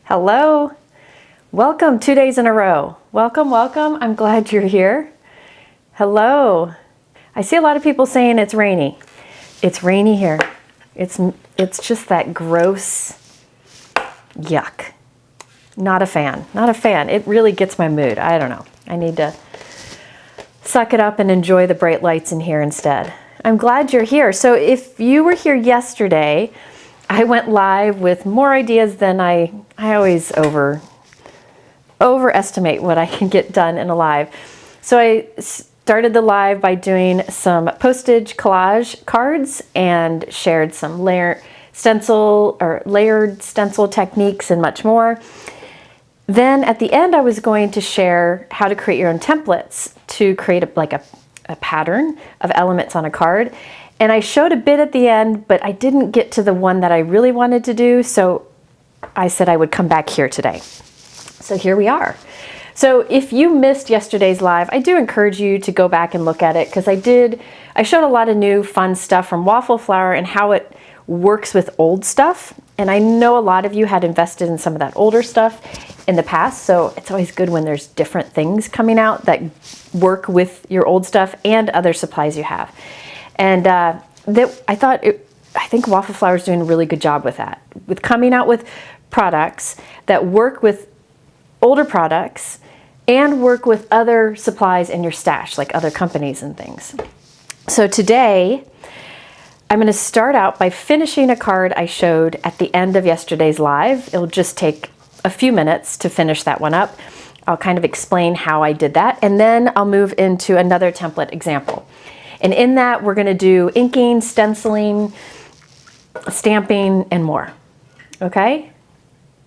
Hello, welcome 2 days in a row. Welcome, welcome. I'm glad you're here. Hello. I see a lot of people saying it's rainy. It's rainy here. It's just that gross yuck. Not a fan, not a fan. It really gets my mood. I don't know. I need to suck it up and enjoy the bright lights in here instead. I'm glad you're here. So if you were here yesterday, I went live with more ideas than I always overestimate what I can get done in a live. So I started the live by doing some postage collage cards and shared some layered stencil techniques and much more. Then at the end, I was going to share how to create your own templates to create a pattern of elements on a card. And I showed a bit at the end, but I didn't get to the one that I really wanted to do. So I said I would come back here today. So here we are. So if you missed yesterday's live, I do encourage you to go back and look at it because I showed a lot of new fun stuff from Waffle Flower and how it works with old stuff. And I know a lot of you had invested in some of that older stuff in the past. So it's always good when there's different things coming out that work with your old stuff and other supplies you have. And I think Waffle Flower is doing a really good job with that, with coming out with products that work with older products and work with other supplies in your stash, like other companies and things. So today, I'm going to start out by finishing a card I showed at the end of yesterday's live. It'll just take a few minutes to finish that one up. I'll kind of explain how I did that, and then I'll move into another template example. And in that, we're going to do inking, stenciling, stamping, and more. Okay?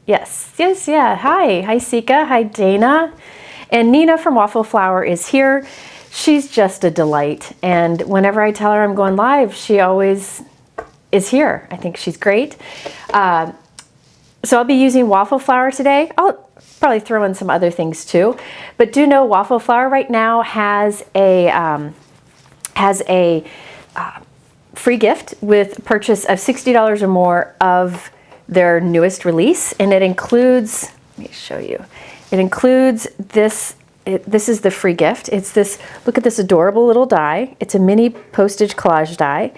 Yes, yeah. Hi Sika, hi Dana. And Nina from Waffle Flower is here. She's just a delight. And whenever I tell her I'm going live, she always is here. I think she's great. So I'll be using Waffle Flower today. I'll probably throw in some other things too. But do know Waffle Flower right now has a free gift with purchase of $60 or more of their newest release, and it includes, let me show you, it includes this, this is the free gift. It's this, look at this adorable little die. It's a mini postage collage die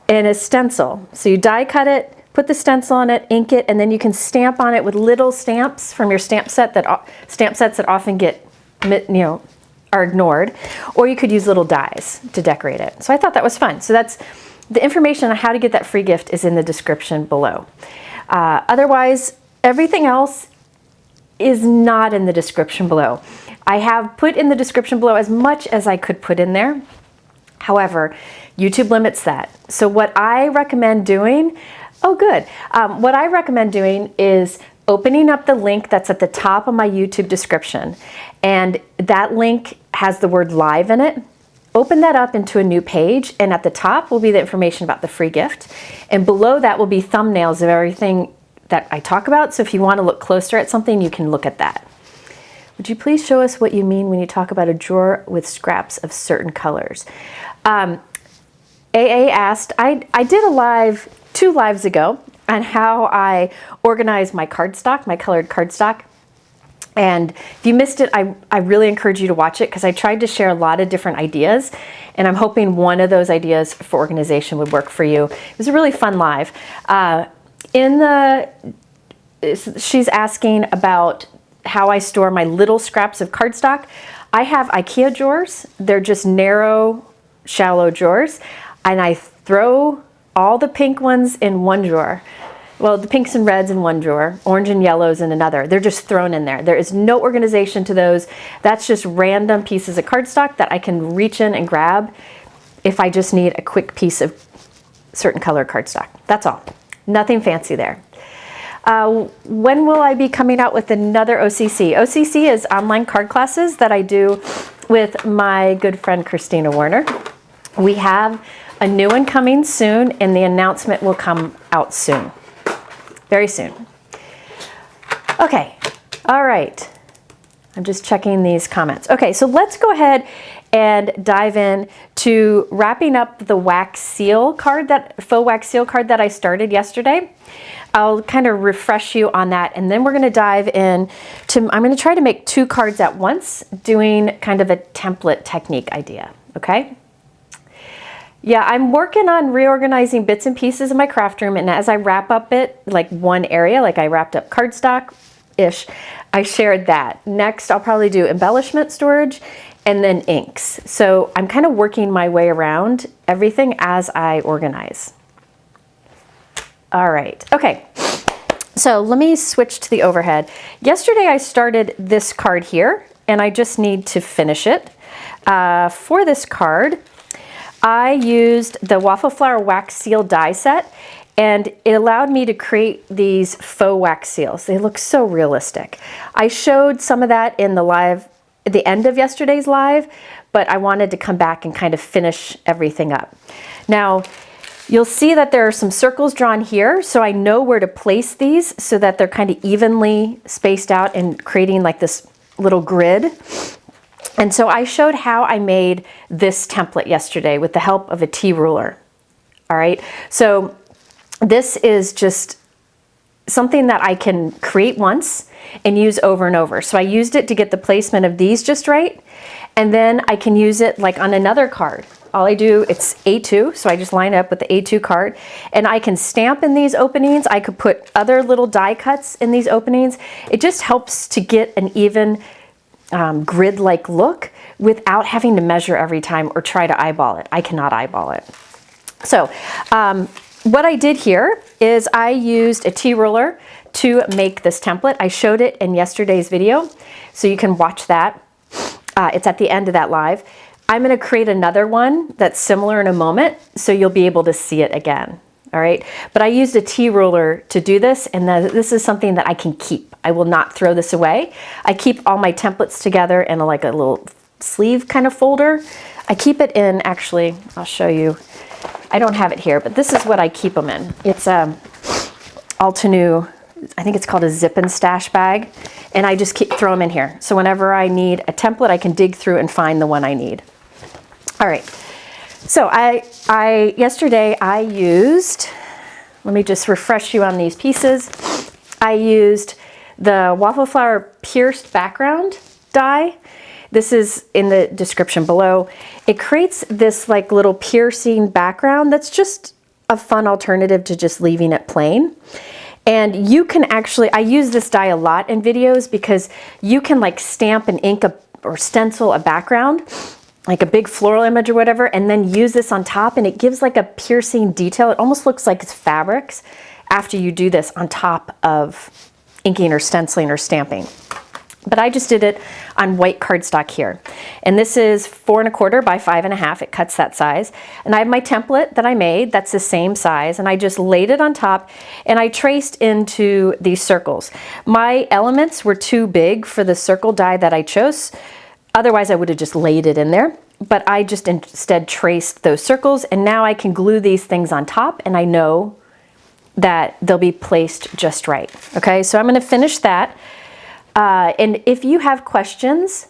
and a stencil. So you die cut it, put the stencil on it, ink it, and then you can stamp on it with little stamps from your stamp sets that often get, are ignored, or you could use little dies to decorate it. So I thought that was fun. So that's the information on how to get that free gift is in the description below. Otherwise, everything else is not in the description below. I have put in the description below as much as I could put in there. However, YouTube limits that. So what I recommend doing, what I recommend doing is opening up the link that's at the top of my YouTube description. And that link has the word live in it. Open that up into a new page, and at the top will be the information about the free gift. And below that will be thumbnails of everything that I talk about. So if you want to look closer at something, you can look at that. Would you please show us what you mean when you talk about a drawer with scraps of certain colors? AA asked, I did a live 2 lives ago on how I organize my cardstock, my colored cardstock. And if you missed it, I really encourage you to watch it because I tried to share a lot of different ideas, and I'm hoping one of those ideas for organization would work for you. It was a really fun live. She's asking about how I store my little scraps of cardstock. I have IKEA drawers. They're just narrow, shallow drawers, and I throw all the pink ones in one drawer. Well, the pinks and reds in one drawer, orange and yellows in another. They're just thrown in there. There is no organization to those. That's just random pieces of cardstock that I can reach in and grab if I just need a quick piece of certain color cardstock. That's all. Nothing fancy there. When will I be coming out with another OCC? OCC is online card classes that I do with my good friend Christina Warner. We have a new one coming soon, and the announcement will come out soon. Very soon. Okay, all right. I'm just checking these comments. Okay, so let's go ahead and dive in to wrapping up the wax seal card, that faux wax seal card that I started yesterday. I'll kind of refresh you on that, and then we're going to dive in to, I'm going to try to make 2 cards at once, doing kind of a template technique idea, okay? Yeah, I'm working on reorganizing bits and pieces of my craft room, and as I wrap up it, like one area, like I wrapped up cardstock-ish, I shared that. Next, I'll probably do embellishment storage and then inks. So I'm kind of working my way around everything as I organize. All right, okay. So let me switch to the overhead. Yesterday I started this card here, and I just need to finish it. For this card, I used the Waffle Flower wax seal die set, and it allowed me to create these faux wax seals. They look so realistic. I showed some of that in the live, at the end of yesterday's live, but I wanted to come back and kind of finish everything up. Now, you'll see that there are some circles drawn here, so I know where to place these so that they're kind of evenly spaced out and creating like this little grid. And so I showed how I made this template yesterday with the help of a T-ruler. All right, so this is just something that I can create once and use over and over. So I used it to get the placement of these just right, and then I can use it like on another card. All I do, it's A2, so I just line up with the A2 card, and I can stamp in these openings. I could put other little die cuts in these openings. It just helps to get an even grid-like look without having to measure every time or try to eyeball it. I cannot eyeball it. So what I did here is I used a T-ruler to make this template. I showed it in yesterday's video, so you can watch that. It's at the end of that live. I'm going to create another one that's similar in a moment, so you'll be able to see it again. All right, but I used a T-ruler to do this, and this is something that I can keep. I will not throw this away. I keep all my templates together in like a little sleeve kind of folder. I keep it in, actually, I'll show you. I don't have it here, but this is what I keep them in. It's Altenew, I think it's called a zip and stash bag, and I just throw them in here. So whenever I need a template, I can dig through and find the one I need. All right, so yesterday I used, let me just refresh you on these pieces. I used the Waffle Flower pierced background die. This is in the description below. It creates this like little piercing background that's just a fun alternative to just leaving it plain. And you can actually, I use this die a lot in videos because you can like stamp and ink or stencil a background, like a big floral image or whatever, and then use this on top, and it gives like a piercing detail. It almost looks like it's fabrics after you do this on top of inking or stenciling or stamping. But I just did it on white cardstock here. And this is 4 1/4 by 5 1/2. It cuts that size. And I have my template that I made that's the same size, and I just laid it on top and I traced into these circles. My elements were too big for the circle die that I chose. Otherwise I would have just laid it in there. But I just instead traced those circles, and now I can glue these things on top, and I know that they'll be placed just right. Okay, so I'm going to finish that. And if you have questions,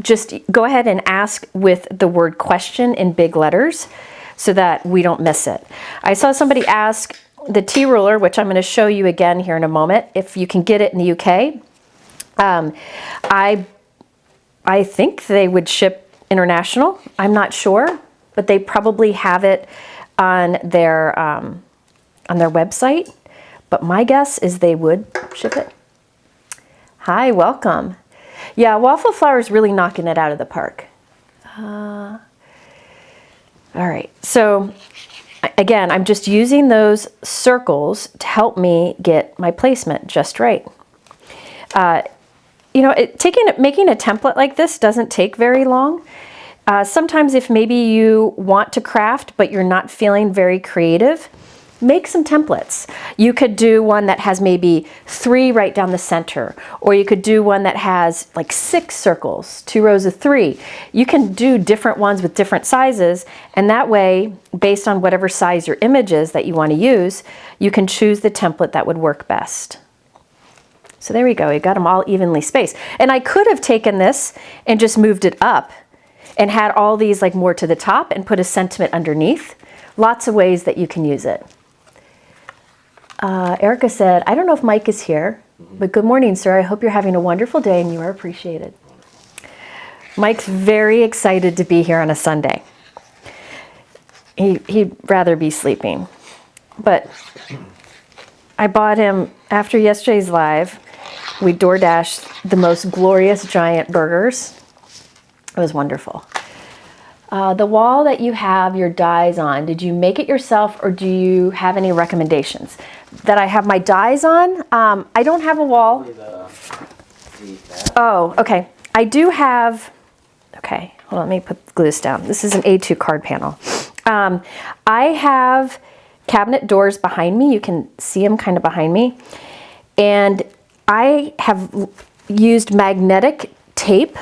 just go ahead and ask with the word question in big letters so that we don't miss it. I saw somebody ask the T-ruler, which I'm going to show you again here in a moment, if you can get it in the UK. I think they would ship international. I'm not sure, but they probably have it on their website. But my guess is they would ship it. Hi, welcome. Yeah, Waffle Flower is really knocking it out of the park. All right, so again, I'm just using those circles to help me get my placement just right. You know, making a template like this doesn't take very long. Sometimes if maybe you want to craft, but you're not feeling very creative, make some templates. You could do one that has maybe 3 right down the center, or you could do one that has like 6 circles, 2 rows of 3. You can do different ones with different sizes, and that way, based on whatever size your image is that you want to use, you can choose the template that would work best. So there we go, we got them all evenly spaced. And I could have taken this and just moved it up and had all these like more to the top and put a sentiment underneath. Lots of ways that you can use it. Erica said, I don't know if Mike is here, but good morning, sir. I hope you're having a wonderful day and you are appreciated. Mike's very excited to be here on a Sunday. He'd rather be sleeping, but I bought him, after yesterday's live, we DoorDashed the most glorious giant burgers. It was wonderful. The wall that you have your dies on, did you make it yourself or do you have any recommendations? That I have my dies on? I don't have a wall. Oh, okay. I do have, okay, hold on, let me glue this down. This is an A2 card panel. I have cabinet doors behind me. You can see them kind of behind me. And I have used magnetic tape,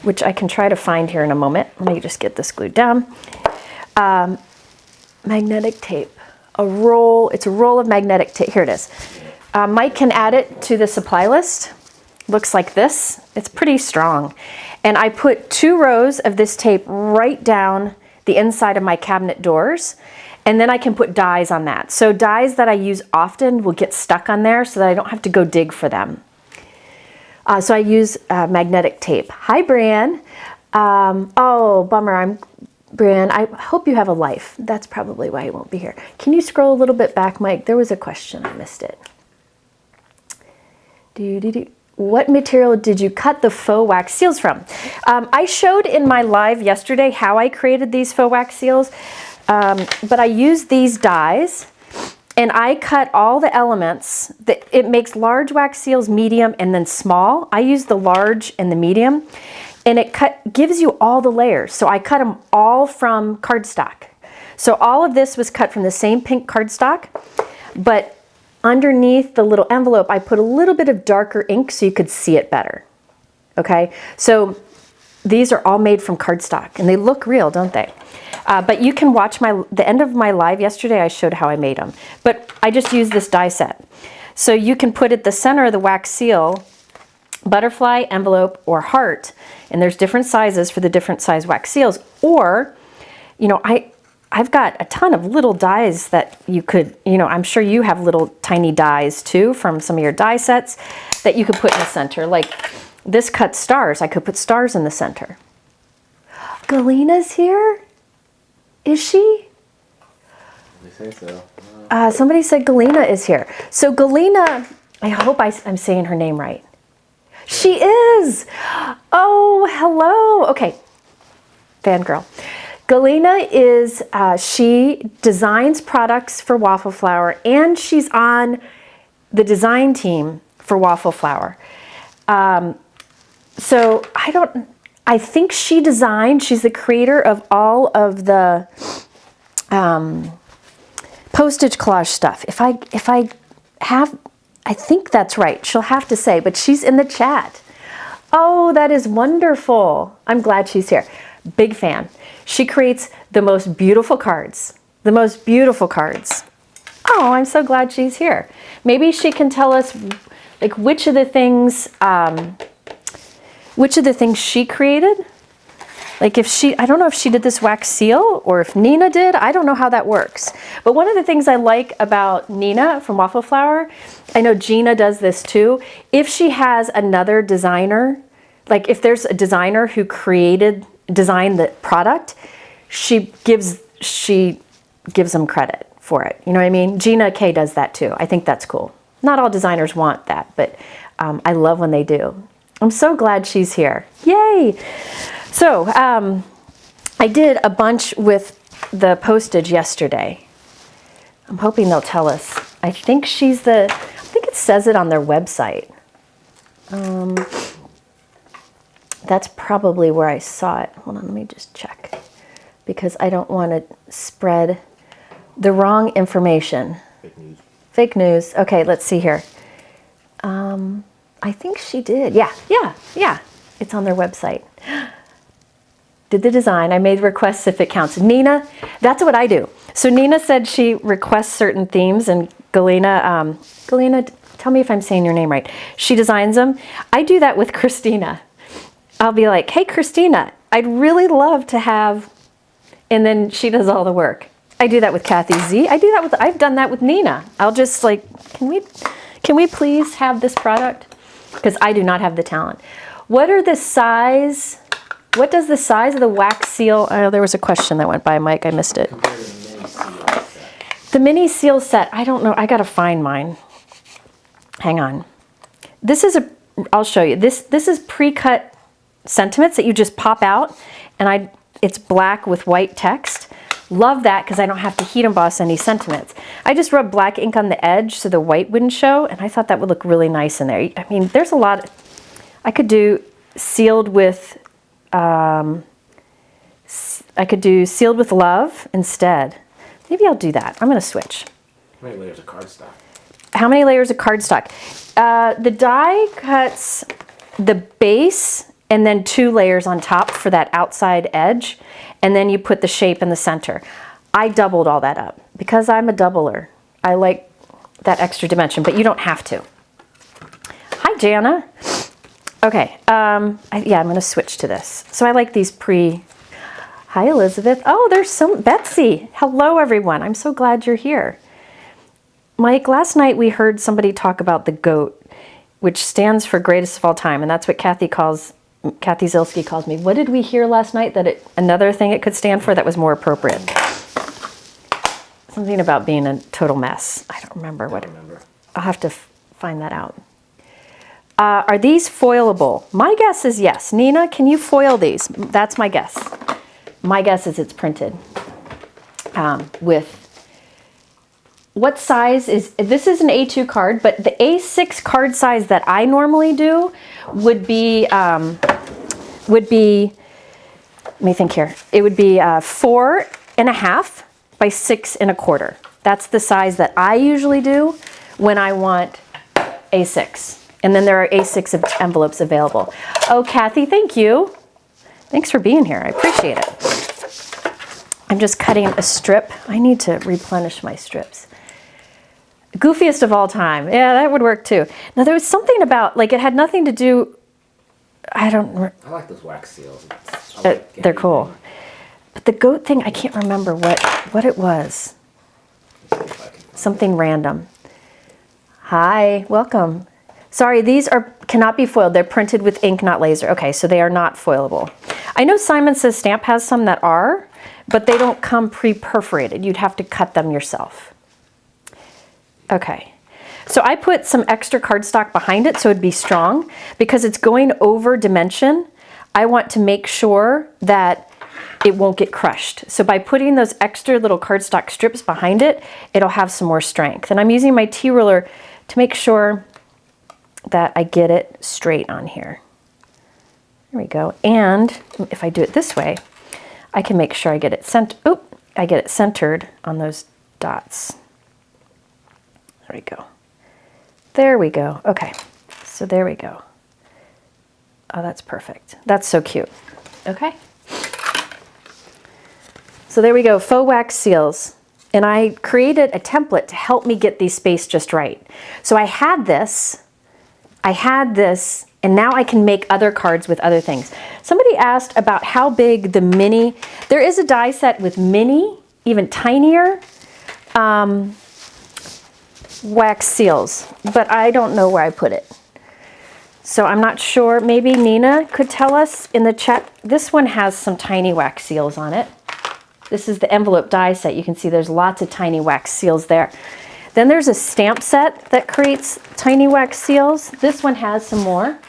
which I can try to find here in a moment. Let me just get this glued down. Magnetic tape, it's a roll of magnetic tape. Here it is. Mike can add it to the supply list. Looks like this. It's pretty strong. And I put 2 rows of this tape right down the inside of my cabinet doors. And then I can put dies on that. So dies that I use often will get stuck on there so that I don't have to go dig for them. So I use magnetic tape. Hi, Brian. Oh, bummer. Brian, I hope you have a life. That's probably why you won't be here. Can you scroll a little bit back, Mike? There was a question. I missed it. What material did you cut the faux wax seals from? I showed in my live yesterday how I created these faux wax seals. But I use these dies and I cut all the elements. It makes large wax seals, medium, and then small. I use the large and the medium, and it gives you all the layers. So I cut them all from cardstock. So all of this was cut from the same pink cardstock, but underneath the little envelope, I put a little bit of darker ink so you could see it better. Okay, so these are all made from cardstock, and they look real, don't they? But you can watch the end of my live yesterday. I showed how I made them. But I just used this die set. So you can put at the center of the wax seal, butterfly, envelope, or heart. And there's different sizes for the different size wax seals. Or, you know, I've got a ton of little dies that you could, you know, I'm sure you have little tiny dies too from some of your die sets that you could put in the center. Like this cut stars. I could put stars in the center. Galena's here? Is she? They say so. Somebody said Galena is here. So Galena, I hope I'm saying her name right. She is. Oh, hello. Okay, fangirl. Galena is, she designs products for Waffle Flower, and she's on the design team for Waffle Flower. So I think she designed, she's the creator of all of the postage collage stuff. If I have, I think that's right. She'll have to say, but she's in the chat. Oh, that is wonderful. I'm glad she's here. Big fan. She creates the most beautiful cards. The most beautiful cards. Oh, I'm so glad she's here. Maybe she can tell us like which of the things she created. Like if she, I don't know if she did this wax seal or if Nina did. I don't know how that works. But one of the things I like about Nina from Waffle Flower, I know Gina does this too. If she has another designer, like if there's a designer who designed the product, she gives them credit for it. You know what I mean? Gina K does that too. I think that's cool. Not all designers want that, but I love when they do. I'm so glad she's here. Yay! So I did a bunch with the postage yesterday. I'm hoping they'll tell us. I think it says it on their website. That's probably where I saw it. Hold on, let me just check. Because I don't want to spread the wrong information. Fake news. Fake news. Okay, let's see here. I think she did. Yeah. It's on their website. Did the design. I made requests if it counts. Nina, that's what I do. So Nina said she requests certain themes, and Galena, Tell me if I'm saying your name right. She designs them. I do that with Christina. I'll be like, hey, Christina, I'd really love to have, and then she does all the work. I do that with Kathy Z. I've done that with Nina. I'll just like, can we please have this product? Because I do not have the talent. What does the size of the wax seal, oh, there was a question that went by, Mike, I missed it. Compare the mini seal set. The mini seal set, I don't know, I gotta find mine. Hang on. I'll show you. This is pre-cut sentiments that you just pop out, and it's black with white text. Love that because I don't have to heat emboss any sentiments. I just rubbed black ink on the edge so the white wouldn't show, and I thought that would look really nice in there. I mean, there's a lot. I could do sealed with, I could do sealed with love instead. Maybe I'll do that. I'm going to switch. How many layers of cardstock? How many layers of cardstock? The die cuts the base and then 2 layers on top for that outside edge, and then you put the shape in the center. I doubled all that up because I'm a doubler. I like that extra dimension, but you don't have to. Hi, Jana. Okay, yeah, I'm gonna switch to this. So I like these Hi, Elizabeth. Oh, there's Betsy. Hello, everyone. I'm so glad you're here. Mike, last night we heard somebody talk about the GOAT, which stands for greatest of all time, and that's what Kathy Zilski calls me. What did we hear last night another thing it could stand for that was more appropriate? Something about being a total mess. I don't remember what. I'll have to find that out. Are these foilable? My guess is yes. Nina, can you foil these? That's my guess. My guess is it's printed with. What size is, this is an A2 card, but the A6 card size that I normally do would be, let me think here. It would be 4.5 by 6.25. That's the size that I usually do when I want A6. And then there are A6 envelopes available. Oh, Kathy, thank you. Thanks for being here. I appreciate it. I'm just cutting a strip. I need to replenish my strips. Goofiest of all time. Yeah, that would work too. Now there was something about, like, it had nothing to do, I like those wax seals. They're cool. But the goat thing, I can't remember what it was. Something random. Hi, welcome. Sorry, these cannot be foiled. They're printed with ink, not laser. Okay, so they are not foilable. I know Simon Says Stamp has some that are, but they don't come pre-perforated. You'd have to cut them yourself. Okay, so I put some extra cardstock behind it so it'd be strong. Because it's going over dimension, I want to make sure that it won't get crushed. So by putting those extra little cardstock strips behind it, it'll have some more strength. And I'm using my T-ruler to make sure that I get it straight on here. There we go. And if I do it this way, I can make sure I get it centered on those dots. There we go. There we go. Okay, so there we go. Oh, that's perfect. That's so cute. Okay. So there we go, faux wax seals. And I created a template to help me get these spaced just right. So I had this, and now I can make other cards with other things. Somebody asked about how big the mini, there is a die set with mini, even tinier, wax seals, but I don't know where I put it. So I'm not sure, maybe Nina could tell us in the chat. This one has some tiny wax seals on it. This is the envelope die set. You can see there's lots of tiny wax seals there. Then there's a stamp set that creates tiny wax seals. This one has some more.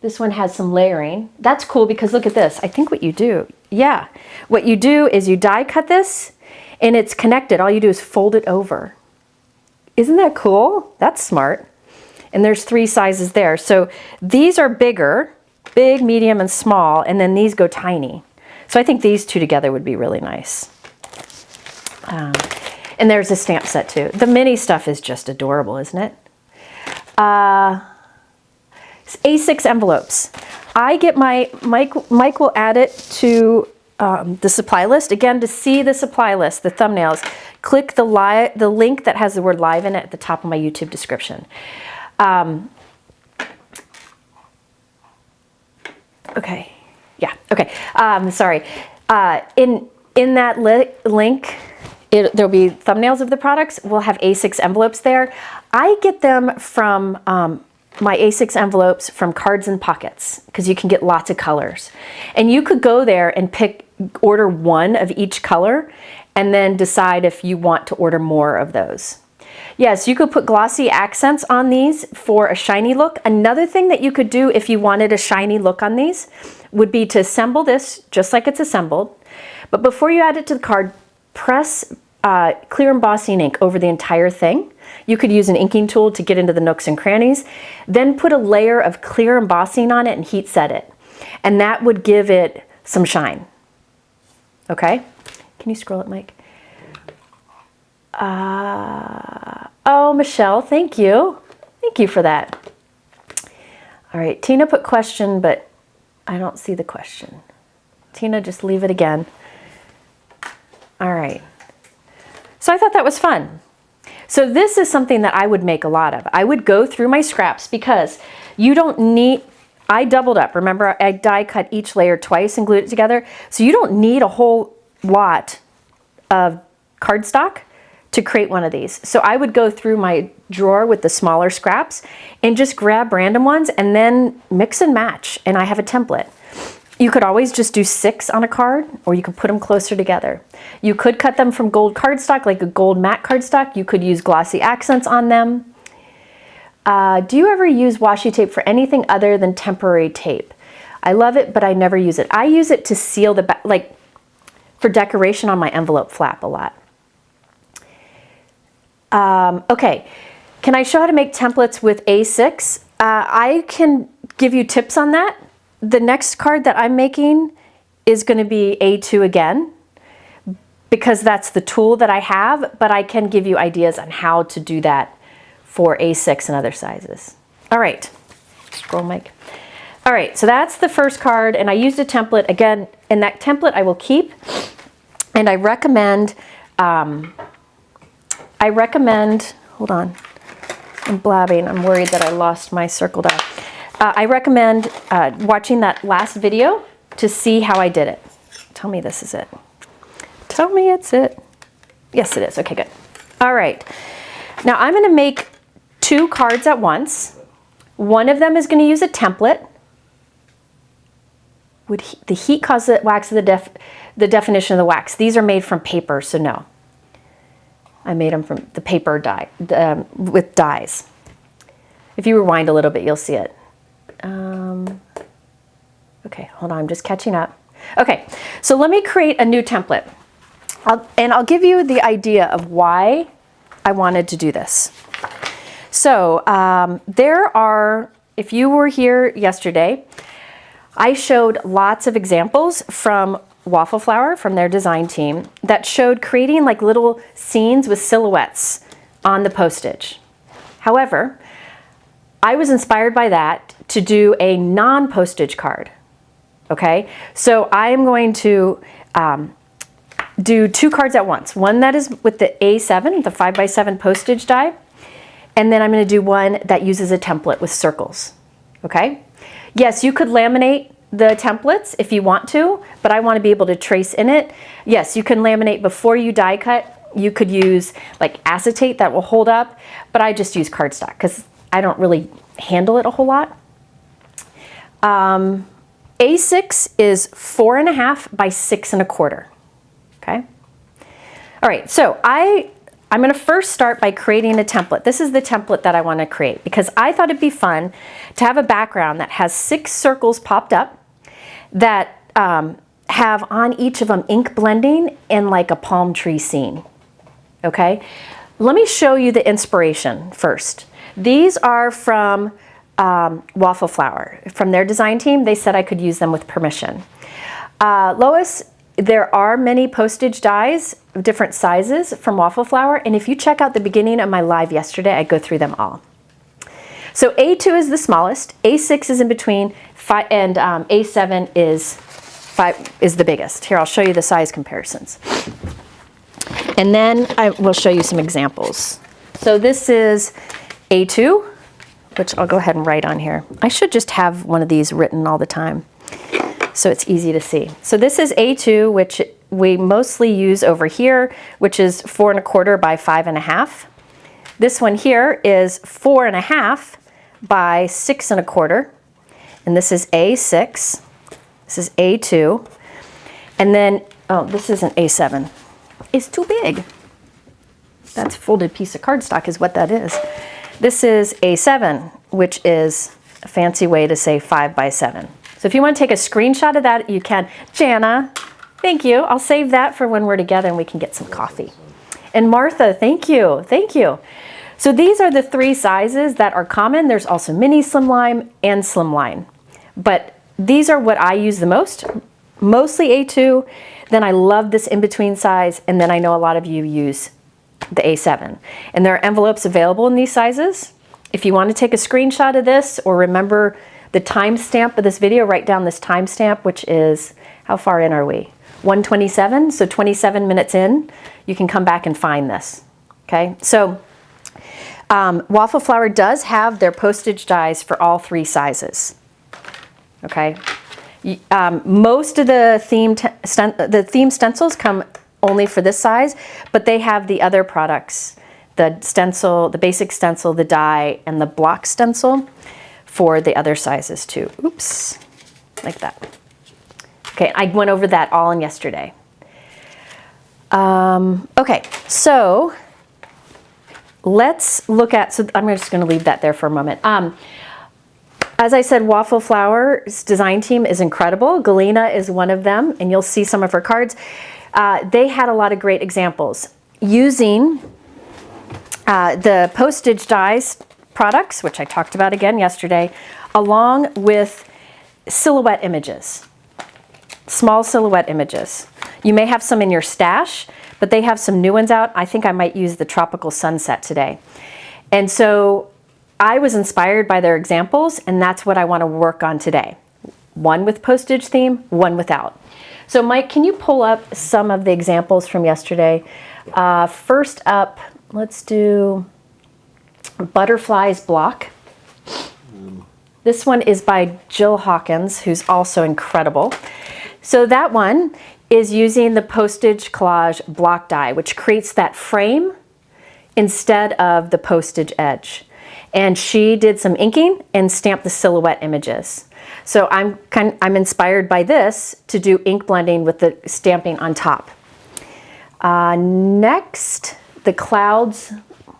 This one has some layering. That's cool because look at this. I think what you do, what you do is you die cut this and it's connected. All you do is fold it over. Isn't that cool? That's smart. And there's 3 sizes there. So these are bigger, big, medium, and small, and then these go tiny. So I think these 2 together would be really nice. And there's a stamp set too. The mini stuff is just adorable, isn't it? A6 envelopes. I get Mike will add it to the supply list. Again, to see the supply list, the thumbnails, click the link that has the word live in it at the top of my YouTube description. Okay, yeah, okay, sorry. In that link, there'll be thumbnails of the products. We'll have A6 envelopes there. I get them from my A6 envelopes from Cards and Pockets, because you can get lots of colors. And you could go there and order one of each color and then decide if you want to order more of those. Yes, you could put glossy accents on these for a shiny look. Another thing that you could do if you wanted a shiny look on these would be to assemble this just like it's assembled. But before you add it to the card, press clear embossing ink over the entire thing. You could use an inking tool to get into the nooks and crannies. Then put a layer of clear embossing on it and heat set it. And that would give it some shine. Okay? Can you scroll it, Mike? Oh, Michelle, thank you. Thank you for that. All right, Tina put question, but I don't see the question. Tina, just leave it again. All right. So I thought that was fun. So this is something that I would make a lot of. I would go through my scraps because you don't need, I doubled up. Remember, I die cut each layer twice and glued it together. So you don't need a whole lot of cardstock to create one of these. So I would go through my drawer with the smaller scraps and just grab random ones and then mix and match, and I have a template. You could always just do 6 on a card, or you could put them closer together. You could cut them from gold cardstock, like a gold matte cardstock. You could use glossy accents on them. Do you ever use washi tape for anything other than temporary tape? I love it, but I never use it. I use it to seal the back, like for decoration on my envelope flap a lot. Okay, can I show how to make templates with A6? I can give you tips on that. The next card that I'm making is going to be A2 again, because that's the tool that I have, but I can give you ideas on how to do that for A6 and other sizes. All right, scroll, Mike. All right, so that's the first card, and I used a template. Again, in that template I will keep, and I recommend, hold on, I'm blabbing. I'm worried that I lost my circle die. I recommend watching that last video to see how I did it. Tell me this is it. Tell me it's it. Yes, it is. Okay, good. All right. Now I'm going to make 2 cards at once. One of them is going to use a template. Would the heat cause the wax of the definition of the wax? These are made from paper, so no. I made them from the paper dye with dyes. If you rewind a little bit, you'll see it. Okay, hold on, I'm just catching up. Okay, so let me create a new template. I'll give you the idea of why I wanted to do this. So if you were here yesterday, I showed lots of examples from Waffle Flower, from their design team, that showed creating like little scenes with silhouettes on the postage. However, I was inspired by that to do a non-postage card. Okay, so I am going to do 2 cards at once. One that is with the A7, the 5x7 postage die, and then I'm going to do one that uses a template with circles. Okay, yes, you could laminate the templates if you want to, but I want to be able to trace in it. Yes, you can laminate before you die cut. You could use like acetate that will hold up, but I just use cardstock because I don't really handle it a whole lot. A6 is 4.5 by 6 1/4. Okay. All right. So I'm going to first start by creating a template. This is the template that I want to create because I thought it'd be fun to have a background that has 6 circles popped up that have on each of them ink blending and like a palm tree scene. Okay. Let me show you the inspiration first. These are from Waffle Flower. From their design team, they said I could use them with permission. Lois, there are many postage dies of different sizes from Waffle Flower, and if you check out the beginning of my live yesterday, I go through them all. So A2 is the smallest, A6 is in between, and A7 is 5 is the biggest. Here, I'll show you the size comparisons. And then I will show you some examples. So this is A2, which I'll go ahead and write on here. I should just have one of these written all the time so it's easy to see. So this is A2, which we mostly use over here, which is 4 1/4 by 5 1/2. This one here is 4 1/2 by 6 1/4. And this is A6. This is A2. And then, oh, this isn't A7. It's too big. That's a folded piece of cardstock is what that is. This is A7, which is a fancy way to say 5 by 7. So if you want to take a screenshot of that, you can. Jana, thank you. I'll save that for when we're together and we can get some coffee. And Martha, thank you. Thank you. So these are the 3 sizes that are common. There's also mini slimline and slimline. But these are what I use the most, mostly A2. Then I love this in-between size. And then I know a lot of you use the A7. And there are envelopes available in these sizes. If you want to take a screenshot of this or remember the timestamp of this video, write down this timestamp, which is, how far in are we? 1:27, so 27 minutes in, you can come back and find this, okay? So Waffle Flower does have their postage dies for all 3 sizes, okay? Most of the theme stencils come only for this size, but they have the other products, the stencil, the basic stencil, the die, and the block stencil for the other sizes too. Oops, like that. Okay, I went over that all in yesterday. Okay, so let's look at, so I'm just gonna leave that there for a moment. As I said, Waffle Flower's design team is incredible. Galena is one of them, and you'll see some of her cards. They had a lot of great examples using the postage dies products, which I talked about again yesterday, along with silhouette images, small silhouette images. You may have some in your stash, but they have some new ones out. I think I might use the Tropical Sunset today. And so I was inspired by their examples, and that's what I want to work on today. One with postage theme, one without. So Mike, can you pull up some of the examples from yesterday? First up, let's do Butterflies Block. This one is by Jill Hawkins, who's also incredible. So that one is using the Postage Collage block die, which creates that frame instead of the postage edge. And she did some inking and stamped the silhouette images. So I'm inspired by this to do ink blending with the stamping on top. Next, the Clouds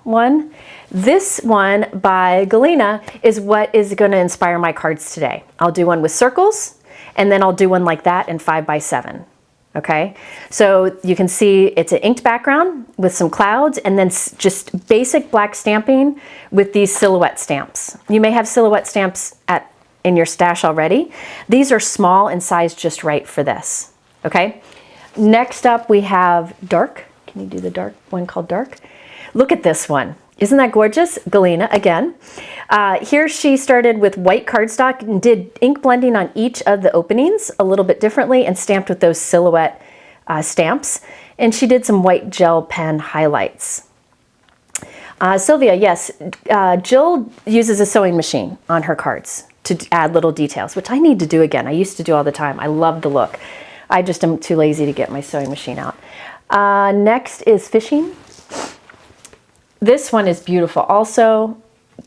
one. This one by Galena is what is going to inspire my cards today. I'll do one with circles, and then I'll do one like that in 5 by 7. Okay, so you can see it's an inked background with some clouds and then just basic black stamping with these silhouette stamps. You may have silhouette stamps in your stash already. These are small and sized just right for this. Okay, next up we have Dark. Can you do the dark one called Dark? Look at this one. Isn't that gorgeous? Galena again. Here she started with white cardstock and did ink blending on each of the openings a little bit differently and stamped with those silhouette stamps. And she did some white gel pen highlights. Sylvia, yes, Jill uses a sewing machine on her cards to add little details, which I need to do again. I used to do all the time. I love the look. I just am too lazy to get my sewing machine out. Next is Fishing. This one is beautiful. Also,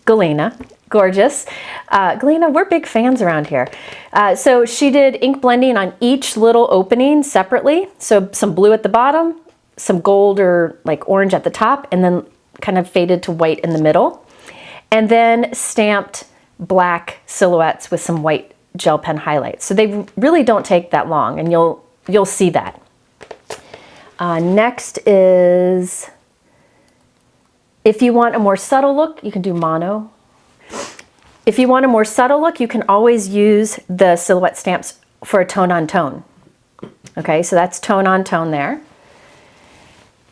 Galena, gorgeous. Galena, we're big fans around here. So she did ink blending on each little opening separately. So some blue at the bottom, some gold or like orange at the top, and then kind of faded to white in the middle. And then stamped black silhouettes with some white gel pen highlights. So they really don't take that long, and you'll see that. Next is, if you want a more subtle look, you can do mono. If you want a more subtle look, you can always use the silhouette stamps for a tone on tone. Okay, so that's tone on tone there.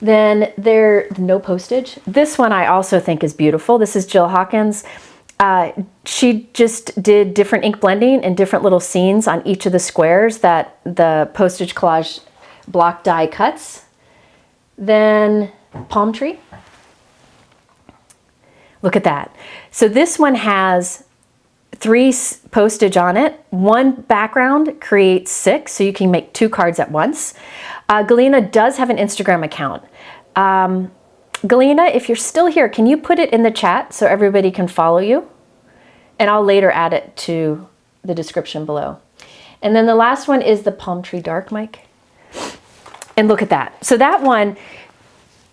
Then no postage. This one I also think is beautiful. This is Jill Hawkins. She just did different ink blending and different little scenes on each of the squares that the Postage Collage block die cuts. Then palm tree. Look at that. So this one has 3 postage on it. 1 background creates 6, so you can make 2 cards at once. Galena does have an Instagram account. Galena, if you're still here, can you put it in the chat so everybody can follow you? And I'll later add it to the description below. And then the last one is the palm tree dark, Mike. And look at that. So that one,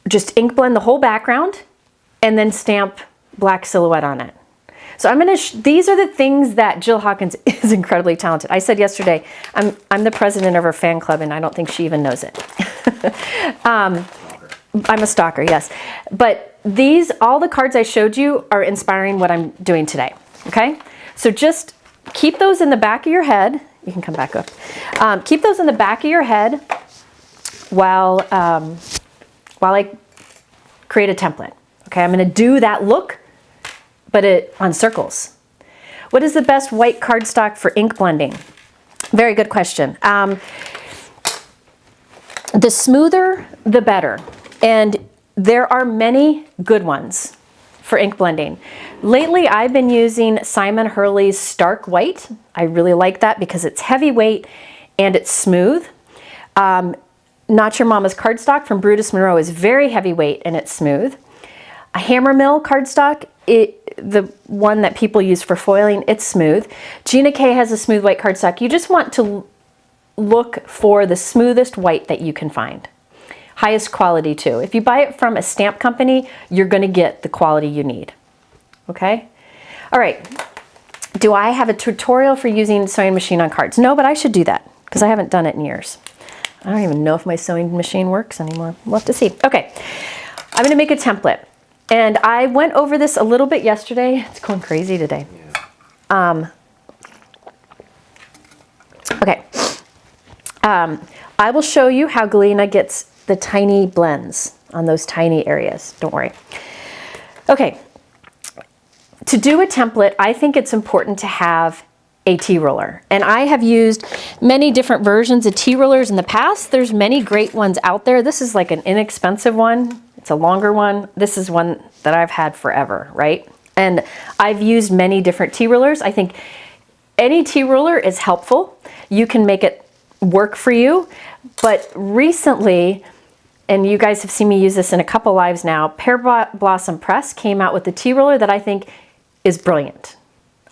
just ink blend the whole background and then stamp black silhouette on it. So I'm gonna, these are the things that Jill Hawkins is incredibly talented. I said yesterday, I'm the president of her fan club and I don't think she even knows it. I'm a stalker, yes. But these, all the cards I showed you are inspiring what I'm doing today, okay? So just keep those in the back of your head. You can come back up. Keep those in the back of your head while I create a template. Okay, I'm gonna do that look, but on circles. What is the best white cardstock for ink blending? Very good question. The smoother, the better. And there are many good ones for ink blending. Lately, I've been using Simon Hurley's Stark White. I really like that because it's heavyweight and it's smooth. Not Your Mama's cardstock from Brutus Monroe is very heavyweight and it's smooth. A Hammer Mill cardstock, the one that people use for foiling, it's smooth. Gina K has a smooth white cardstock. You just want to look for the smoothest white that you can find. Highest quality too. If you buy it from a stamp company, you're gonna get the quality you need, okay? All right, do I have a tutorial for using sewing machine on cards? No, but I should do that because I haven't done it in years. I don't even know if my sewing machine works anymore. We'll have to see. Okay, I'm gonna make a template. And I went over this a little bit yesterday. It's going crazy today. Yeah. Okay. I will show you how Galena gets the tiny blends on those tiny areas. Don't worry. Okay. To do a template, I think it's important to have a T-roller. And I have used many different versions of T-rollers in the past. There's many great ones out there. This is like an inexpensive one. It's a longer one. This is one that I've had forever, right? And I've used many different T-rollers. I think any T-roller is helpful. You can make it work for you. But recently, and you guys have seen me use this in a couple lives now, Pear Blossom Press came out with a T-roller that I think is brilliant.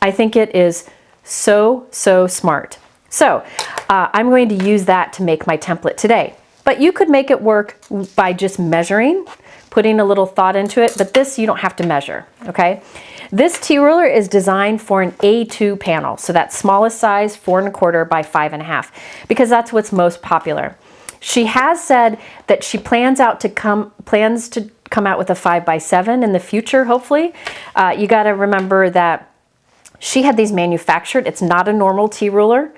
I think it is so smart. So I'm going to use that to make my template today. But you could make it work by just measuring, putting a little thought into it, but this you don't have to measure, okay? This T-roller is designed for an A2 panel, so that smallest size, 4 1/4 by 5 1/2, because that's what's most popular. She has said that she plans to come out with a 5 by 7 in the future, hopefully. You gotta remember that she had these manufactured. It's not a normal T-roller.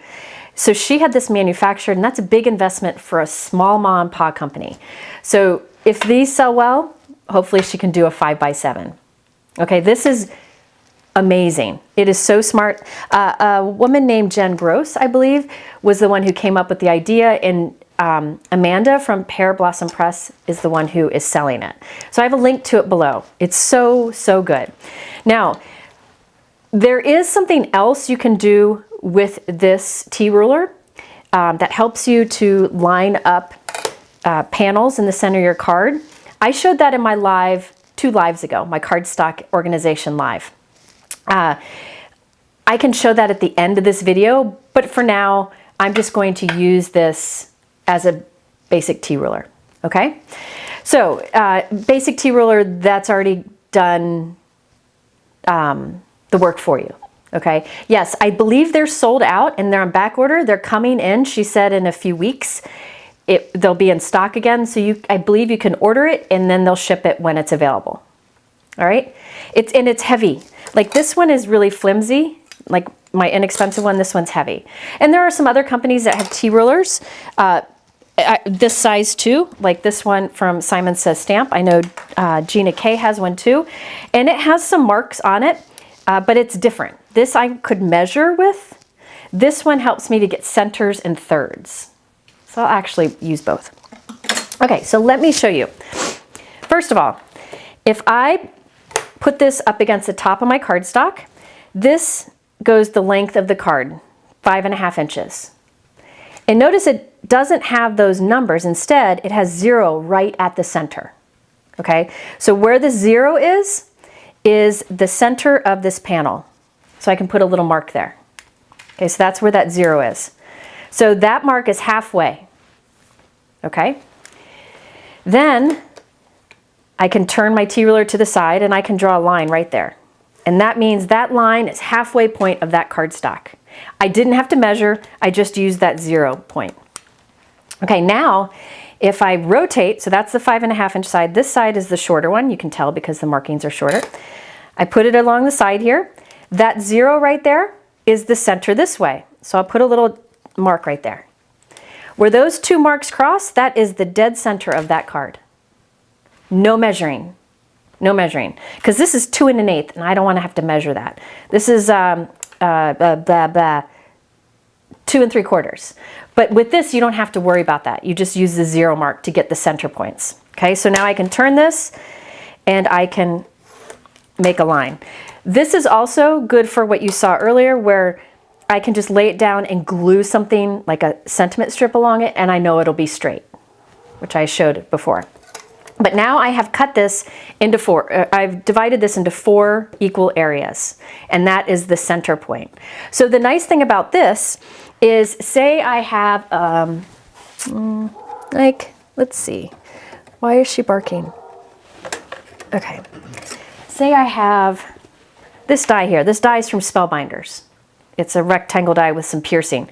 So she had this manufactured, and that's a big investment for a small mom and pop company. So if these sell well, hopefully she can do a 5 by 7. Okay, this is amazing. It is so smart. A woman named Jen Gross, I believe, was the one who came up with the idea, and Amanda from Pear Blossom Press is the one who is selling it. So I have a link to it below. It's so good. Now, there is something else you can do with this T-ruler that helps you to line up panels in the center of your card. I showed that in my live 2 lives ago, my cardstock organization live. I can show that at the end of this video, but for now, I'm just going to use this as a basic T-ruler, okay? So basic T-ruler, that's already done the work for you, okay? Yes, I believe they're sold out and they're on back order. They're coming in, she said, in a few weeks. They'll be in stock again, so I believe you can order it and then they'll ship it when it's available, all right? It's heavy. Like this one is really flimsy, like my inexpensive one, this one's heavy. And there are some other companies that have T-rulers, this size too, like this one from Simon Says Stamp. I know Gina K has one too, and it has some marks on it. but it's different. This I could measure with. This one helps me to get centers and thirds. So I'll actually use both. Okay, so let me show you. First of all, if I put this up against the top of my cardstock, this goes the length of the card, 5.5 inches. And notice it doesn't have those numbers. Instead, it has 0 right at the center. Okay, so where the 0 is the center of this panel. So I can put a little mark there. Okay, so that's where that 0 is. So that mark is halfway. Okay, then I can turn my T-ruler to the side and I can draw a line right there. And that means that line is halfway point of that cardstock. I didn't have to measure, I just used that 0 point. Okay, now if I rotate, so that's the 5.5 inch side, this side is the shorter one, you can tell because the markings are shorter. I put it along the side here. That 0 right there is the center this way. So I'll put a little mark right there. Where those two marks cross, that is the dead center of that card. No measuring, no measuring. Because this is 2 1/8 and I don't want to have to measure that. This is 2 3/4. But with this, you don't have to worry about that. You just use the 0 mark to get the center points. Okay, so now I can turn this and I can make a line. This is also good for what you saw earlier where I can just lay it down and glue something like a sentiment strip along it and I know it'll be straight, which I showed before. But now I have cut this into 4, I've divided this into 4 equal areas, and that is the center point. So the nice thing about this is, say I have, let's see, why is she barking? Okay, say I have this die here. This die is from Spellbinders. It's a rectangle die with some piercing.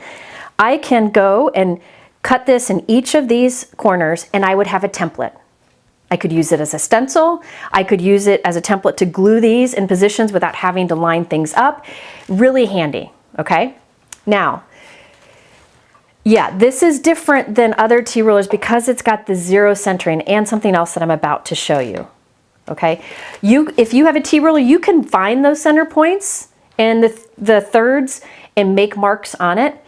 I can go and cut this in each of these corners and I would have a template. I could use it as a stencil. I could use it as a template to glue these in positions without having to line things up. Really handy, okay? Now, yeah, this is different than other T-rulers because it's got the 0 centering and something else that I'm about to show you, okay? If you have a T-ruler, you can find those center points and the thirds and make marks on it,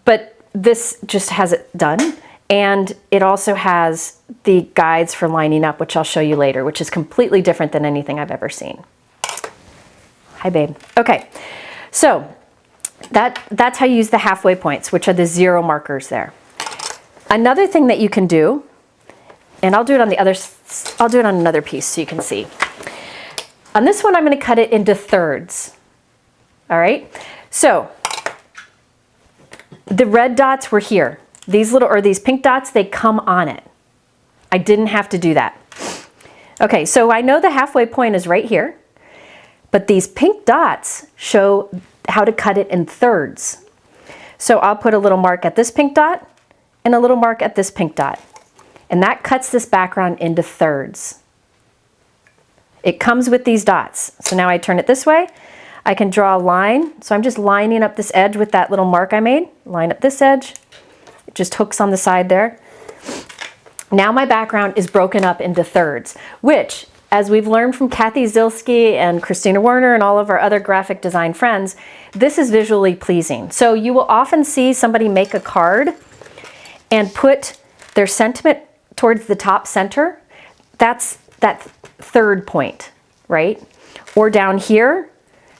but this just has it done. And it also has the guides for lining up, which I'll show you later, which is completely different than anything I've ever seen. Hi, babe. Okay, so that's how you use the halfway points, which are the 0 markers there. Another thing that you can do, and I'll do it on another piece so you can see. On this one, I'm going to cut it into thirds. All right, so the red dots were here. These pink dots, they come on it. I didn't have to do that. Okay, so I know the halfway point is right here, but these pink dots show how to cut it in thirds. So I'll put a little mark at this pink dot and a little mark at this pink dot. And that cuts this background into thirds. It comes with these dots. So now I turn it this way. I can draw a line. So I'm just lining up this edge with that little mark I made. Line up this edge. It just hooks on the side there. Now my background is broken up into thirds, which, as we've learned from Kathy Zilski and Christina Werner and all of our other graphic design friends, this is visually pleasing. So you will often see somebody make a card and put their sentiment towards the top center. That's that third point, right? Or down here,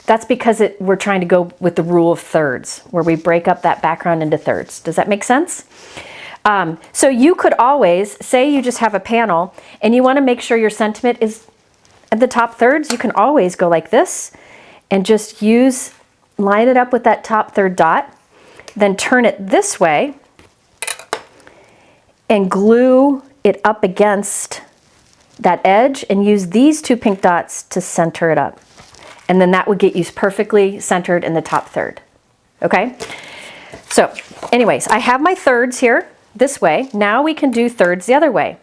that's because we're trying to go with the rule of thirds, where we break up that background into thirds. Does that make sense? So you could always, say you just have a panel and you want to make sure your sentiment is at the top thirds, you can always go like this and just line it up with that top third dot, then turn it this way and glue it up against that edge and use these 2 pink dots to center it up. And then that would get you perfectly centered in the top third, okay? So anyways, I have my thirds here this way. Now we can do thirds the other way.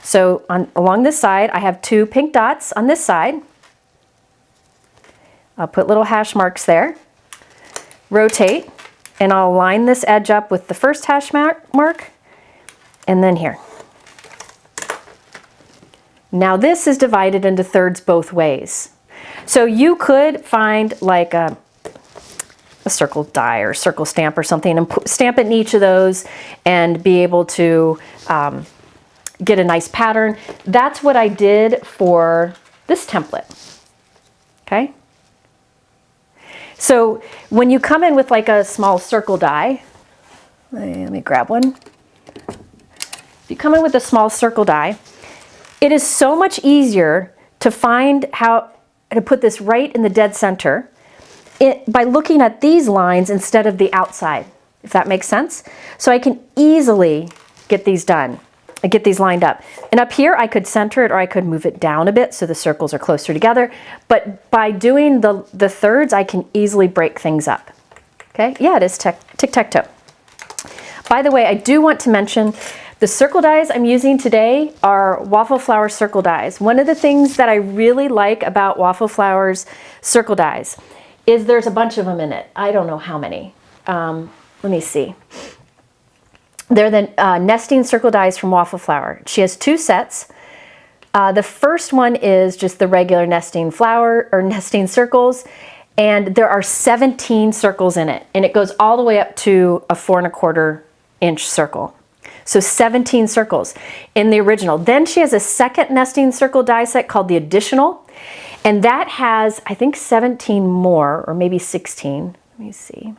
So along this side, I have 2 pink dots on this side. I'll put little hash marks there, rotate, and I'll line this edge up with the first hash mark, and then here. Now this is divided into thirds both ways. So you could find like a circle die or circle stamp or something and stamp it in each of those and be able to get a nice pattern. That's what I did for this template. Okay. So when you come in with like a small circle die, let me grab one. If you come in with a small circle die, it is so much easier to find how to put this right in the dead center by looking at these lines instead of the outside, if that makes sense. So I can easily get these done and get these lined up. And up here, I could center it or I could move it down a bit so the circles are closer together. But by doing the thirds, I can easily break things up. Okay, yeah, it is tic-tac-toe. By the way, I do want to mention the circle dies I'm using today are Waffle Flower circle dies. One of the things that I really like about Waffle Flower's circle dies is there's a bunch of them in it. I don't know how many. Let me see. They're the nesting circle dies from Waffle Flower. She has 2 sets. The first one is just the regular nesting flower or nesting circles, and there are 17 circles in it, and it goes all the way up to a 4¼ inch circle. So 17 circles in the original. Then she has a second nesting circle die set called the Additional, and that has, I think, 17 more, or maybe 16. Let me see.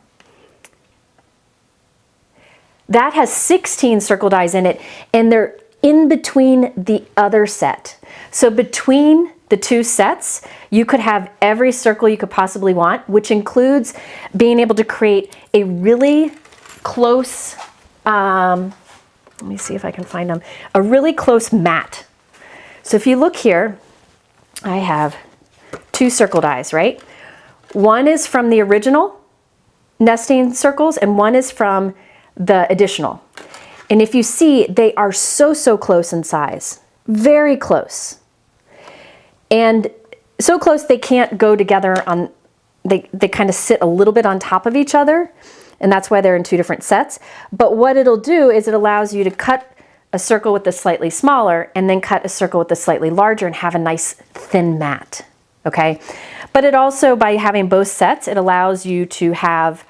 That has 16 circle dies in it, and they're in between the other set. So between the 2 sets, you could have every circle you could possibly want, which includes being able to create a really close, let me see if I can find them, a really close mat. So if you look here, I have 2 circle dies, right? One is from the original nesting circles and one is from the Additional. And if you see, they are so close in size, very close. And so close they can't go together on, they kind of sit a little bit on top of each other, and that's why they're in 2 different sets. But what it'll do is it allows you to cut a circle with the slightly smaller and then cut a circle with the slightly larger and have a nice thin mat, okay? But it also, by having both sets, it allows you to have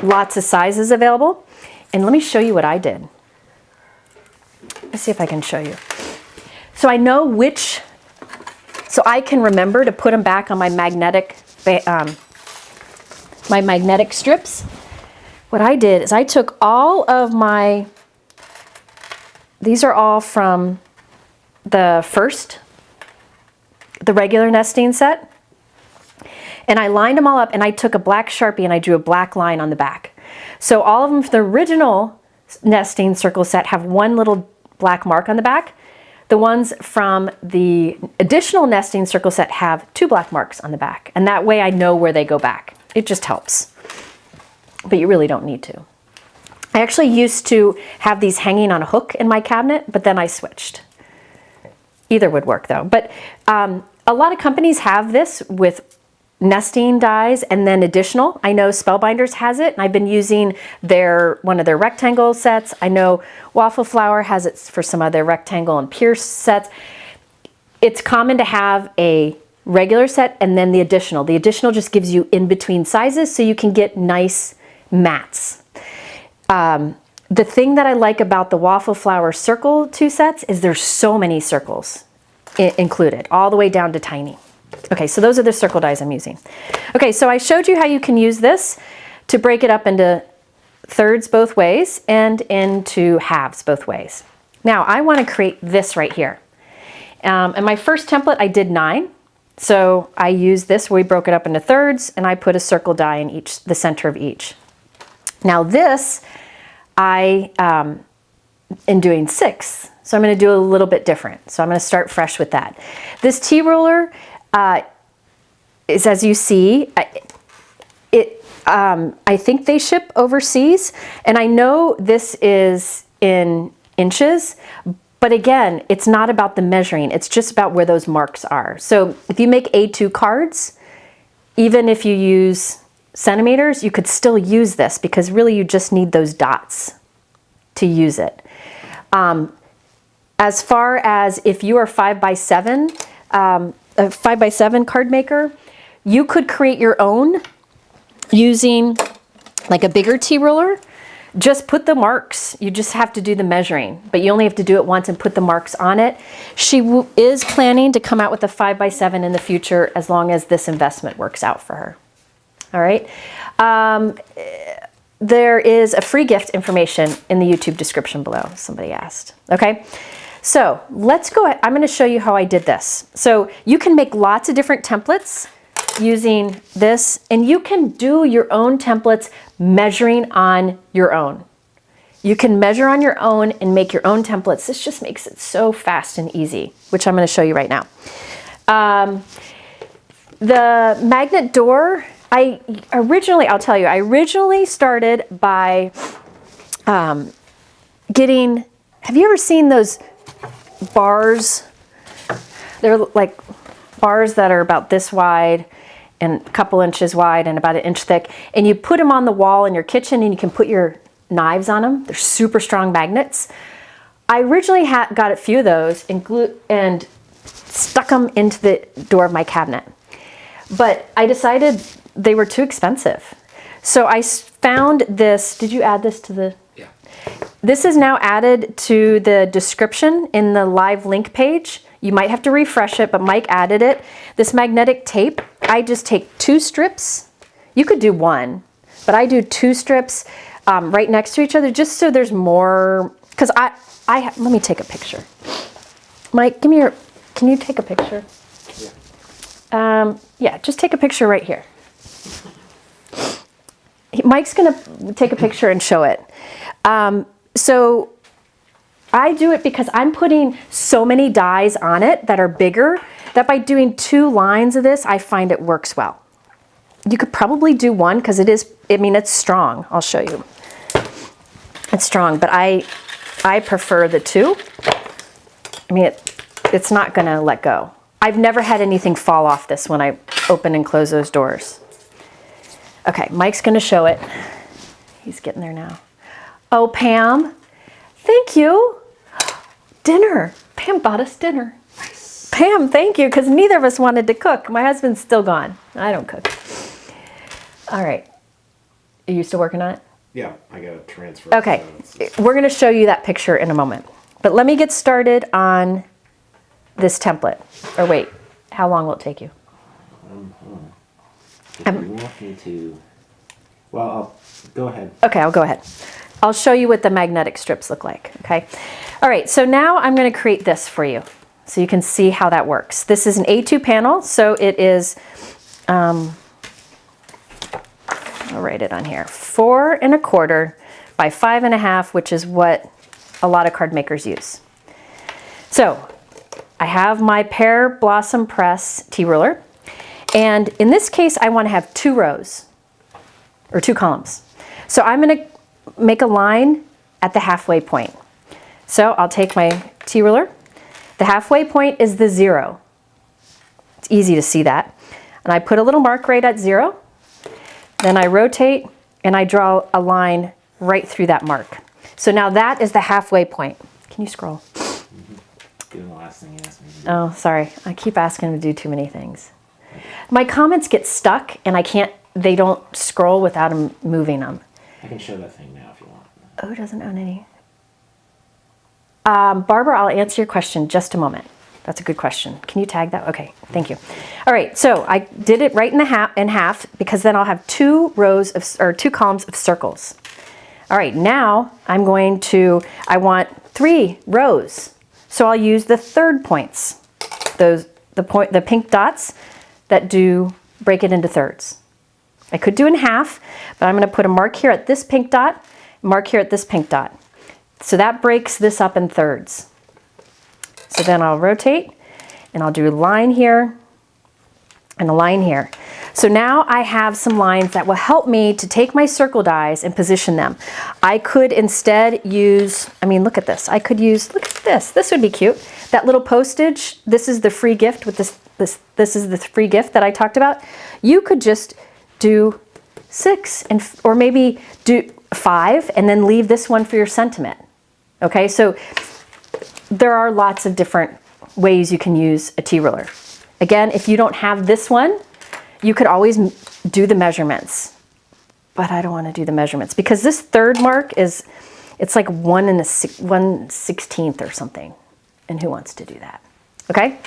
lots of sizes available. And let me show you what I did. Let's see if I can show you. So I know which, so I can remember to put them back on my magnetic strips. What I did is I took all of my, these are all from the regular nesting set. And I lined them all up and I took a black Sharpie and I drew a black line on the back. So all of them for the original nesting circle set have one little black mark on the back. The ones from the Additional nesting circle set have 2 black marks on the back. And that way I know where they go back. It just helps. But you really don't need to. I actually used to have these hanging on a hook in my cabinet, but then I switched. Either would work though. But a lot of companies have this with nesting dies and then Additional. I know Spellbinders has it, and I've been using one of their rectangle sets. I know Waffle Flower has it for some of their rectangle and Pear sets. It's common to have a regular set and then the Additional. The Additional just gives you in between sizes so you can get nice mats. The thing that I like about the Waffle Flower Circle 2 sets is there's so many circles included, all the way down to tiny. Okay, so those are the circle dies I'm using. Okay, so I showed you how you can use this to break it up into thirds both ways and into halves both ways. Now I want to create this right here. In my first template I did 9. So I used this where we broke it up into thirds and I put a circle die in the center of each. Now this I am doing 6. So I'm going to do a little bit different. So I'm going to start fresh with that. This T-ruler is, as you see, I think they ship overseas, and I know this is in inches, but again, it's not about the measuring, it's just about where those marks are. So if you make A2 cards, even if you use centimeters, you could still use this because really you just need those dots to use it. As far as if you are 5 by 7, a 5x7 card maker. You could create your own using like a bigger tea ruler. Just put the marks. You just have to do the measuring, but you only have to do it once and put the marks on it. She is planning to come out with a 5x7 in the future as long as this investment works out for her. All right. There is a free gift information in the YouTube description below. Somebody asked. Okay. So let's go ahead. I'm going to show you how I did this. So you can make lots of different templates using this, and you can do your own templates measuring on your own. You can measure on your own and make your own templates. This just makes it so fast and easy, which I'm going to show you right now. The magnet door, I originally started by getting, have you ever seen those bars? They're like bars that are about this wide and a couple inches wide and about an inch thick, and you put them on the wall in your kitchen and you can put your knives on them. They're super strong magnets. I originally got a few of those and stuck them into the door of my cabinet, but I decided they were too expensive. So I found this. Did you add this to the? Yeah. This is now added to the description in the live link page. You might have to refresh it, but Mike added it. This magnetic tape, I just take 2 strips. You could do 1, but I do 2 strips right next to each other just so there's more, because let me take a picture. Mike, can you take a picture? Yeah. Yeah, just take a picture right here. Mike's gonna take a picture and show it. So I do it because I'm putting so many dies on it that are bigger that by doing 2 lines of this, I find it works well. You could probably do 1 because it's strong. I'll show you. It's strong, but I prefer the 2. I mean, it's not gonna let go. I've never had anything fall off this when I open and close those doors. Okay, Mike's gonna show it. He's getting there now. Oh, Pam, thank you. Dinner. Pam bought us dinner. Nice. Pam, thank you, because neither of us wanted to cook. My husband's still gone. I don't cook. All right. Are you still working on it? Yeah, I got to transfer. Okay, we're going to show you that picture in a moment. But let me get started on this template. Or wait, how long will it take you? If you want me to... Well, go ahead. Okay, I'll go ahead. I'll show you what the magnetic strips look like, okay? All right, so now I'm going to create this for you so you can see how that works. This is an A2 panel, so it is, I'll write it on here, 4 1/4 by 5 1/2, which is what a lot of card makers use. So I have my Pear Blossom Press tea ruler, and in this case, I want to have 2 rows or 2 columns. So I'm going to make a line at the halfway point. So I'll take my tea ruler. The halfway point is the 0. It's easy to see that. And I put a little mark right at 0. Then I rotate and I draw a line right through that mark. So now that is the halfway point. Can you scroll? Doing the last thing you asked me to do. Oh, sorry. I keep asking him to do too many things. My comments get stuck and they don't scroll without him moving them. I can show that thing now if you want. Oh, doesn't own any. Barbara, I'll answer your question in just a moment. That's a good question. Can you tag that? Okay, thank you. All right, so I did it right in half because then I'll have 2 columns of circles. All right, now I want 3 rows. So I'll use the 3rd points, the pink dots that do break it into thirds. I could do in half, but I'm going to put a mark here at this pink dot, mark here at this pink dot. So that breaks this up in thirds. So then I'll rotate and I'll do a line here and a line here. So now I have some lines that will help me to take my circle dies and position them. I could instead use, look at this. Look at this. This would be cute. That little postage, this is the free gift with this is the free gift that I talked about. You could just do 6 or maybe do 5 and then leave this one for your sentiment. Okay, so there are lots of different ways you can use a tea ruler. Again, if you don't have this one, you could always do the measurements, but I don't want to do the measurements because this third mark is, it's like 1/16 or something. And who wants to do that? Okay.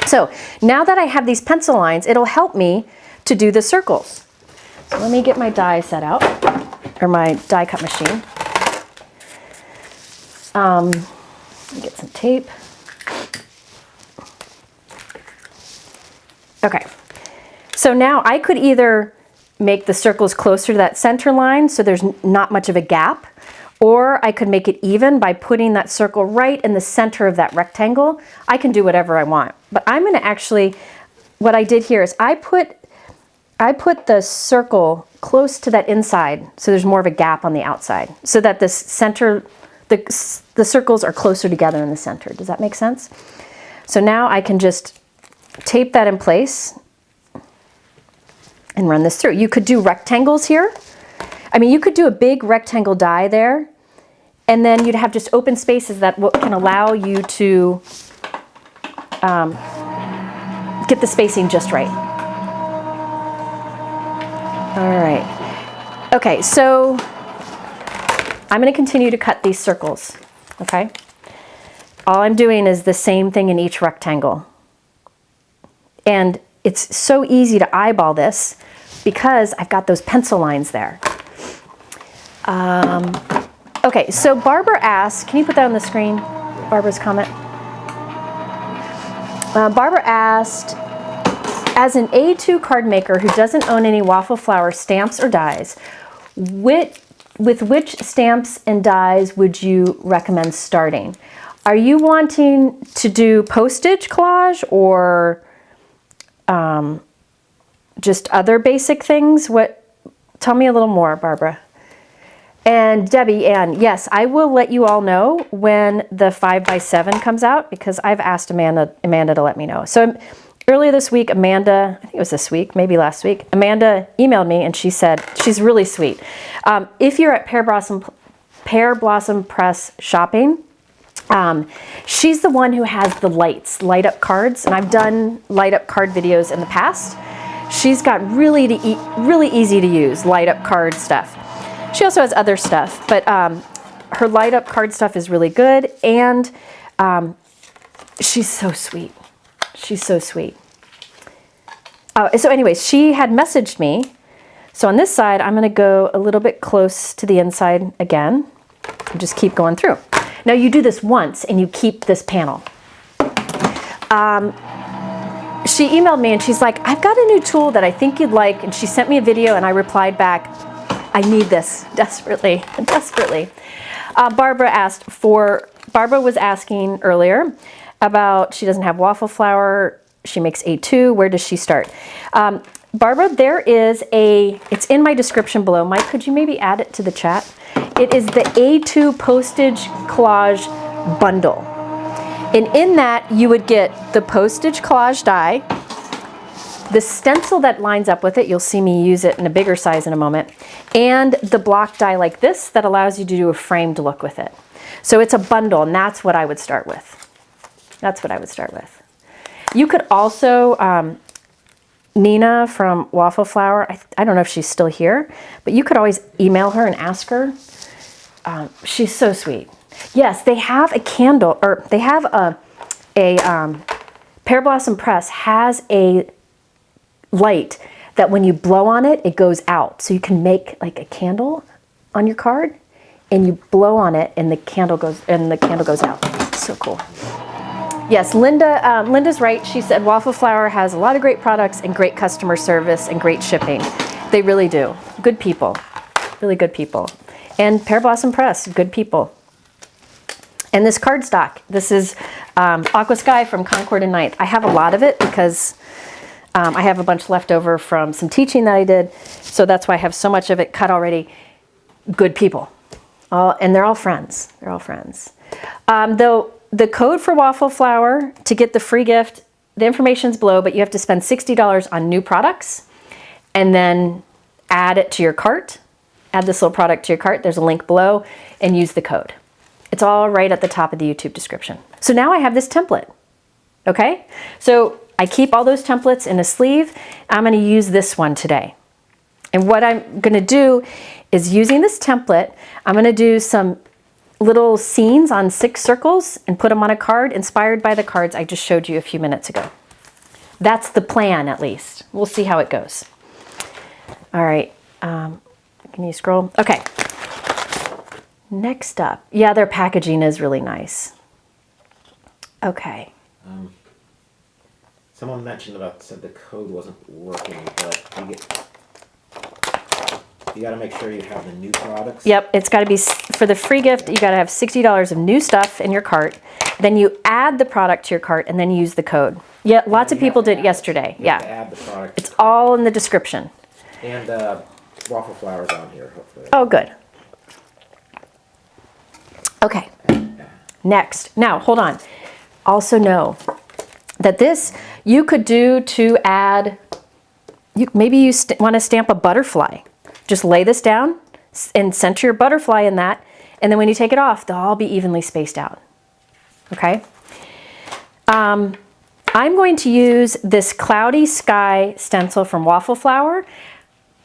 So now that I have these pencil lines, it'll help me to do the circles. So let me get my die set out, or my die cut machine. Let me get some tape. Okay, so now I could either make the circles closer to that center line so there's not much of a gap, or I could make it even by putting that circle right in the center of that rectangle. I can do whatever I want, but I'm gonna actually, what I did here is I put the circle close to that inside so there's more of a gap on the outside so that the center, the circles are closer together in the center. Does that make sense? So now I can just tape that in place and run this through. You could do rectangles here. I mean, you could do a big rectangle die there, and then you'd have just open spaces that can allow you to get the spacing just right. All right. Okay, so I'm going to continue to cut these circles, okay? All I'm doing is the same thing in each rectangle. And it's so easy to eyeball this because I've got those pencil lines there. Okay, so Barbara asked, can you put that on the screen, Barbara's comment? Barbara asked, as an A2 card maker who doesn't own any Waffle Flower stamps or dies, with which stamps and dies would you recommend starting? Are you wanting to do postage collage or just other basic things? Tell me a little more, Barbara. And Debbie Ann, yes, I will let you all know when the 5x7 comes out because I've asked Amanda to let me know. So earlier this week, Amanda, I think it was this week, maybe last week, Amanda emailed me and she said, she's really sweet. If you're at Pear Blossom Press shopping, she's the one who has the light up cards, and I've done light up card videos in the past. She's got really easy to use light up card stuff. She also has other stuff, but her light up card stuff is really good, and she's so sweet. She's so sweet. So anyways, she had messaged me. So on this side, I'm gonna go a little bit close to the inside again, and just keep going through. Now you do this once and you keep this panel. She emailed me and she's like, I've got a new tool that I think you'd like, and she sent me a video and I replied back, I need this desperately, desperately. Barbara was asking earlier about, she doesn't have Waffle Flower, she makes A2, where does she start? Barbara, there is it's in my description below. Mike, could you maybe add it to the chat? It is the A2 Postage Collage Bundle. And in that, you would get the Postage Collage die, the stencil that lines up with it, you'll see me use it in a bigger size in a moment, and the block die like this that allows you to do a framed look with it. So it's a bundle, and that's what I would start with. That's what I would start with. You could also, Nina from Waffle Flower, I don't know if she's still here, but you could always email her and ask her. She's so sweet. Yes, they have a candle, or they have Pear Blossom Press has a light that when you blow on it, it goes out. So you can make like a candle on your card, and you blow on it, and the candle goes out. It's so cool. Yes, Linda's right. She said Waffle Flower has a lot of great products and great customer service and great shipping. They really do. Good people, really good people. And Pear Blossom Press, good people. And this cardstock, this is Aqua Sky from Concord and Ninth. I have a lot of it because I have a bunch left over from some teaching that I did. So that's why I have so much of it cut already. Good people. And they're all friends. They're all friends. Though the code for Waffle Flower to get the free gift, the information's below, but you have to spend $60 on new products and then add it to your cart. Add this little product to your cart. There's a link below, and use the code. It's all right at the top of the YouTube description. So now I have this template. Okay? So I keep all those templates in a sleeve. I'm going to use this one today. And what I'm going to do is, using this template, I'm going to do some little scenes on 6 circles and put them on a card inspired by the cards I just showed you a few minutes ago. That's the plan, at least. We'll see how it goes. All right. Can you scroll? Okay. Next up. Yeah, their packaging is really nice. Okay. Someone mentioned said the code wasn't working, but you got to make sure you have the new products. Yep, it's got to be, for the free gift, you got to have $60 of new stuff in your cart. Then you add the product to your cart and then use the code. Yeah, lots of people did yesterday. Yeah. Add the product. It's all in the description. And Waffle Flower's on here, hopefully. Oh, good. Okay. Next. Now, hold on. Also know that this you could do to add, maybe you want to stamp a butterfly. Just lay this down and center your butterfly in that. And then when you take it off, they'll all be evenly spaced out. Okay. I'm going to use this Cloudy Sky stencil from Waffle Flower.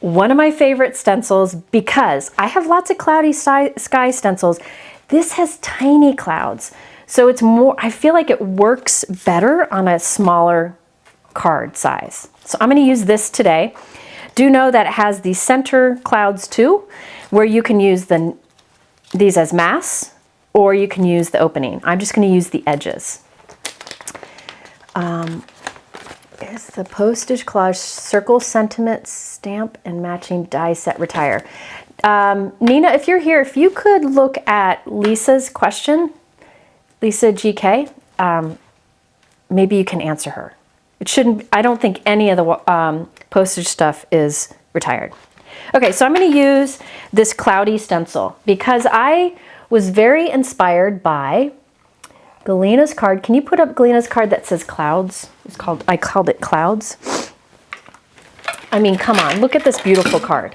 One of my favorite stencils, because I have lots of cloudy sky stencils. This has tiny clouds. So it's more, I feel like it works better on a smaller card size. So I'm going to use this today. Do know that it has the center clouds too, where you can use these as masks, or you can use the opening. I'm just going to use the edges. It's the Postage Collage Circle Sentiment Stamp and Matching Die Set Retire. Nina, if you're here, if you could look at Lisa's question, Lisa GK, maybe you can answer her. It shouldn't, I don't think any of the postage stuff is retired. Okay, so I'm going to use this cloudy stencil because I was very inspired by Galena's card. Can you put up Galena's card that says clouds? I called it clouds. I mean, come on, look at this beautiful card.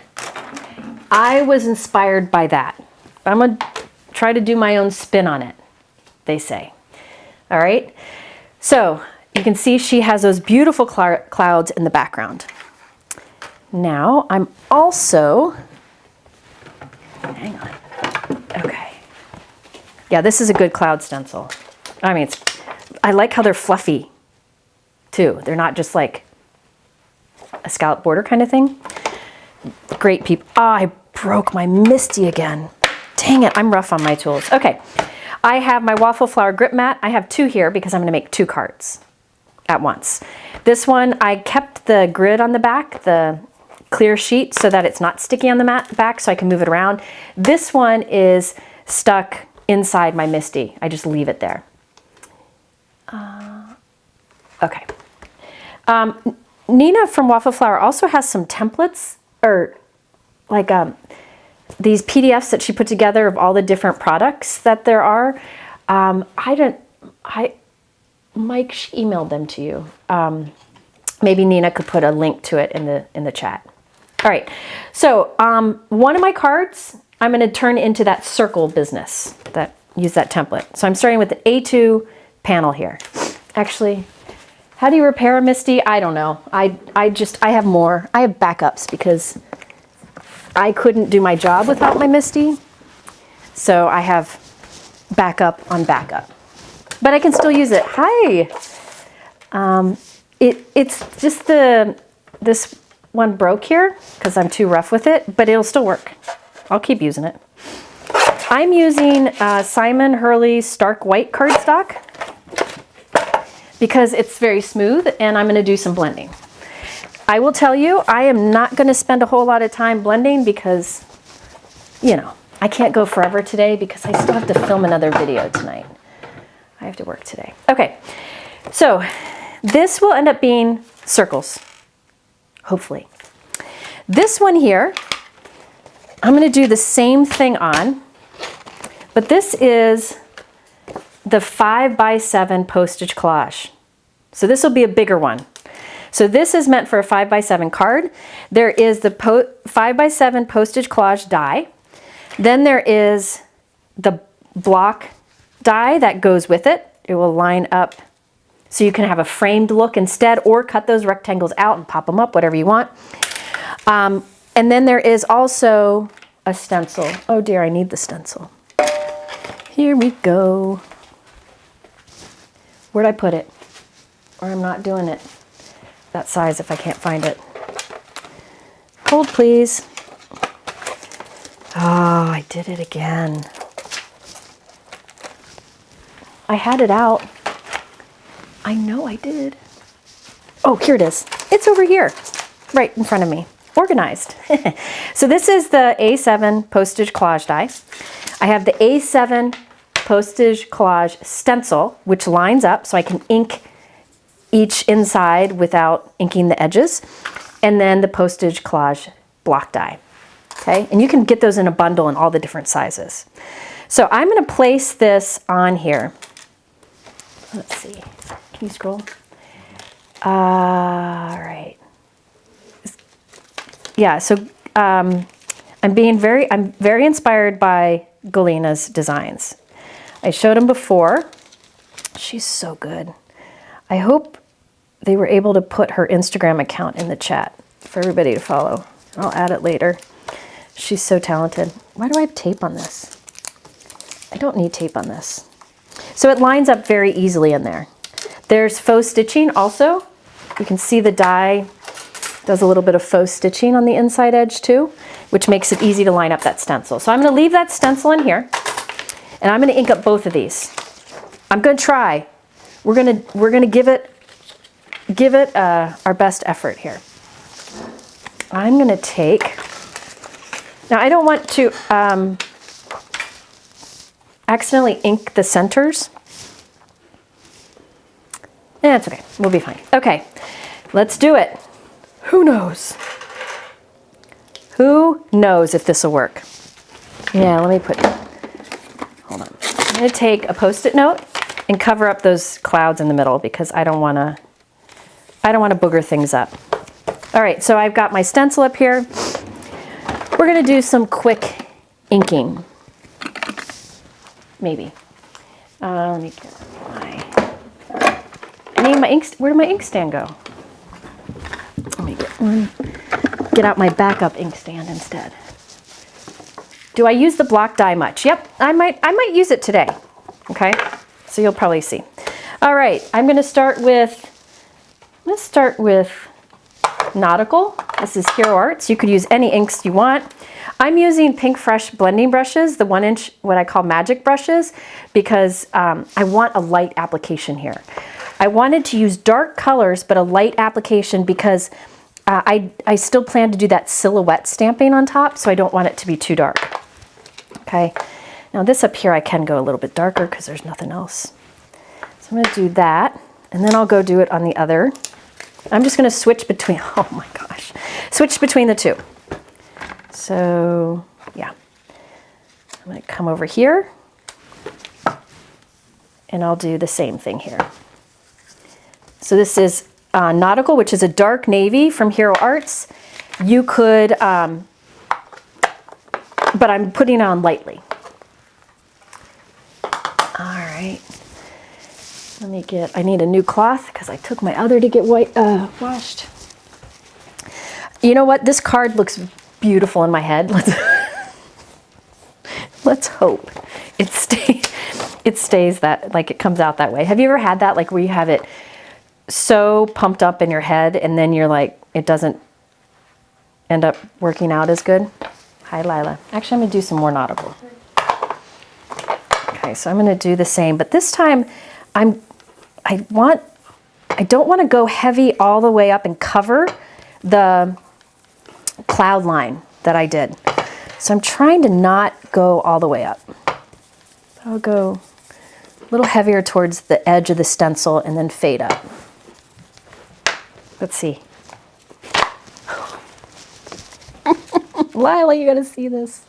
I was inspired by that. I'm going to try to do my own spin on it, they say. All right, so you can see she has those beautiful clouds in the background. Now I'm also, hang on, okay. Yeah, this is a good cloud stencil. I mean, I like how they're fluffy too. They're not just like a scallop border kind of thing. Great people. Oh, I broke my Misty again. Dang it, I'm rough on my tools. Okay, I have my Waffle Flower grip mat. I have 2 here because I'm gonna make 2 cards at once. This one, I kept the grid on the back, the clear sheet, so that it's not sticky on the back so I can move it around. This one is stuck inside my Misty. I just leave it there. Okay. Nina from Waffle Flower also has some templates, or like these PDFs that she put together of all the different products that there are. Mike, she emailed them to you. Maybe Nina could put a link to it in the chat. All right, so one of my cards I'm going to turn into that circle business that use that template. So I'm starting with the A2 panel here. Actually, how do you repair a Misty? I don't know. I have more. I have backups because I couldn't do my job without my Misty. So I have backup on backup. But I can still use it. Hi. It's just this one broke here because I'm too rough with it, but it'll still work. I'll keep using it. I'm using Simon Hurley Stark White cardstock because it's very smooth, and I'm going to do some blending. I will tell you, I am not going to spend a whole lot of time blending because, you know, I can't go forever today because I still have to film another video tonight. I have to work today. Okay, so this will end up being circles, hopefully. This one here, I'm going to do the same thing on, but this is the 5x7 postage collage. So this will be a bigger one. So this is meant for a 5x7 card. There is the 5x7 postage collage die. Then there is the block die that goes with it. It will line up So you can have a framed look instead, or cut those rectangles out and pop them up, whatever you want. And then there is also a stencil. Oh dear, I need the stencil. Here we go. Where'd I put it? Or I'm not doing it that size if I can't find it. Hold, please. Oh, I did it again. I had it out. I know I did. Oh, here it is. It's over here, right in front of me, organized. So this is the A7 Postage Collage die. I have the A7 Postage Collage Stencil, which lines up so I can ink each inside without inking the edges. And then the Postage Collage block die. Okay, and you can get those in a bundle in all the different sizes. So I'm going to place this on here. Let's see. Can you scroll? All right. Yeah, so I'm very inspired by Galena's designs. I showed them before. She's so good. I hope they were able to put her Instagram account in the chat for everybody to follow. I'll add it later. She's so talented. Why do I have tape on this? I don't need tape on this. So it lines up very easily in there. There's faux stitching also. You can see the die does a little bit of faux stitching on the inside edge too, which makes it easy to line up that stencil. So I'm going to leave that stencil in here, and I'm going to ink up both of these. I'm going to try. We're going to give it our best effort here. I'm going to take. Now I don't want to accidentally ink the centers. It's okay. We'll be fine. Okay, let's do it. Who knows? Who knows if this will work? Yeah, let me put. Hold on. I'm going to take a Post-it note and cover up those clouds in the middle because I don't want to booger things up. All right, so I've got my stencil up here. We're going to do some quick inking. Maybe. Let me get my ink. Where did my inkstand go? Let me get one. Get out my backup inkstand instead. Do I use the block die much? Yep, I might use it today. Okay, so you'll probably see. All right, I'm going to start with. Nautical. This is Hero Arts. You could use any inks you want. I'm using Pink Fresh blending brushes, the 1-inch, what I call magic brushes, because I want a light application here. I wanted to use dark colors, but a light application because I still plan to do that silhouette stamping on top, so I don't want it to be too dark. Okay, now this up here I can go a little bit darker because there's nothing else. So I'm going to do that, and then I'll go do it on the other. I'm just going to switch between, oh my gosh, switch between the two. So yeah, I'm going to come over here and I'll do the same thing here. So this is Nautical, which is a dark navy from Hero Arts. You could, but I'm putting it on lightly. All right. I need a new cloth because I took my other to get washed. You know what? This card looks beautiful in my head. Let's hope it stays that, like it comes out that way. Have you ever had that, like where you have it so pumped up in your head and then you're like, it doesn't end up working out as good? Hi, Lila. Actually, I'm going to do some more nautical. Okay, so I'm going to do the same, but this time I don't want to go heavy all the way up and cover the cloud line that I did. So I'm trying to not go all the way up. I'll go a little heavier towards the edge of the stencil and then fade up. Let's see. Lila, you gotta see this.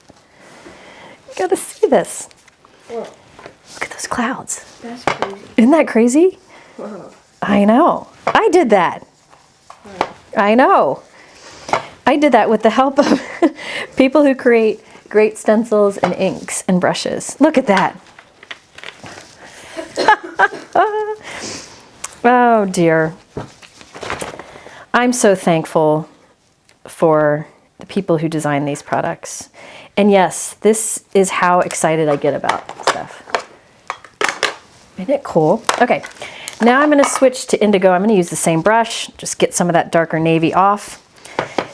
You gotta see this. What? Look at those clouds. That's crazy. Isn't that crazy? Wow. I know. I did that. Wow. I know. I did that with the help of people who create great stencils and inks and brushes. Look at that. Oh dear. I'm so thankful for the people who design these products. And yes, this is how excited I get about stuff. Isn't it cool? Okay, now I'm going to switch to indigo. I'm going to use the same brush, just get some of that darker navy off.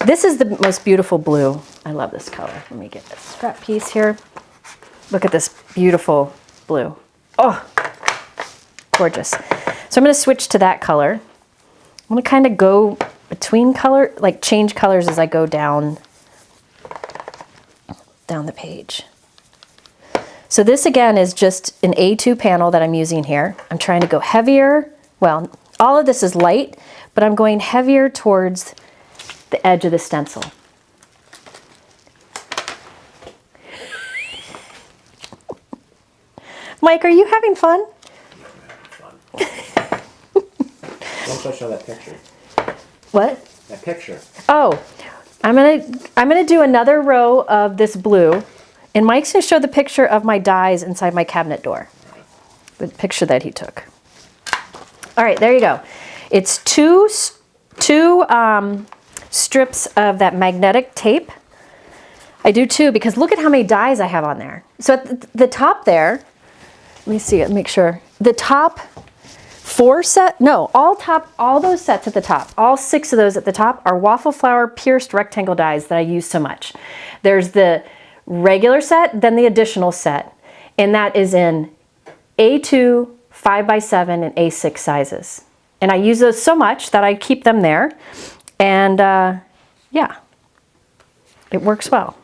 This is the most beautiful blue. I love this color. Let me get a scrap piece here. Look at this beautiful blue. Oh, gorgeous. So I'm going to switch to that color. I'm going to kind of go between color, like change colors as I go down the page. So this again is just an A2 panel that I'm using here. I'm trying to go heavier. Well, all of this is light, but I'm going heavier towards the edge of the stencil. Mike, are you having fun? Also show that picture. What? That picture. Oh, I'm gonna do another row of this blue, and Mike's gonna show the picture of my dies inside my cabinet door. The picture that he took. All right, there you go. It's two strips of that magnetic tape. I do two because look at how many dies I have on there. So at the top there, let me see it, make sure. The top all those sets at the top, all 6 of those at the top are Waffle Flower pierced rectangle dies that I use so much. There's the regular set, then the additional set, and that is in A2, 5x7, and A6 sizes. And I use those so much that I keep them there, and yeah, it works well.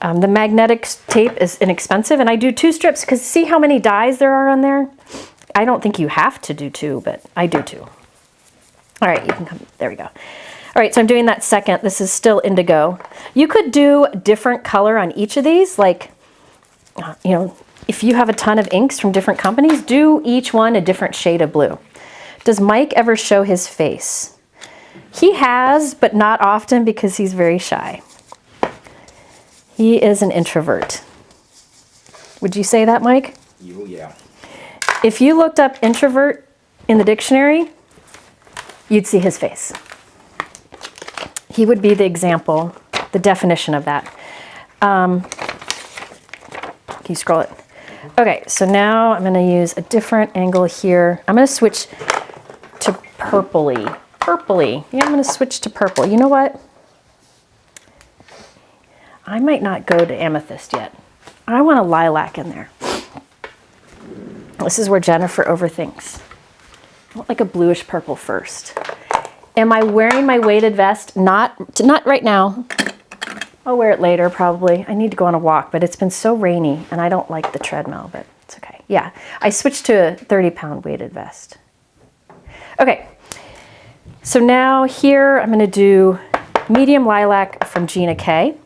The magnetic tape is inexpensive, and I do 2 strips because see how many dies there are on there? I don't think you have to do 2, but I do 2. All right, you can come, there we go. All right, so I'm doing that second. This is still indigo. You could do a different color on each of these, like, you know, if you have a ton of inks from different companies, do each one a different shade of blue. Does Mike ever show his face? He has, but not often because he's very shy. He is an introvert. Would you say that, Mike? Yeah. If you looked up introvert in the dictionary, you'd see his face. He would be the example, the definition of that. Can you scroll it? Okay, so now I'm going to use a different angle here. I'm going to switch to purpley. Yeah, I'm going to switch to purple. You know what? I might not go to amethyst yet. I want a lilac in there. This is where Jennifer overthinks. I want like a bluish purple first. Am I wearing my weighted vest? Not right now. I'll wear it later probably. I need to go on a walk, but it's been so rainy and I don't like the treadmill, but it's okay. Yeah, I switched to a 30-pound weighted vest. Okay, so now here I'm gonna do medium lilac from Gina K.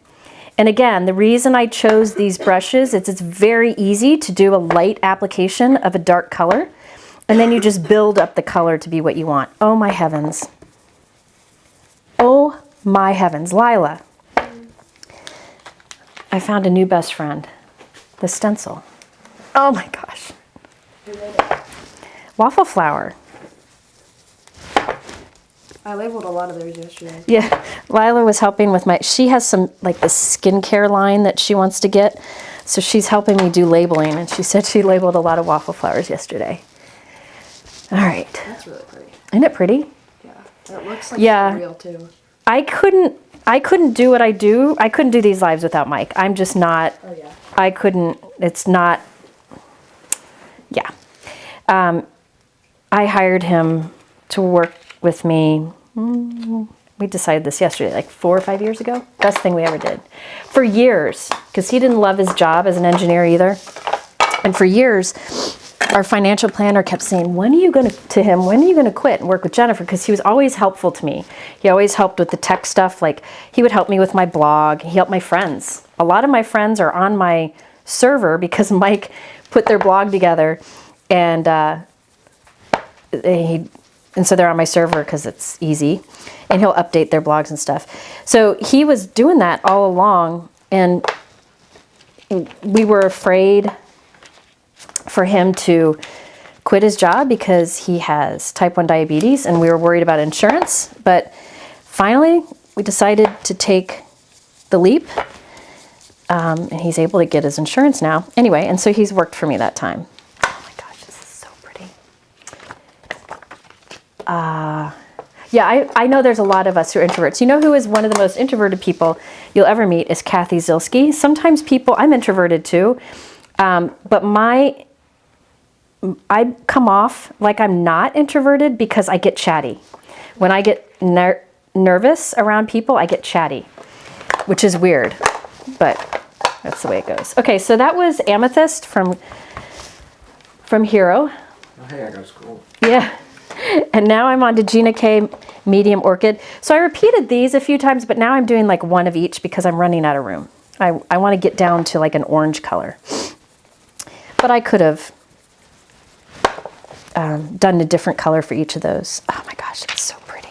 And again, the reason I chose these brushes is it's very easy to do a light application of a dark color, and then you just build up the color to be what you want. Oh my heavens. Oh my heavens, Lila. I found a new best friend, the Stencil. Oh my gosh. Waffle Flower. I labeled a lot of theirs yesterday. Yeah, Lila was helping with she has some, like the skincare line that she wants to get. So she's helping me do labeling, and she said she labeled a lot of Waffle Flowers yesterday. All right. That's really pretty. Isn't it pretty? Yeah. It looks like it's real too. I couldn't do what I do. I couldn't do these lives without Mike. I'm just not, Oh yeah. I couldn't, it's not, yeah. I hired him to work with me. We decided this yesterday, like 4 or 5 years ago. Best thing we ever did. For years, because he didn't love his job as an engineer either. And for years, our financial planner kept saying, when are you going to quit and work with Jennifer? Because he was always helpful to me. He always helped with the tech stuff. Like he would help me with my blog. He helped my friends. A lot of my friends are on my server because Mike put their blog together, and so they're on my server because it's easy, and he'll update their blogs and stuff. So he was doing that all along, and we were afraid for him to quit his job because he has type 1 diabetes and we were worried about insurance. But finally, we decided to take the leap, and he's able to get his insurance now. Anyway, and so he's worked for me that time. Oh my gosh, this is so pretty. Yeah, I know there's a lot of us who are introverts. You know who is one of the most introverted people you'll ever meet is Kathy Zilski. Sometimes people, I'm introverted too, but I come off like I'm not introverted because I get chatty. When I get nervous around people, I get chatty, which is weird, but that's the way it goes. Okay, so that was Amethyst from Hero. Oh, hey, I got a scroll. Yeah. And now I'm on to Gina K Medium Orchid. So I repeated these a few times, but now I'm doing like one of each because I'm running out of room. I want to get down to like an orange color. But I could have done a different color for each of those. Oh my gosh, it's so pretty.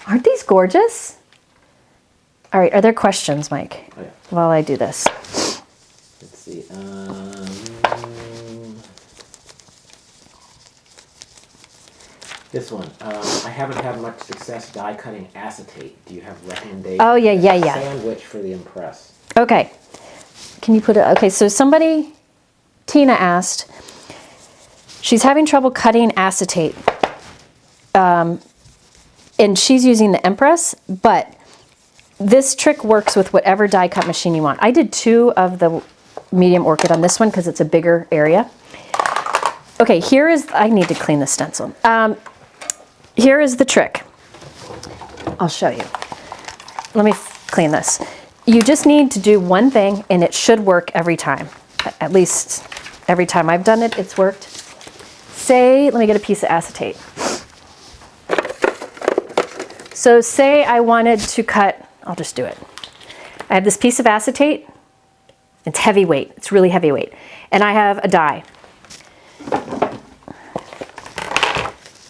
Aren't these gorgeous? All right, are there questions, Mike? Oh, yeah. While I do this. Let's see. This one. I haven't had much success die cutting acetate. Do you have recommendations? Oh, yeah. Sandwich for the Impress. Okay. Can you put it? Okay, so somebody, Tina asked, she's having trouble cutting acetate. And she's using the Empress, but this trick works with whatever die cut machine you want. I did 2 of the medium orchid on this one because it's a bigger area. Okay, I need to clean the stencil. Here is the trick. I'll show you. Let me clean this. You just need to do one thing and it should work every time. At least every time I've done it, it's worked. Say, let me get a piece of acetate. So say I wanted to cut, I'll just do it. I have this piece of acetate. It's heavyweight. It's really heavyweight. And I have a die.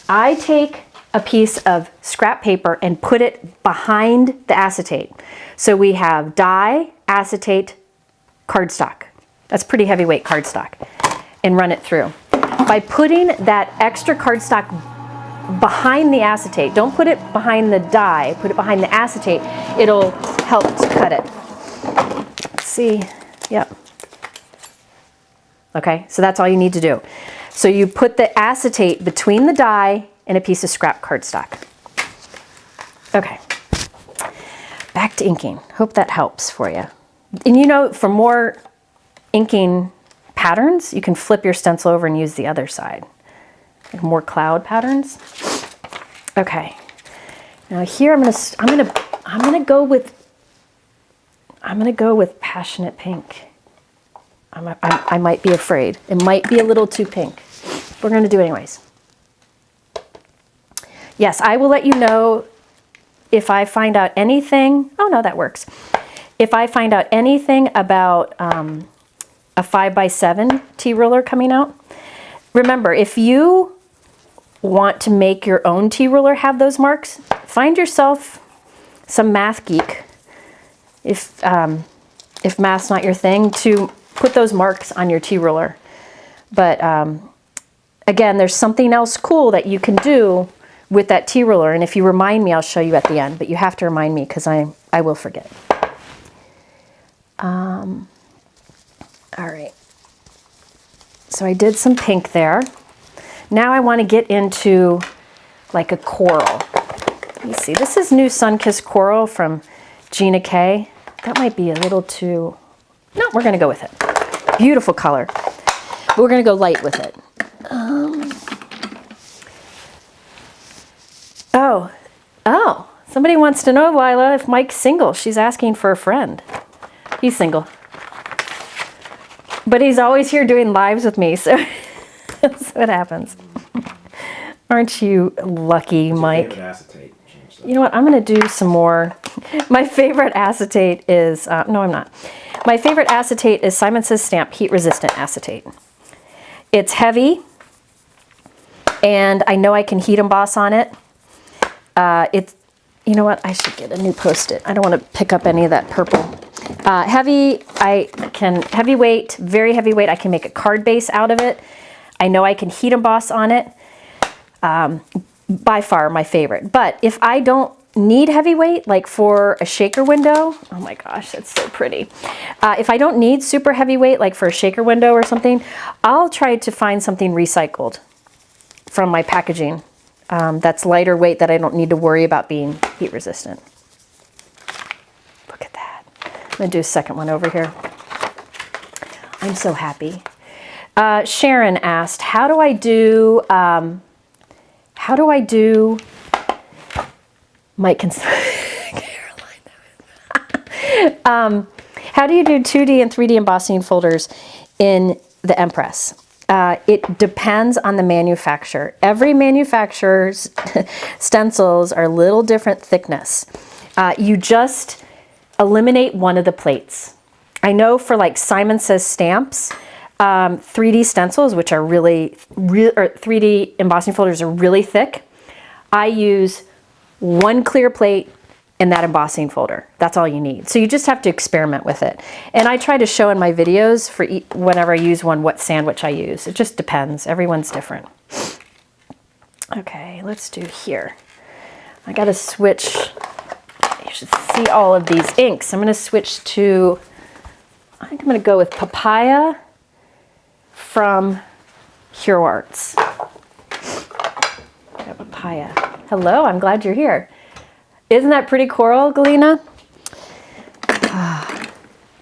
I take a piece of scrap paper and put it behind the acetate. So we have die, acetate, cardstock. That's pretty heavyweight cardstock. And run it through. By putting that extra cardstock behind the acetate, don't put it behind the die, put it behind the acetate, it'll help to cut it. Let's see, yep. Okay, so that's all you need to do. So you put the acetate between the die and a piece of scrap cardstock. Okay, back to inking. Hope that helps for you. And you know, for more inking patterns, you can flip your stencil over and use the other side. Like more cloud patterns. Okay, now here I'm gonna go with Passionate Pink. I might be afraid. It might be a little too pink. We're gonna do it anyways. Yes, I will let you know if I find out anything. Oh no, that works. If I find out anything about a 5x7 tea ruler coming out. Remember, if you want to make your own tea ruler have those marks, find yourself some math geek, if math's not your thing, to put those marks on your tea ruler. But again, there's something else cool that you can do with that tea ruler, and if you remind me, I'll show you at the end, but you have to remind me because I will forget. All right, so I did some pink there. Now I want to get into like a coral. Let me see, this is new Sunkissed Coral from Gina K. That might be a little too, no, we're gonna go with it. Beautiful color, but we're gonna go light with it. Oh, somebody wants to know, Lila, if Mike's single. She's asking for a friend. He's single. But he's always here doing lives with me, so that's what happens. Aren't you lucky, Mike? Acetate? You know what? I'm going to do some more. My favorite acetate is, no, I'm not. My favorite acetate is Simon Says Stamp Heat Resistant Acetate. It's heavy, and I know I can heat emboss on it. You know what? I should get a new Post-it. I don't want to pick up any of that purple. Heavyweight, very heavyweight. I can make a card base out of it. I know I can heat emboss on it. By far my favorite. But if I don't need heavyweight, like for a shaker window, oh my gosh, that's so pretty. If I don't need super heavyweight, like for a shaker window or something, I'll try to find something recycled from my packaging that's lighter weight, that I don't need to worry about being heat resistant. Look at that. I'm gonna do a second one over here. I'm so happy. Sharon asked, how do I do Mike can Caroline. How do you do 2D and 3D embossing folders in the Empress? It depends on the manufacturer. Every manufacturer's stencils are a little different thickness. You just eliminate one of the plates. I know for like Simon Says stamps, 3D stencils, which are or 3D embossing folders are really thick. I use one clear plate in that embossing folder. That's all you need. So you just have to experiment with it. And I try to show in my videos for whenever I use one, what sandwich I use. It just depends. Everyone's different. Okay, let's do here. I gotta switch. You should see all of these inks. I'm gonna switch to, I think I'm gonna go with Papaya from Hero Arts. Papaya. Hello, I'm glad you're here. Isn't that pretty coral, Galena?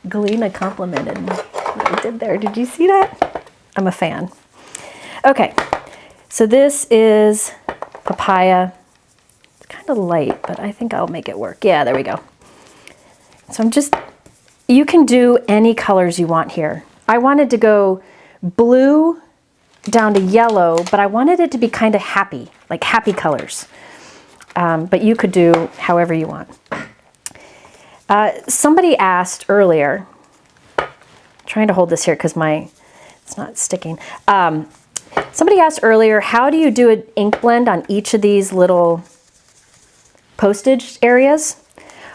Galena complimented what I did there. Did you see that? I'm a fan. Okay, so this is Papaya. It's kind of light, but I think I'll make it work. Yeah, there we go. So you can do any colors you want here. I wanted to go blue down to yellow, but I wanted it to be kind of happy, like happy colors. But you could do however you want. Somebody asked earlier, trying to hold this here because it's not sticking. Somebody asked earlier, how do you do an ink blend on each of these little postage areas?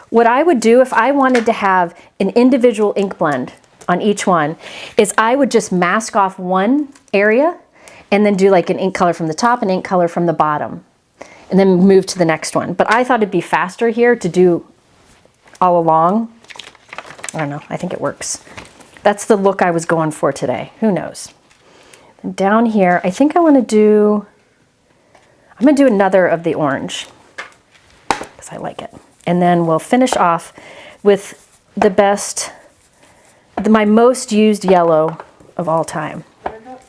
What I would do if I wanted to have an individual ink blend on each one is I would just mask off one area and then do like an ink color from the top and ink color from the bottom and then move to the next one. But I thought it'd be faster here to do all along. I don't know, I think it works. That's the look I was going for today. Who knows? And down here, I think I'm gonna do another of the orange because I like it. And then we'll finish off with my most used yellow of all time. Buttercup?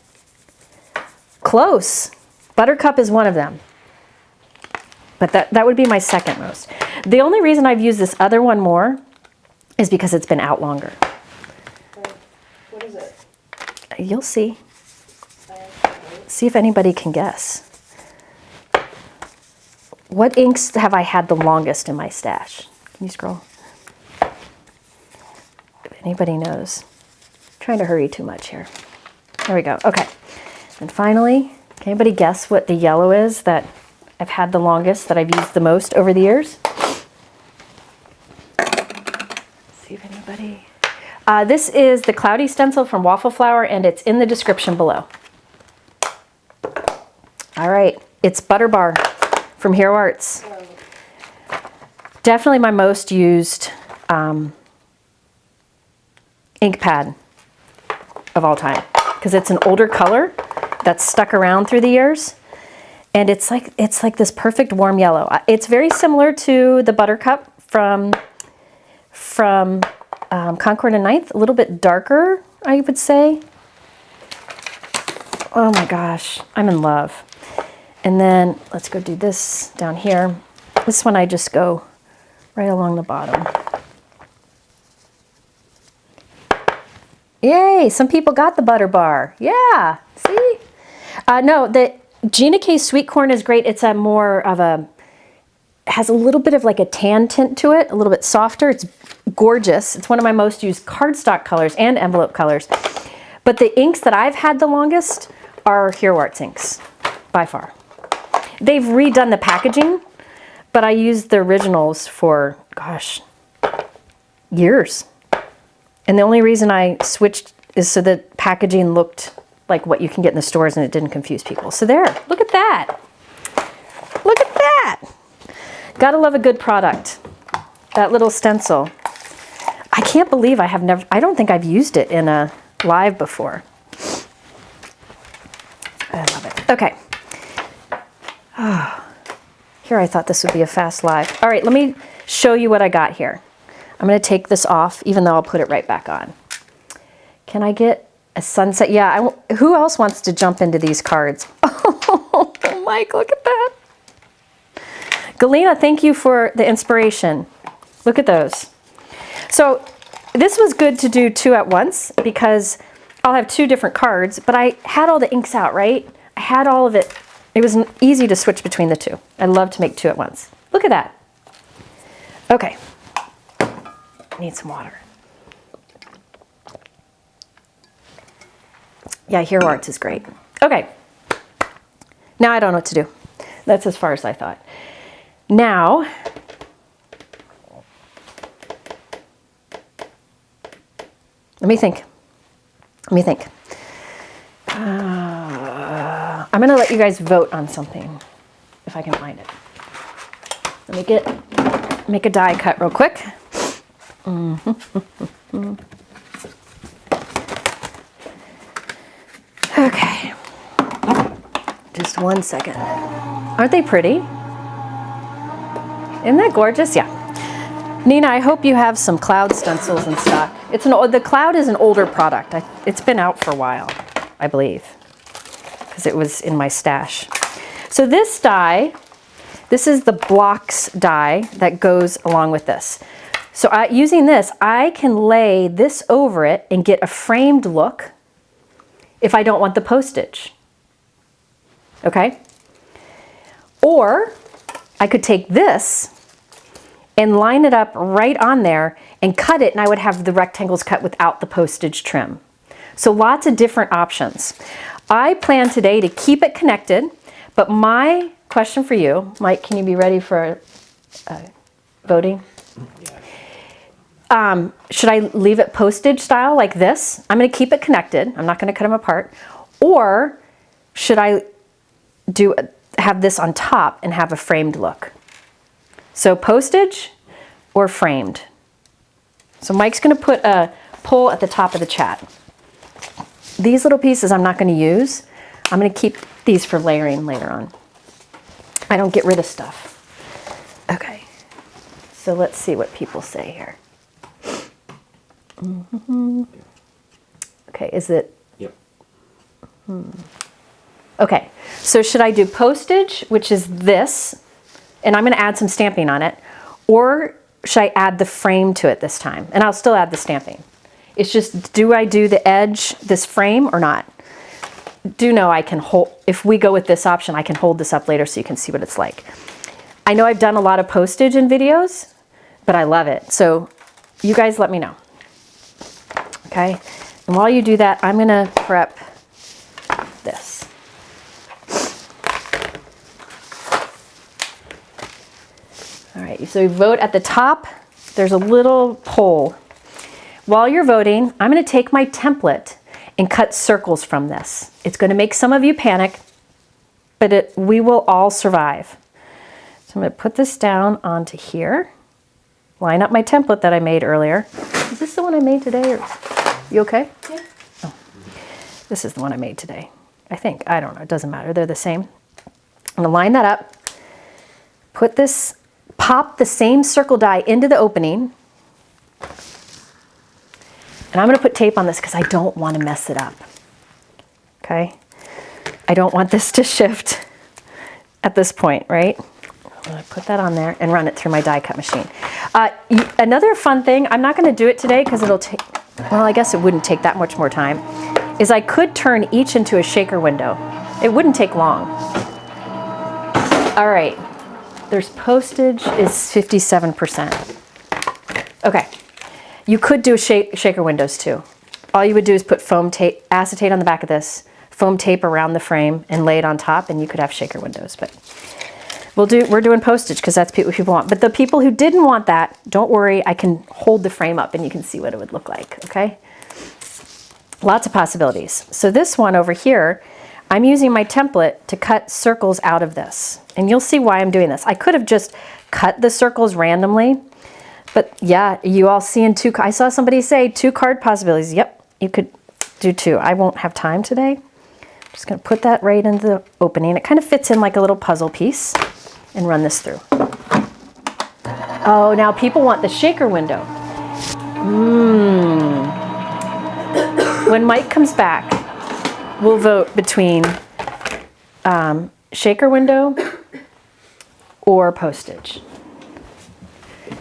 Close. Buttercup is one of them. But that would be my second most. The only reason I've used this other one more is because it's been out longer. What is it? You'll see. See if anybody can guess. What inks have I had the longest in my stash? Can you scroll? If anybody knows. I'm trying to hurry too much here. There we go. Okay. And finally, can anybody guess what the yellow is that I've had the longest, that I've used the most over the years? See if anybody... this is the Cloudy Stencil from Waffle Flower, and it's in the description below. All right, it's Butter Bar from Hero Arts. Definitely my most used ink pad of all time, because it's an older color that's stuck around through the years, and it's like this perfect warm yellow. It's very similar to the Buttercup from Concord and Ninth, a little bit darker, I would say. Oh my gosh, I'm in love. And then let's go do this down here. This one I just go right along the bottom. Yay, some people got the Butter Bar. Yeah, see? No, the Gina K Sweet Corn is great. It's a more of a, has a little bit of like a tan tint to it, a little bit softer. It's gorgeous. It's one of my most used cardstock colors and envelope colors. But the inks that I've had the longest are Hero Arts inks, by far. They've redone the packaging, but I used the originals for, gosh, years. And the only reason I switched is so that packaging looked like what you can get in the stores, and it didn't confuse people. So there, look at that. Look at that. Gotta love a good product. That little stencil. I can't believe I don't think I've used it in a live before. I love it. Okay. Oh, here I thought this would be a fast live. All right, let me show you what I got here. I'm gonna take this off, even though I'll put it right back on. Can I get a sunset? Yeah, who else wants to jump into these cards? Oh, Mike, look at that. Galena, thank you for the inspiration. Look at those. So this was good to do 2 at once because I'll have 2 different cards, but I had all the inks out, right? I had all of it. It was easy to switch between the 2. I love to make 2 at once. Look at that. Okay. Need some water. Yeah, Hero Arts is great. Okay. Now I don't know what to do. That's as far as I thought. Now, let me think. I'm going to let you guys vote on something, if I can find it. Let me make a die cut real quick. Okay. Just 1 second. Aren't they pretty? Isn't that gorgeous? Yeah. Nina, I hope you have some cloud stencils in stock. The cloud is an older product. It's been out for a while, I believe, because it was in my stash. So this die, this is the blocks die that goes along with this. So using this, I can lay this over it and get a framed look if I don't want the postage. Okay? Or I could take this and line it up right on there and cut it, and I would have the rectangles cut without the postage trim. So lots of different options. I plan today to keep it connected, but my question for you, Mike, can you be ready for voting? Should I leave it postage style like this? I'm going to keep it connected. I'm not going to cut them apart. Or should I have this on top and have a framed look? So postage or framed. So Mike's going to put a poll at the top of the chat. These little pieces I'm not going to use. I'm going to keep these for layering later on. I don't get rid of stuff. Okay. So let's see what people say here. Okay, is it? Yep. Okay, so should I do postage, which is this, and I'm going to add some stamping on it, or should I add the frame to it this time? And I'll still add the stamping. It's just, do I do the edge, this frame, or not? Do know I can hold, if we go with this option, I can hold this up later so you can see what it's like. I know I've done a lot of postage in videos, but I love it. So you guys let me know. Okay, and while you do that, I'm going to prep this. All right, so vote at the top. There's a little poll. While you're voting, I'm going to take my template and cut circles from this. It's going to make some of you panic, but we will all survive. So I'm going to put this down onto here. Line up my template that I made earlier. Is this the one I made today? Or you okay? Yeah. Oh. This is the one I made today. I think. I don't know. It doesn't matter. They're the same. I'm going to line that up. Put this, pop the same circle die into the opening. And I'm going to put tape on this because I don't want to mess it up. Okay? I don't want this to shift at this point, right? I'm going to put that on there and run it through my die cut machine. Another fun thing, I'm not going to do it today because it'll take, well, I guess it wouldn't take that much more time, is I could turn each into a shaker window. It wouldn't take long. All right, there's postage is 57%. Okay, you could do shaker windows too. All you would do is put foam tape, acetate on the back of this, foam tape around the frame and lay it on top, and you could have shaker windows. But we're doing postage because that's what people want. But the people who didn't want that, don't worry, I can hold the frame up and you can see what it would look like, okay? Lots of possibilities. So this one over here, I'm using my template to cut circles out of this. And you'll see why I'm doing this. I could have just cut the circles randomly, but yeah, you all see in I saw somebody say 2 card possibilities. Yep, you could do 2. I won't have time today. I'm just gonna put that right into the opening. It kind of fits in like a little puzzle piece, and run this through. Oh, now people want the shaker window. When Mike comes back, we'll vote between shaker window or postage,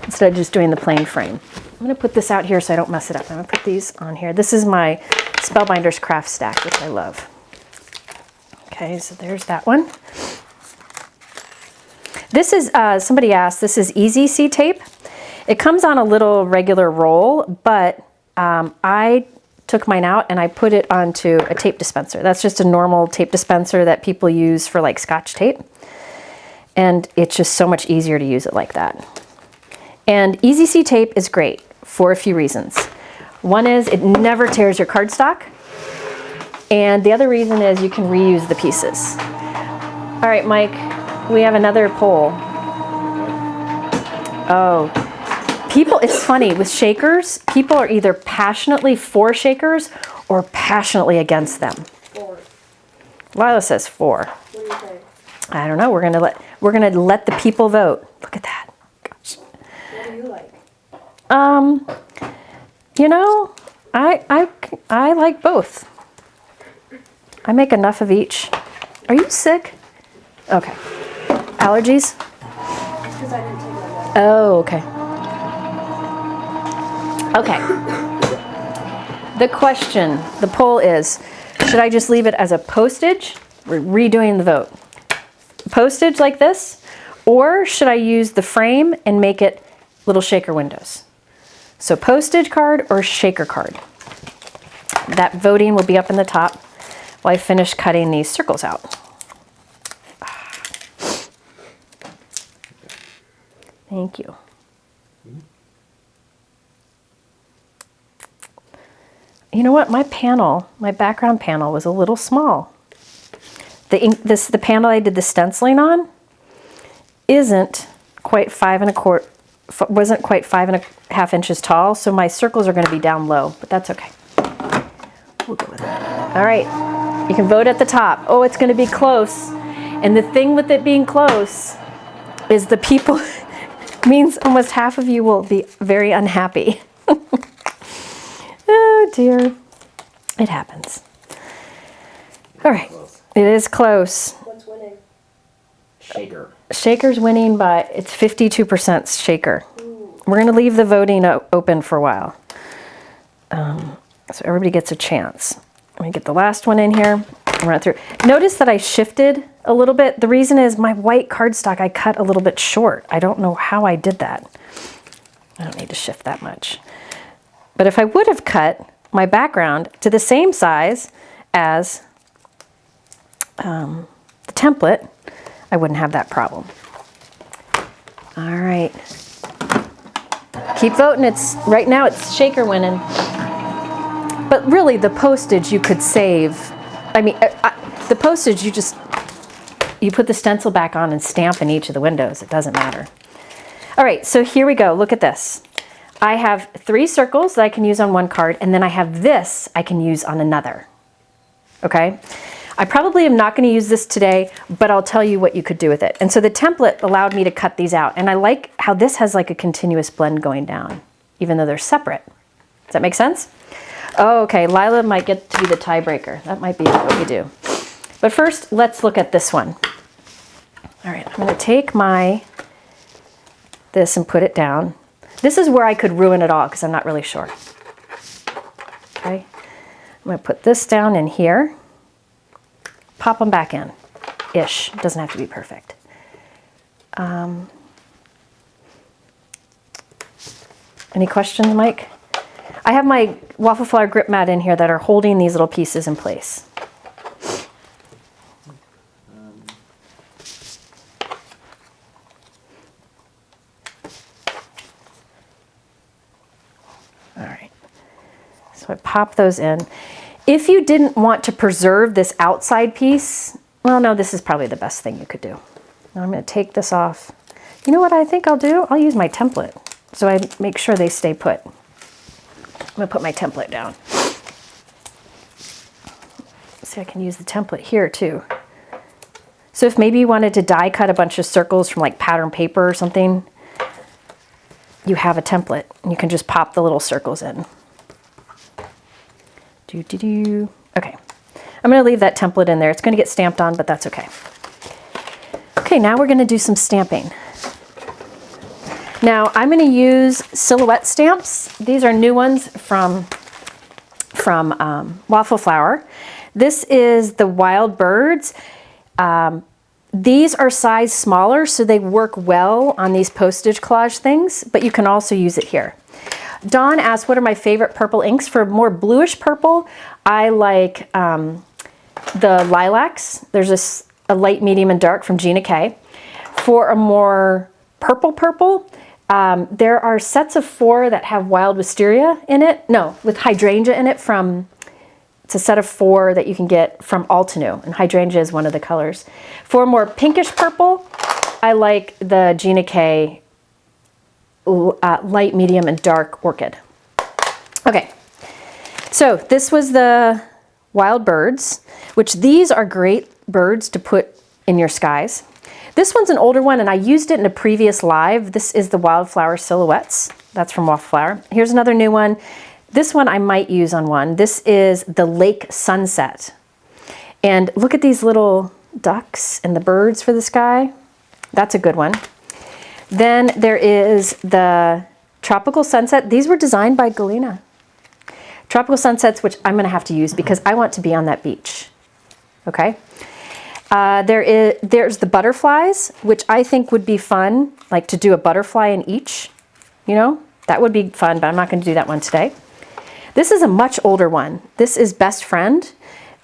instead of just doing the plain frame. I'm going to put this out here so I don't mess it up. I'm going to put these on here. This is my Spellbinders craft stack, which I love. Okay, so there's that one. This is, somebody asked, this is Easy C tape. It comes on a little regular roll, but I took mine out and I put it onto a tape dispenser. That's just a normal tape dispenser that people use for like Scotch tape. And it's just so much easier to use it like that. And Easy C tape is great for a few reasons. One is it never tears your cardstock. And the other reason is you can reuse the pieces. All right, Mike, we have another poll. Oh, people, it's funny, with shakers, people are either passionately for shakers or passionately against them. 4. Lila says 4. What do you think? I don't know, we're gonna let the people vote. Look at that. Gosh. What do you like? You know, I like both. I make enough of each. Are you sick? Okay. Allergies? Because I didn't take my medicine. Oh, okay. Okay. The question, the poll is, should I just leave it as a postage? We're redoing the vote. Postage like this, or should I use the frame and make it little shaker windows? So postage card or shaker card? That voting will be up in the top while I finish cutting these circles out. Thank you. You know what? My panel, my background panel was a little small. The panel I did the stenciling on isn't quite 5 1/4, wasn't quite 5 1/2 inches tall, so my circles are going to be down low, but that's okay. We'll go with it. All right, you can vote at the top. Oh, it's going to be close. And the thing with it being close is the people means almost half of you will be very unhappy. Oh dear, it happens. All right, it is close. What's winning? Shaker. Shaker's winning by, it's 52% shaker. We're gonna leave the voting open for a while. So everybody gets a chance. Let me get the last one in here and run it through. Notice that I shifted a little bit. The reason is my white cardstock I cut a little bit short. I don't know how I did that. I don't need to shift that much. But if I would have cut my background to the same size as the template, I wouldn't have that problem. All right. Keep voting. Right now it's shaker winning. But really the postage you could save. I mean, the postage you put the stencil back on and stamp in each of the windows. It doesn't matter. All right, so here we go. Look at this. I have 3 circles that I can use on one card, and then I have this I can use on another. Okay? I probably am not going to use this today, but I'll tell you what you could do with it. And so the template allowed me to cut these out, and I like how this has like a continuous blend going down, even though they're separate. Does that make sense? Oh, okay, Lila might get to be the tiebreaker. That might be what we do. But first, let's look at this one. All right, I'm going to take this and put it down. This is where I could ruin it all because I'm not really sure. Okay, I'm going to put this down in here. Pop them back in. Ish. It doesn't have to be perfect. Any questions, Mike? I have my Waffle Flower grip mat in here that are holding these little pieces in place. All right. So I pop those in. If you didn't want to preserve this outside piece, well, no, this is probably the best thing you could do. Now I'm going to take this off. You know what I think I'll do? I'll use my template so I make sure they stay put. I'm going to put my template down. See, I can use the template here too. So if maybe you wanted to die cut a bunch of circles from like pattern paper or something, you have a template and you can just pop the little circles in. Okay, I'm going to leave that template in there. It's going to get stamped on, but that's okay. Okay, now we're going to do some stamping. Now I'm going to use silhouette stamps. These are new ones from Waffle Flower. This is the Wild Birds. These are size smaller, so they work well on these postage collage things, but you can also use it here. Dawn asked, what are my favorite purple inks? For more bluish purple, I like the lilacs. There's a light, medium, and dark from Gina K. For a more purple, there are sets of 4 that have wild wisteria in it. No, with hydrangea in it from... It's a set of 4 that you can get from Altenew, and hydrangea is one of the colors. For more pinkish purple, I like the Gina K light, medium, and dark orchid. Okay, so this was the Wild Birds, which these are great birds to put in your skies. This one's an older one, and I used it in a previous live. This is the Wildflower Silhouettes. That's from Waffle Flower. Here's another new one. This one I might use on one. This is the Lake Sunset. And look at these little ducks and the birds for the sky. That's a good one. Then there is the Tropical Sunset. These were designed by Galena. Tropical Sunsets, which I'm going to have to use because I want to be on that beach. Okay. There's the butterflies, which I think would be fun, like to do a butterfly in each. You know, that would be fun, but I'm not going to do that one today. This is a much older one. This is Best Friend.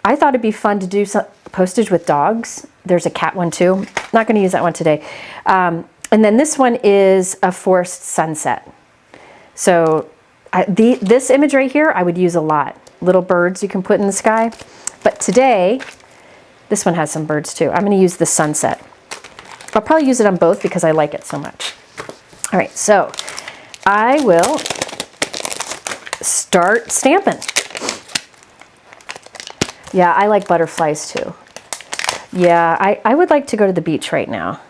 I thought it'd be fun to do some postage with dogs. There's a cat one too. Not going to use that one today. And then this one is a Forest Sunset. So this image right here, I would use a lot. Little birds you can put in the sky. But today, this one has some birds too. I'm going to use the sunset. I'll probably use it on both because I like it so much. All right, so I will start stamping. Yeah, I like butterflies too. Yeah, I would like to go to the beach right now.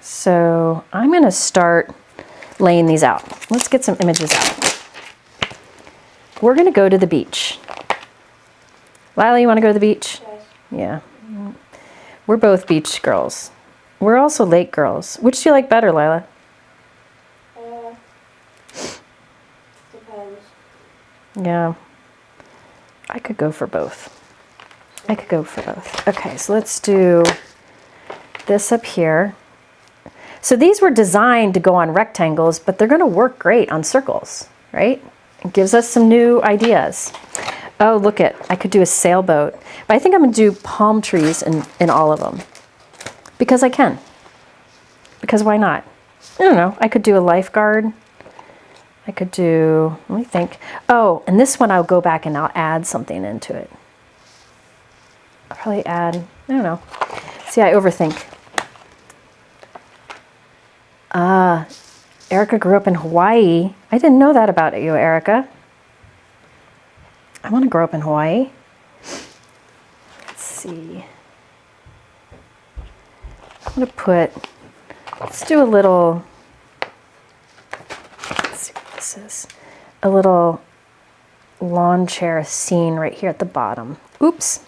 So I'm going to start laying these out. Let's get some images out. We're going to go to the beach. Lila, you want to go to the beach? Yes. Yeah. We're both beach girls. We're also lake girls. Which do you like better, Lila? Depends. Yeah. I could go for both. I could go for both. Okay, so let's do this up here. So these were designed to go on rectangles, but they're going to work great on circles, right? It gives us some new ideas. Oh, look it. I could do a sailboat. But I think I'm going to do palm trees in all of them. Because I can. Because why not? I don't know. I could do a lifeguard. I could do, let me think. Oh, and this one I'll go back and I'll add something into it. I'll probably add, I don't know. See, I overthink. Erica grew up in Hawaii. I didn't know that about you, Erica. I want to grow up in Hawaii. Let's see. I'm going to put, let's do a little, let's see what this is. A little lawn chair scene right here at the bottom. Oops.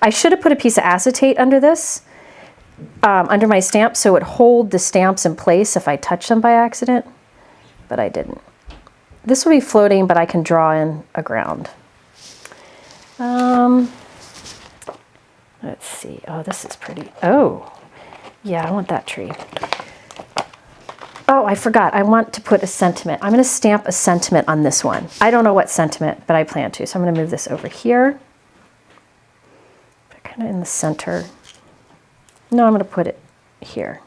I should have put a piece of acetate under this, under my stamp, so it would hold the stamps in place if I touch them by accident, but I didn't. This will be floating, but I can draw in a ground. Let's see. Oh, this is pretty. Oh, yeah, I want that tree. Oh, I forgot. I want to put a sentiment. I'm going to stamp a sentiment on this one. I don't know what sentiment, but I plan to. So I'm going to move this over here. Kind of in the center. No, I'm going to put it here.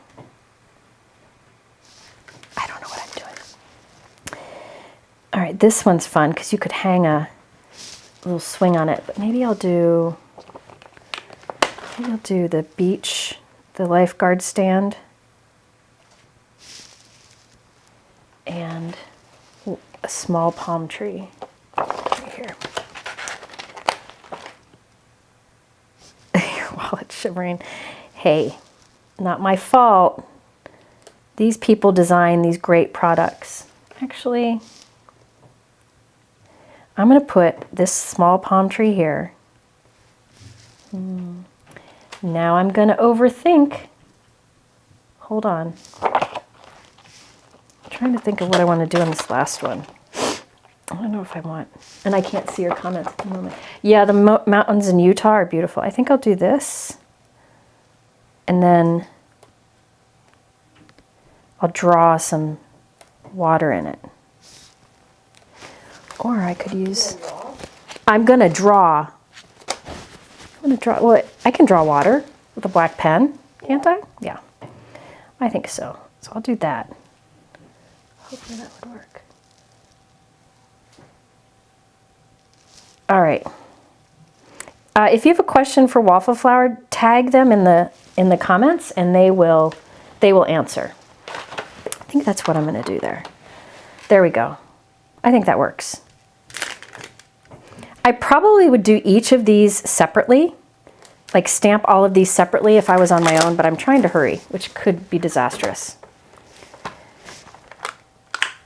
I don't know what I'm doing. All right, this one's fun because you could hang a little swing on it, but maybe I'll do the beach, the lifeguard stand, and a small palm tree right here. Your wallet's shivering. Hey, not my fault. These people design these great products. Actually, I'm going to put this small palm tree here. Now I'm going to overthink. Hold on. I'm trying to think of what I want to do on this last one. I don't know if I want, and I can't see your comments at the moment. Yeah, the mountains in Utah are beautiful. I think I'll do this, and then I'll draw some water in it. Or I could use, I'm going to draw. Well, I can draw water with a black pen, can't I? Yeah, I think so. So I'll do that. Hopefully that would work. All right. If you have a question for Waffle Flower, tag them in the comments, and they will answer. I think that's what I'm going to do there. There we go. I think that works. I probably would do each of these separately, like stamp all of these separately if I was on my own, but I'm trying to hurry, which could be disastrous.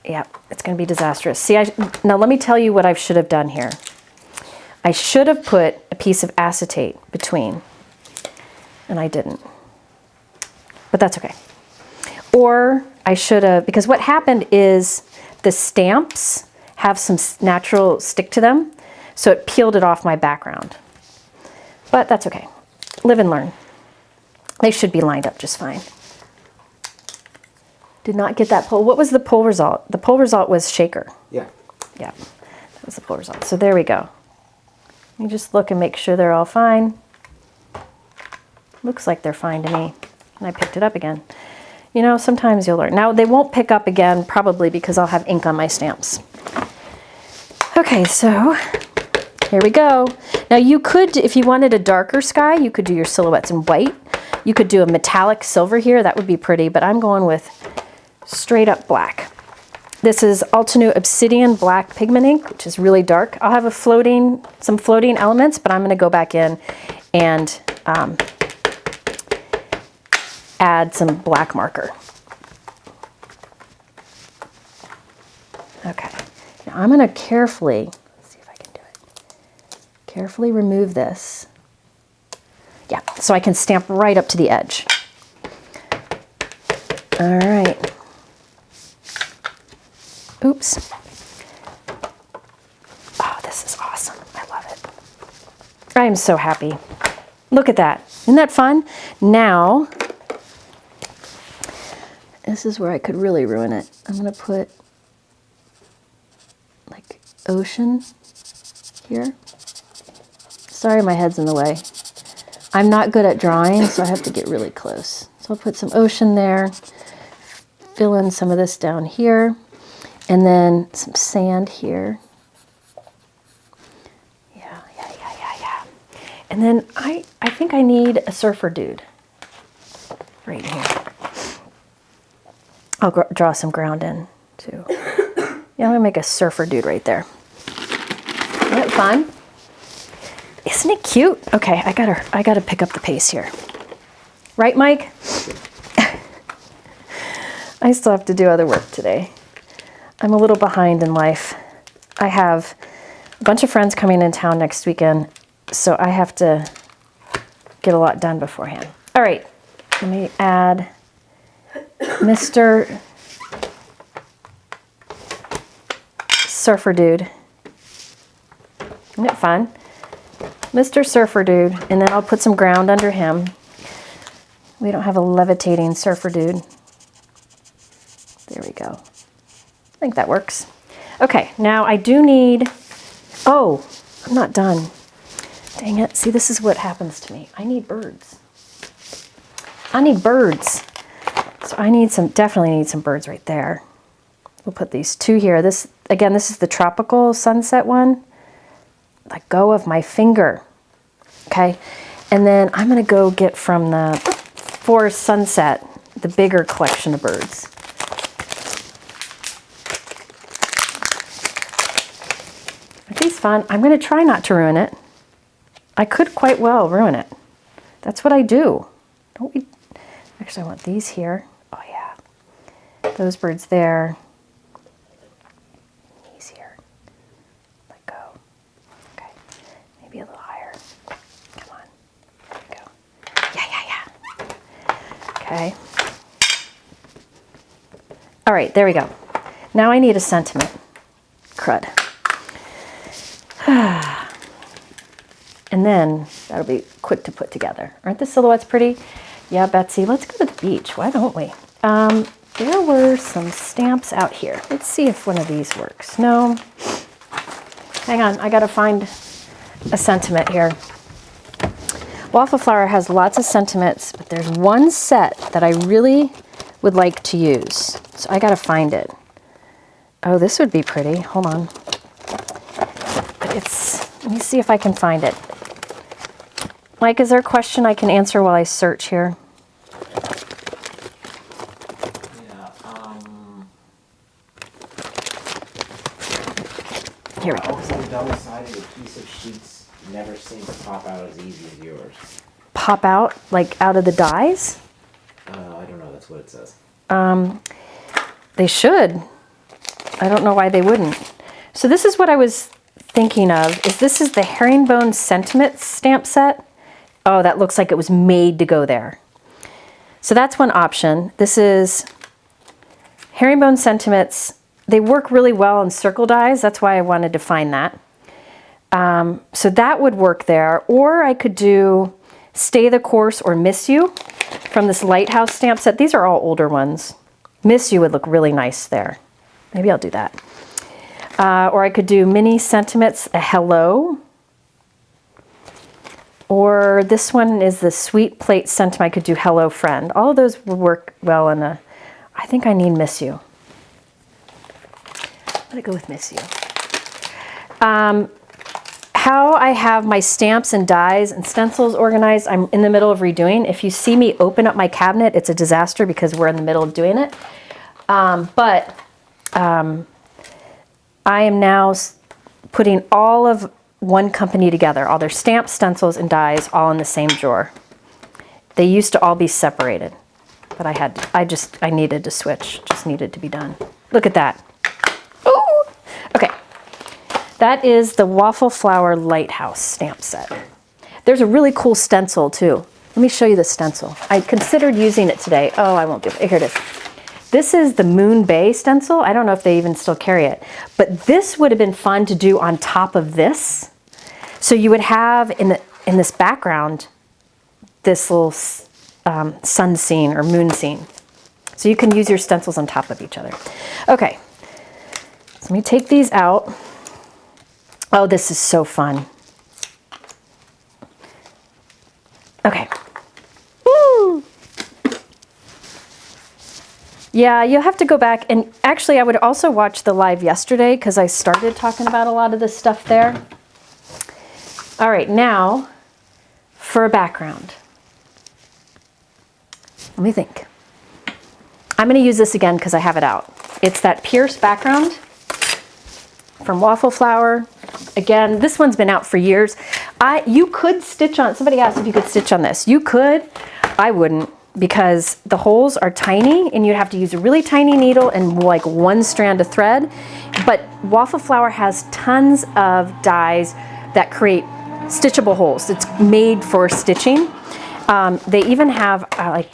Yeah, it's going to be disastrous. See, now let me tell you what I should have done here. I should have put a piece of acetate between, and I didn't. But that's okay. Or I should have, because what happened is the stamps have some natural stick to them, so it peeled it off my background. But that's okay. Live and learn. They should be lined up just fine. Did not get that poll. What was the poll result? The poll result was shaker. Yeah. Yeah, that was the poll result. So there we go. You just look and make sure they're all fine. Looks like they're fine to me. And I picked it up again. You know, sometimes you'll learn. Now, they won't pick up again, probably because I'll have ink on my stamps. Okay, so here we go. Now, you could, if you wanted a darker sky, you could do your silhouettes in white. You could do a metallic silver here. That would be pretty, but I'm going with straight up black. This is Altenew Obsidian Black Pigment Ink, which is really dark. I'll have some floating elements, but I'm going to go back in and add some black marker. Okay, now I'm going to carefully, let's see if I can do it, carefully remove this. Yeah, so I can stamp right up to the edge. All right. Oops. Oh, this is awesome. I love it. I am so happy. Look at that. Isn't that fun? Now, this is where I could really ruin it. I'm going to put like ocean here. Sorry, my head's in the way. I'm not good at drawing, so I have to get really close. So I'll put some ocean there, fill in some of this down here, and then some sand here. Yeah. And then I think I need a surfer dude right here. I'll draw some ground in too. Yeah, I'm gonna make a surfer dude right there. Isn't that fun? Isn't it cute? Okay, I gotta pick up the pace here. Right, Mike? I still have to do other work today. I'm a little behind in life. I have a bunch of friends coming in town next weekend, so I have to get a lot done beforehand. All right, let me add Mr. Surfer Dude. Isn't it fun? Mr. Surfer Dude, and then I'll put some ground under him. We don't have a levitating surfer dude. There we go. I think that works. Okay, now I do need, oh, I'm not done. Dang it, see, this is what happens to me. I need birds. I need birds. So I need definitely need some birds right there. We'll put these two here. This, again, this is the tropical sunset one. let go of my finger. Okay, and then I'm gonna go get from the Forest Sunset, the bigger collection of birds. Are these fun? I'm gonna try not to ruin it. I could quite well ruin it. That's what I do. Don't we? Actually, I want these here. Oh yeah, those birds there. These here. Let go. Okay, maybe a little higher. Come on. There we go. Yeah. Okay. All right, there we go. Now I need a sentiment. Crud. And then that'll be quick to put together. Aren't the silhouettes pretty? Yeah, Betsy, let's go to the beach. Why don't we? There were some stamps out here. Let's see if one of these works. No. Hang on, I gotta find a sentiment here. Waffle Flower has lots of sentiments, but there's one set that I really would like to use. So I gotta find it. Oh, this would be pretty. Hold on. But let me see if I can find it. Mike, is there a question I can answer while I search here? Here we go. Also, double-sided piece of sheets never seem to pop out as easy as yours. Pop out, like out of the dies? I don't know, that's what it says. They should. I don't know why they wouldn't. So this is what I was thinking of, this is the herringbone sentiment stamp set. Oh, that looks like it was made to go there. So that's one option. This is herringbone sentiments. They work really well on circle dies. That's why I wanted to find that. So that would work there. Or I could do Stay the Course or Miss You from this Lighthouse stamp set. These are all older ones. Miss You would look really nice there. Maybe I'll do that. Or I could do Mini Sentiments, a Hello. Or this one is the Sweet Plate Sentiment. I could do Hello Friend. All of those would work well in a, I think I need Miss You. I'm gonna go with Miss You. How I have my stamps and dies and stencils organized, I'm in the middle of redoing. If you see me open up my cabinet, it's a disaster because we're in the middle of doing it. I am now putting all of one company together, all their stamps, stencils, and dies all in the same drawer. They used to all be separated, but I needed to switch, just needed to be done. Look at that. Ooh! Okay, that is the Waffle Flower Lighthouse stamp set. There's a really cool stencil too. Let me show you the stencil. I considered using it today. Oh, I won't do it. Here it is. This is the Moon Bay stencil. I don't know if they even still carry it, but this would have been fun to do on top of this. So you would have in this background, this little sun scene or moon scene. So you can use your stencils on top of each other. Okay, so let me take these out. Oh, this is so fun. Okay. Woo! Yeah, you'll have to go back, and actually I would also watch the live yesterday because I started talking about a lot of this stuff there. All right, now for a background. Let me think. I'm going to use this again because I have it out. It's that Pierce background from Waffle Flower. Again, this one's been out for years. You could stitch on, somebody asked if you could stitch on this. You could, I wouldn't, because the holes are tiny and you'd have to use a really tiny needle and like one strand of thread. But Waffle Flower has tons of dies that create stitchable holes. It's made for stitching. They even have like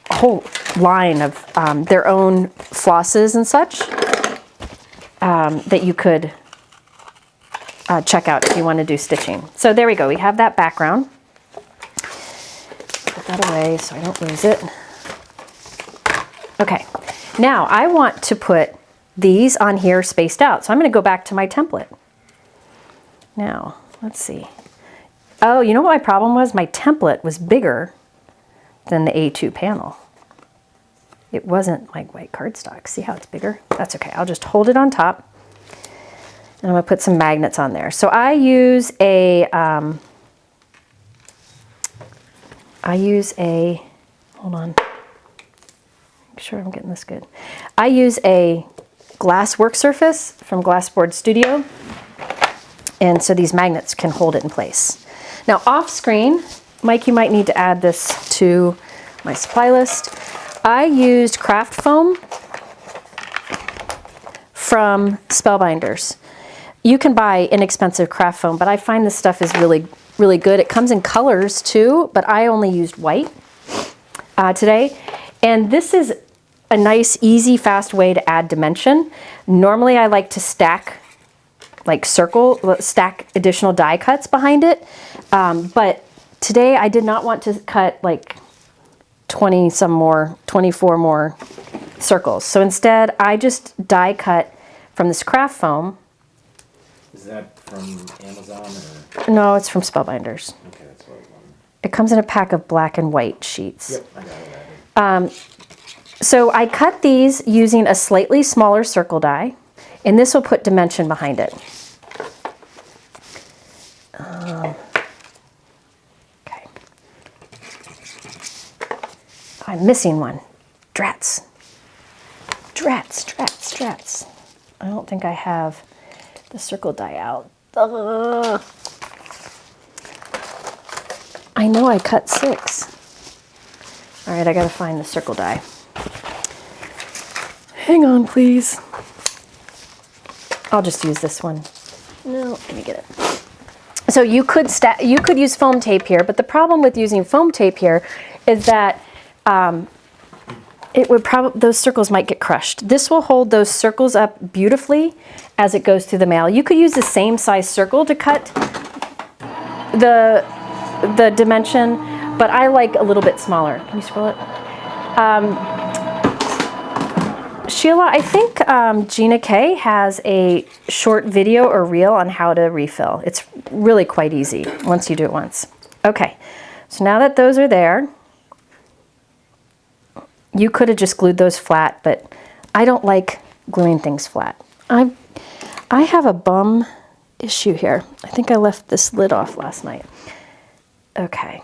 a whole line of their own flosses and such that you could check out if you want to do stitching. So there we go. We have that background. Put that away so I don't lose it. Okay, now I want to put these on here spaced out. So I'm going to go back to my template. Now, let's see. Oh, you know what my problem was? My template was bigger than the A2 panel. It wasn't like white cardstock. See how it's bigger? That's okay. I'll just hold it on top. And I'm gonna put some magnets on there. So I use a, hold on, make sure I'm getting this good. I use a glass work surface from Glassboard Studio. And so these magnets can hold it in place. Now off screen, Mike, you might need to add this to my supply list. I used craft foam from Spellbinders. You can buy inexpensive craft foam, but I find this stuff is really, really good. It comes in colors too, but I only used white today. And this is a nice, easy, fast way to add dimension. Normally I like to stack stack additional die cuts behind it. But today I did not want to cut like 24 more circles. So instead I just die cut from this craft foam. Is that from Amazon or? No, it's from Spellbinders. Okay, that's what I wanted. It comes in a pack of black and white sheets. Yep, I got it. So I cut these using a slightly smaller circle die, and this will put dimension behind it. Okay. I'm missing one. Drats. Drats. I don't think I have the circle die out. Ugh. I know I cut 6. All right, I gotta find the circle die. Hang on, please. I'll just use this one. No, let me get it. So you could use foam tape here, but the problem with using foam tape here is that it would those circles might get crushed. This will hold those circles up beautifully as it goes through the mail. You could use the same size circle to cut the dimension, but I like a little bit smaller. Can you scroll it? Sheila, I think Gina K has a short video or reel on how to refill. It's really quite easy once you do it once. Okay, so now that those are there, you could have just glued those flat, but I don't like gluing things flat. I have a bum issue here. I think I left this lid off last night. Okay.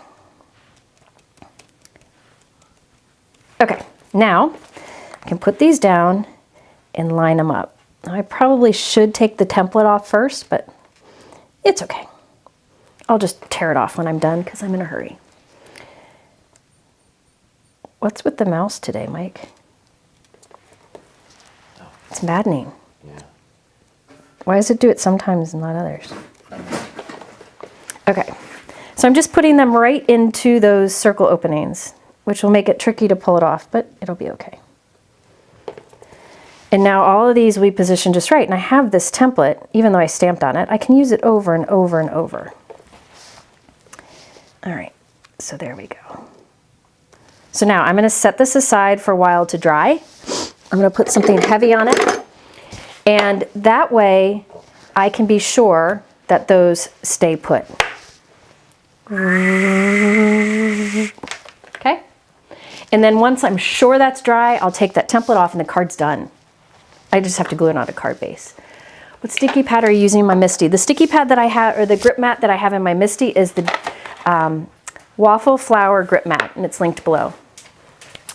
Okay, now I can put these down and line them up. Now, I probably should take the template off first, but it's okay. I'll just tear it off when I'm done because I'm in a hurry. What's with the mouse today, Mike? Oh. It's maddening. Yeah. Why does it do it sometimes and not others? Okay, so I'm just putting them right into those circle openings, which will make it tricky to pull it off, but it'll be okay. And now all of these we position just right, and I have this template, even though I stamped on it, I can use it over and over and over. All right, so there we go. So now I'm gonna set this aside for a while to dry. I'm gonna put something heavy on it, and that way I can be sure that those stay put. Okay? And then once I'm sure that's dry, I'll take that template off and the card's done. I just have to glue it on a card base. What sticky pad are you using in my Misty? The sticky pad that I have, or the grip mat that I have in my Misty is the Waffle Flower grip mat, and it's linked below.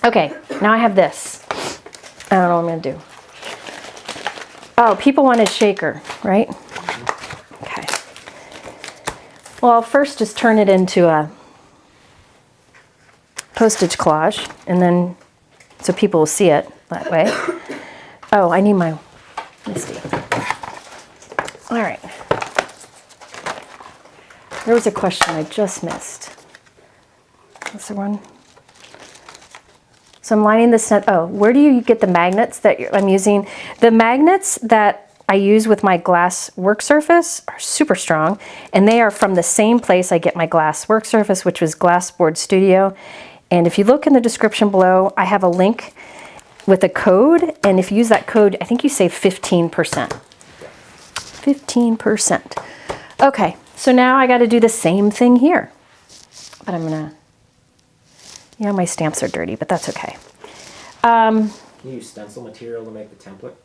Okay, now I have this. I don't know what I'm gonna do. Oh, people wanted shaker, right? Okay. Well, I'll first just turn it into a postage collage, and then so people will see it that way. Oh, I need my Misty. All right. There was a question I just missed. What's the one? So I'm lining this, where do you get the magnets that I'm using? The magnets that I use with my glass work surface are super strong, and they are from the same place I get my glass work surface, which was Glassboard Studio. And if you look in the description below, I have a link with a code, and if you use that code, I think you save 15%. 15%. Okay, so now I got to do the same thing here. But I'm gonna, yeah, my stamps are dirty, but that's okay. Can you use stencil material to make the template?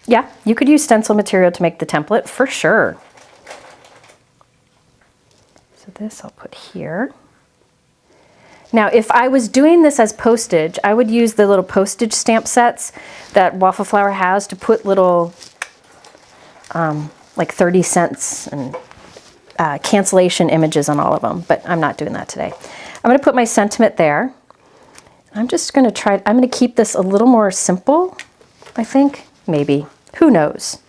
Yeah, you could use stencil material to make the template for sure. So this I'll put here. Now, if I was doing this as postage, I would use the little postage stamp sets that Waffle Flower has to put little, like 30 cents and cancellation images on all of them, but I'm not doing that today. I'm going to put my sentiment there. I'm just going to try, I'm going to keep this a little more simple, I think, maybe. Who knows?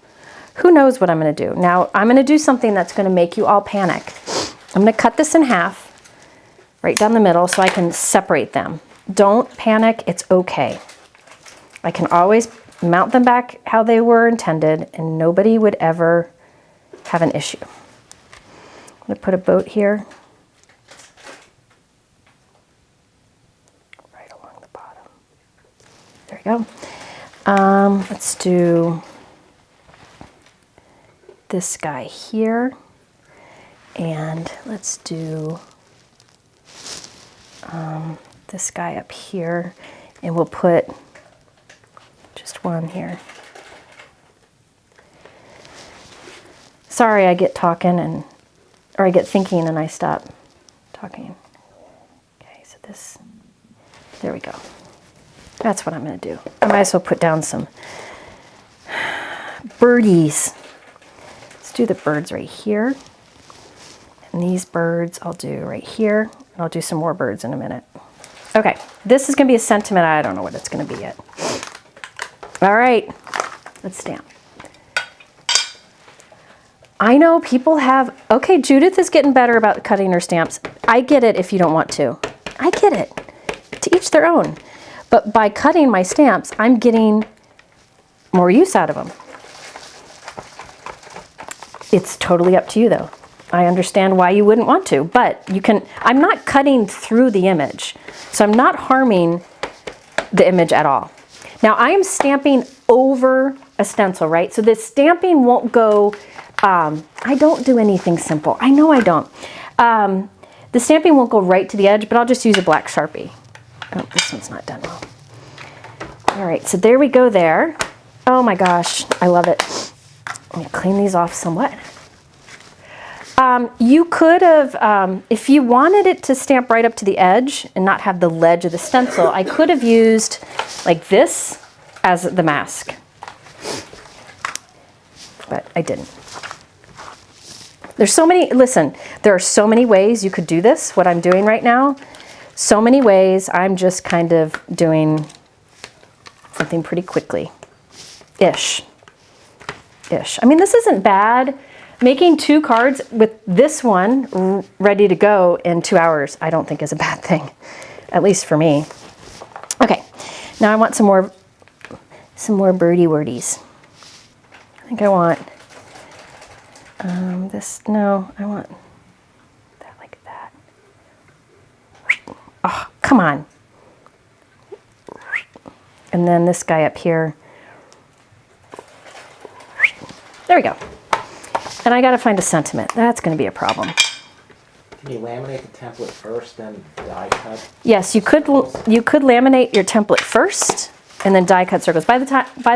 Who knows what I'm going to do? Now, I'm going to do something that's going to make you all panic. I'm going to cut this in half. Right down the middle so I can separate them. Don't panic, it's okay. I can always mount them back how they were intended and nobody would ever have an issue. I'm gonna put a boat here. Right along the bottom. There we go. Let's do this guy here. And let's do this guy up here, and we'll put just one here. Sorry, I get talking or I get thinking and I stop talking. Okay, so this, there we go. That's what I'm going to do. I might as well put down some birdies. Let's do the birds right here. And these birds I'll do right here. And I'll do some more birds in a minute. Okay, this is going to be a sentiment. I don't know what it's going to be yet. All right, let's stamp. I know people have, okay, Judith is getting better about cutting her stamps. I get it if you don't want to. I get it. To each their own. But by cutting my stamps, I'm getting more use out of them. It's totally up to you though. I understand why you wouldn't want to, but you can, I'm not cutting through the image, so I'm not harming the image at all. Now I am stamping over a stencil, right? So the stamping won't go, I don't do anything simple. I know I don't. The stamping won't go right to the edge, but I'll just use a black Sharpie. Oh, this one's not done well. All right, so there we go there. Oh my gosh, I love it. Let me clean these off somewhat. You could have, if you wanted it to stamp right up to the edge and not have the ledge of the stencil, I could have used like this as the mask, but I didn't. There's so many, listen, there are so many ways you could do this, what I'm doing right now. So many ways. I'm just kind of doing something pretty quickly. Ish. I mean, this isn't bad. Making 2 cards with this one ready to go in 2 hours, I don't think is a bad thing, at least for me. Okay, now I want some more birdie wordies. I think I want this, no, I want that like that. Oh, come on. And then this guy up here. There we go. And I got to find a sentiment. That's going to be a problem. Can you laminate the template first, then die cut? Yes, you could laminate your template first and then die cut circles. By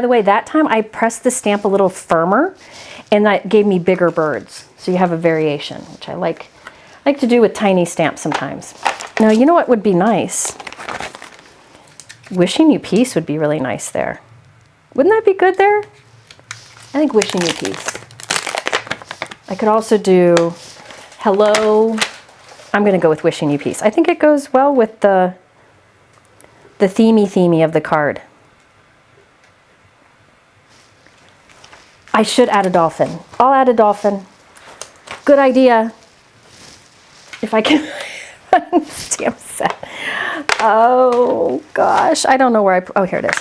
the way, that time I pressed the stamp a little firmer and that gave me bigger birds. So you have a variation, which I like to do with tiny stamps sometimes. Now, you know what would be nice? Wishing you peace would be really nice there. Wouldn't that be good there? I think wishing you peace. I could also do hello. I'm going to go with wishing you peace. I think it goes well with the themey of the card. I should add a dolphin. I'll add a dolphin. Good idea. If I can find the stamp set. Oh gosh, I don't know where oh, here it is.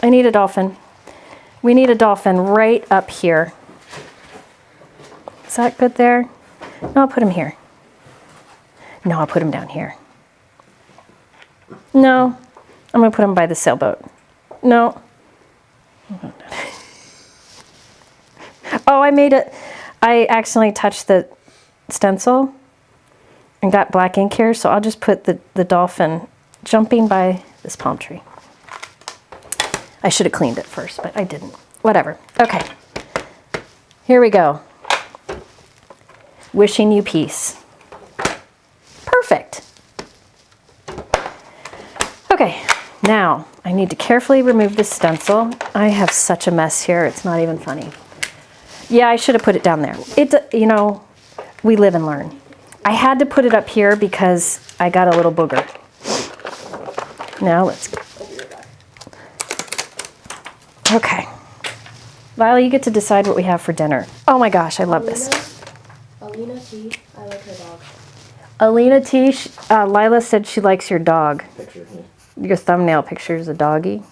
I need a dolphin. We need a dolphin right up here. Is that good there? No, I'll put him here. No, I'll put him down here. No, I'm gonna put him by the sailboat. No. Oh, I accidentally touched the stencil and got black ink here, so I'll just put the dolphin jumping by this palm tree. I should have cleaned it first, but I didn't. whatever. Okay, here we go. Wishing you peace. Perfect. Okay, now I need to carefully remove this stencil. I have such a mess here, it's not even funny. Yeah, I should have put it down there. You know, we live and learn. I had to put it up here because I got a little booger. Now let's go. Okay. Lila, you get to decide what we have for dinner. Oh my gosh, I love this. Alina T. I like her dog. Alina T. Lila said she likes your dog. Picture, yeah. Your thumbnail picture is a doggy.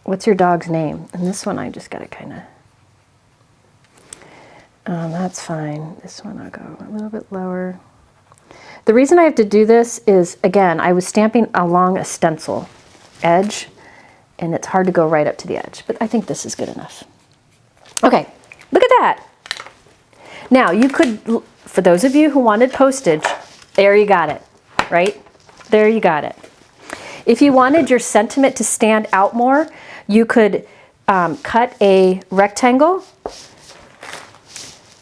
What's your dog's name? And this one I just gotta kind of... that's fine. This one I'll go a little bit lower. The reason I have to do this is, again, I was stamping along a stencil edge, and it's hard to go right up to the edge, but I think this is good enough. Okay, look at that. Now, you could, for those of you who wanted postage, there you got it, right? There you got it. If you wanted your sentiment to stand out more, you could cut a rectangle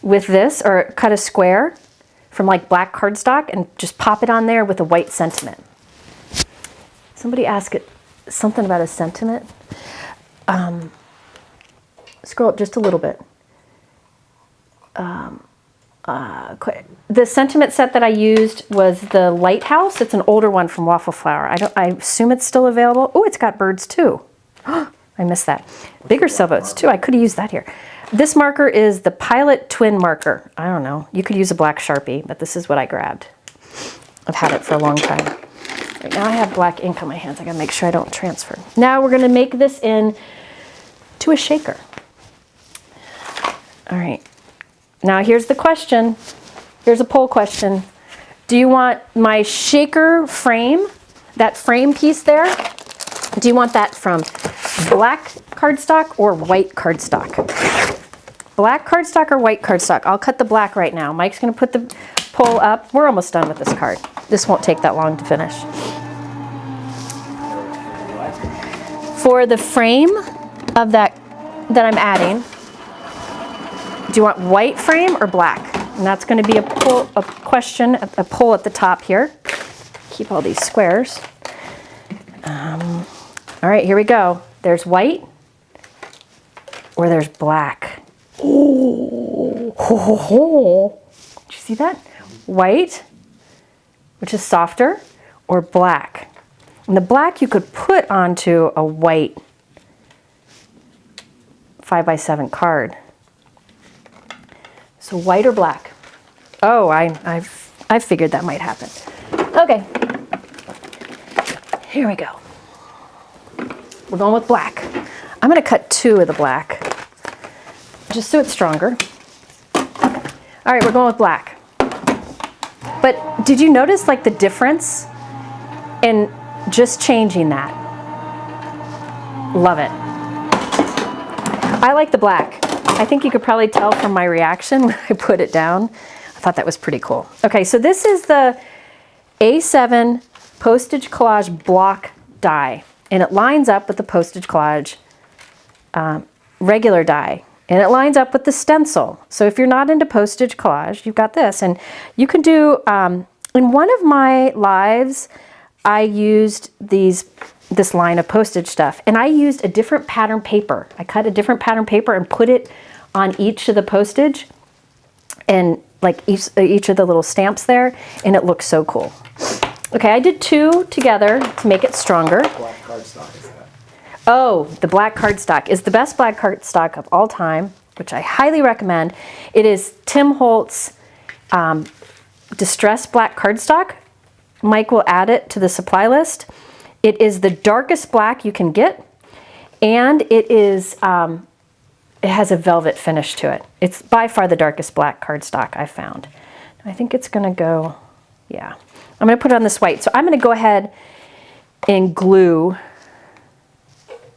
with this, or cut a square from like black cardstock and just pop it on there with a white sentiment. Somebody asked it something about a sentiment. Scroll up just a little bit. The sentiment set that I used was the Lighthouse. It's an older one from Waffle Flower. I assume it's still available. Oh, it's got birds too. I missed that. Bigger sailboats too. I could have used that here. This marker is the Pilot Twin marker. I don't know. You could use a black Sharpie, but this is what I grabbed. I've had it for a long time. Right now I have black ink on my hands. I gotta make sure I don't transfer. Now we're gonna make this in to a shaker. All right. Now here's the question. Here's a poll question. Do you want my shaker frame, that frame piece there? Do you want that from black cardstock or white cardstock? Black cardstock or white cardstock? I'll cut the black right now. Mike's gonna put the poll up. We're almost done with this card. This won't take that long to finish. For the frame of that I'm adding, do you want white frame or black? And that's going to be a poll at the top here. Keep all these squares. All right, here we go. There's white or there's black. Oh, ho, ho, ho. Did you see that? White, which is softer, or black. And the black you could put onto a white 5x7 card. So white or black? Oh, I figured that might happen. Okay, here we go. We're going with black. I'm gonna cut 2 of the black, just so it's stronger. All right, we're going with black. But did you notice like the difference in just changing that? Love it. I like the black. I think you could probably tell from my reaction when I put it down. I thought that was pretty cool. Okay, so this is the A7 Postage Collage block die, and it lines up with the Postage Collage regular die, and it lines up with the stencil. So if you're not into Postage Collage, you've got this, and you can do, in one of my lives, I used this line of postage stuff, and I used a different pattern paper. I cut a different pattern paper and put it on each of the postage, and like each of the little stamps there, and it looks so cool. Okay, I did 2 together to make it stronger. Black cardstock is that? Oh, the black cardstock is the best black cardstock of all time, which I highly recommend. It is Tim Holtz Distress Black Cardstock. Mike will add it to the supply list. It is the darkest black you can get, and it is it has a velvet finish to it. It's by far the darkest black cardstock I've found. I think it's gonna go, yeah. I'm gonna put it on this white. So I'm gonna go ahead and glue,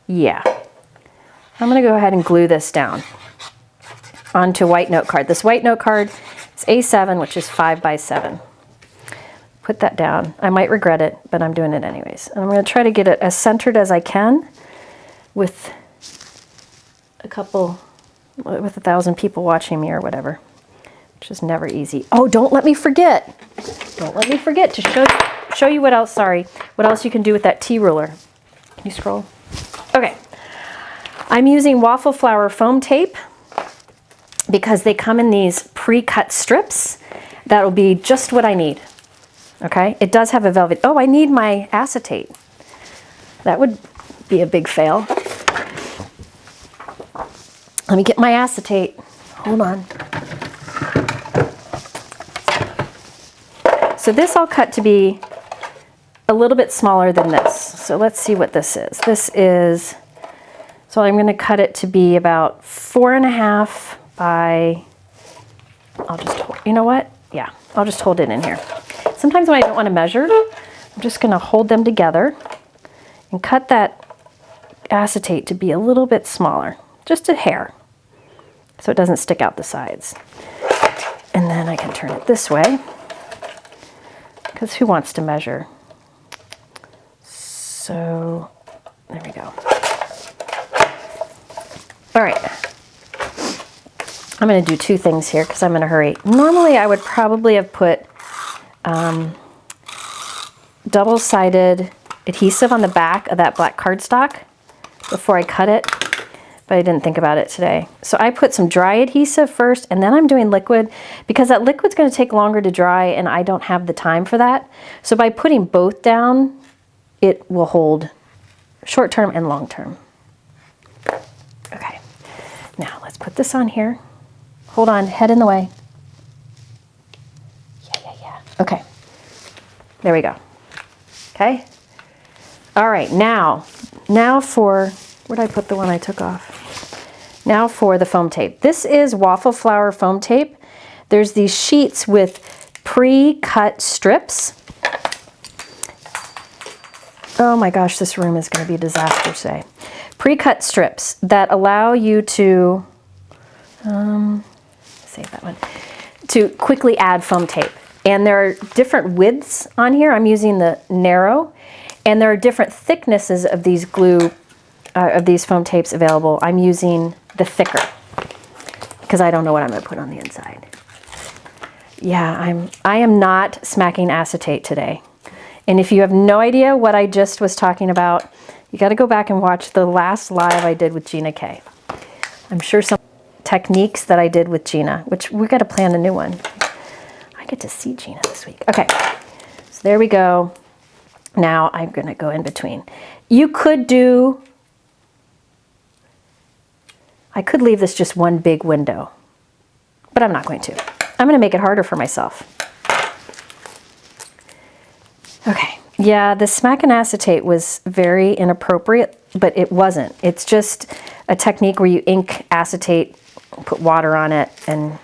yeah. I'm gonna go ahead and glue this down onto white note card. This white note card is A7, which is 5x7. Put that down. I might regret it, but I'm doing it anyways. And I'm gonna try to get it as centered as I can with a couple, with 1,000 people watching me or whatever, which is never easy. Oh, don't let me forget. Don't let me forget to show you what else, sorry, what else you can do with that T-ruler. Can you scroll? Okay. I'm using Waffle Flower foam tape because they come in these pre-cut strips. That'll be just what I need. Okay, it does have a velvet. Oh, I need my acetate. That would be a big fail. Let me get my acetate. Hold on. So this I'll cut to be a little bit smaller than this. So let's see what this is. This is, so I'm going to cut it to be about 4.5 by, I'll just hold, you know what? Yeah, I'll just hold it in here. Sometimes when I don't want to measure, I'm just going to hold them together and cut that acetate to be a little bit smaller, just a hair, so it doesn't stick out the sides. And then I can turn it this way, because who wants to measure? So there we go. All right. I'm going to do two things here because I'm in a hurry. Normally I would probably have put double-sided adhesive on the back of that black cardstock before I cut it, but I didn't think about it today. So I put some dry adhesive first, and then I'm doing liquid because that liquid's going to take longer to dry and I don't have the time for that. So by putting both down, it will hold short-term and long-term. Okay, now let's put this on here. Hold on, head in the way. Yeah. Okay, there we go. Okay. All right, now for, where'd I put the one I took off? Now for the foam tape. This is Waffle Flower foam tape. There's these sheets with pre-cut strips. Oh my gosh, this room is going to be a disaster today. Pre-cut strips that allow you to, save that one, to quickly add foam tape. And there are different widths on here. I'm using the narrow, and there are different thicknesses of these glue, of these foam tapes available. I'm using the thicker because I don't know what I'm going to put on the inside. Yeah, I am not smacking acetate today. And if you have no idea what I just was talking about, you got to go back and watch the last live I did with Gina K. I'm sure some techniques that I did with Gina, which we got to plan a new one. I get to see Gina this week. Okay, so there we go. Now I'm going to go in between. You could do, I could leave this just one big window, but I'm not going to. I'm going to make it harder for myself. Okay, yeah, the smack and acetate was very inappropriate, but it wasn't. It's just a technique where you ink acetate, put water on it, and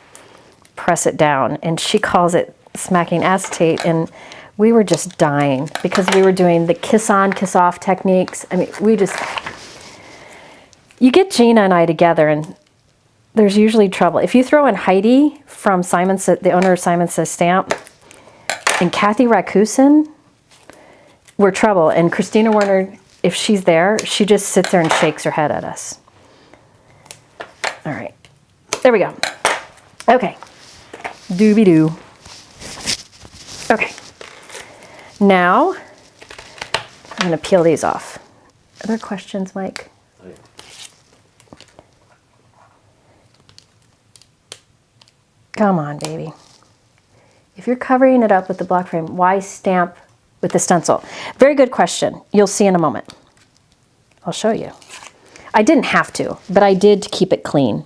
press it down. And she calls it smacking acetate, and we were just dying because we were doing the kiss on, kiss off techniques. I mean, you get Gina and I together, and there's usually trouble. If you throw in Heidi from the owner of Simon Says Stamp, and Kathy Rakusin, we're trouble. And Christina Werner, if she's there, she just sits there and shakes her head at us. All right, there we go. Okay, doobie-doo. Okay, now I'm gonna peel these off. Other questions, Mike? Come on, baby. If you're covering it up with the block frame, why stamp with the stencil? Very good question. You'll see in a moment. I'll show you. I didn't have to, but I did to keep it clean.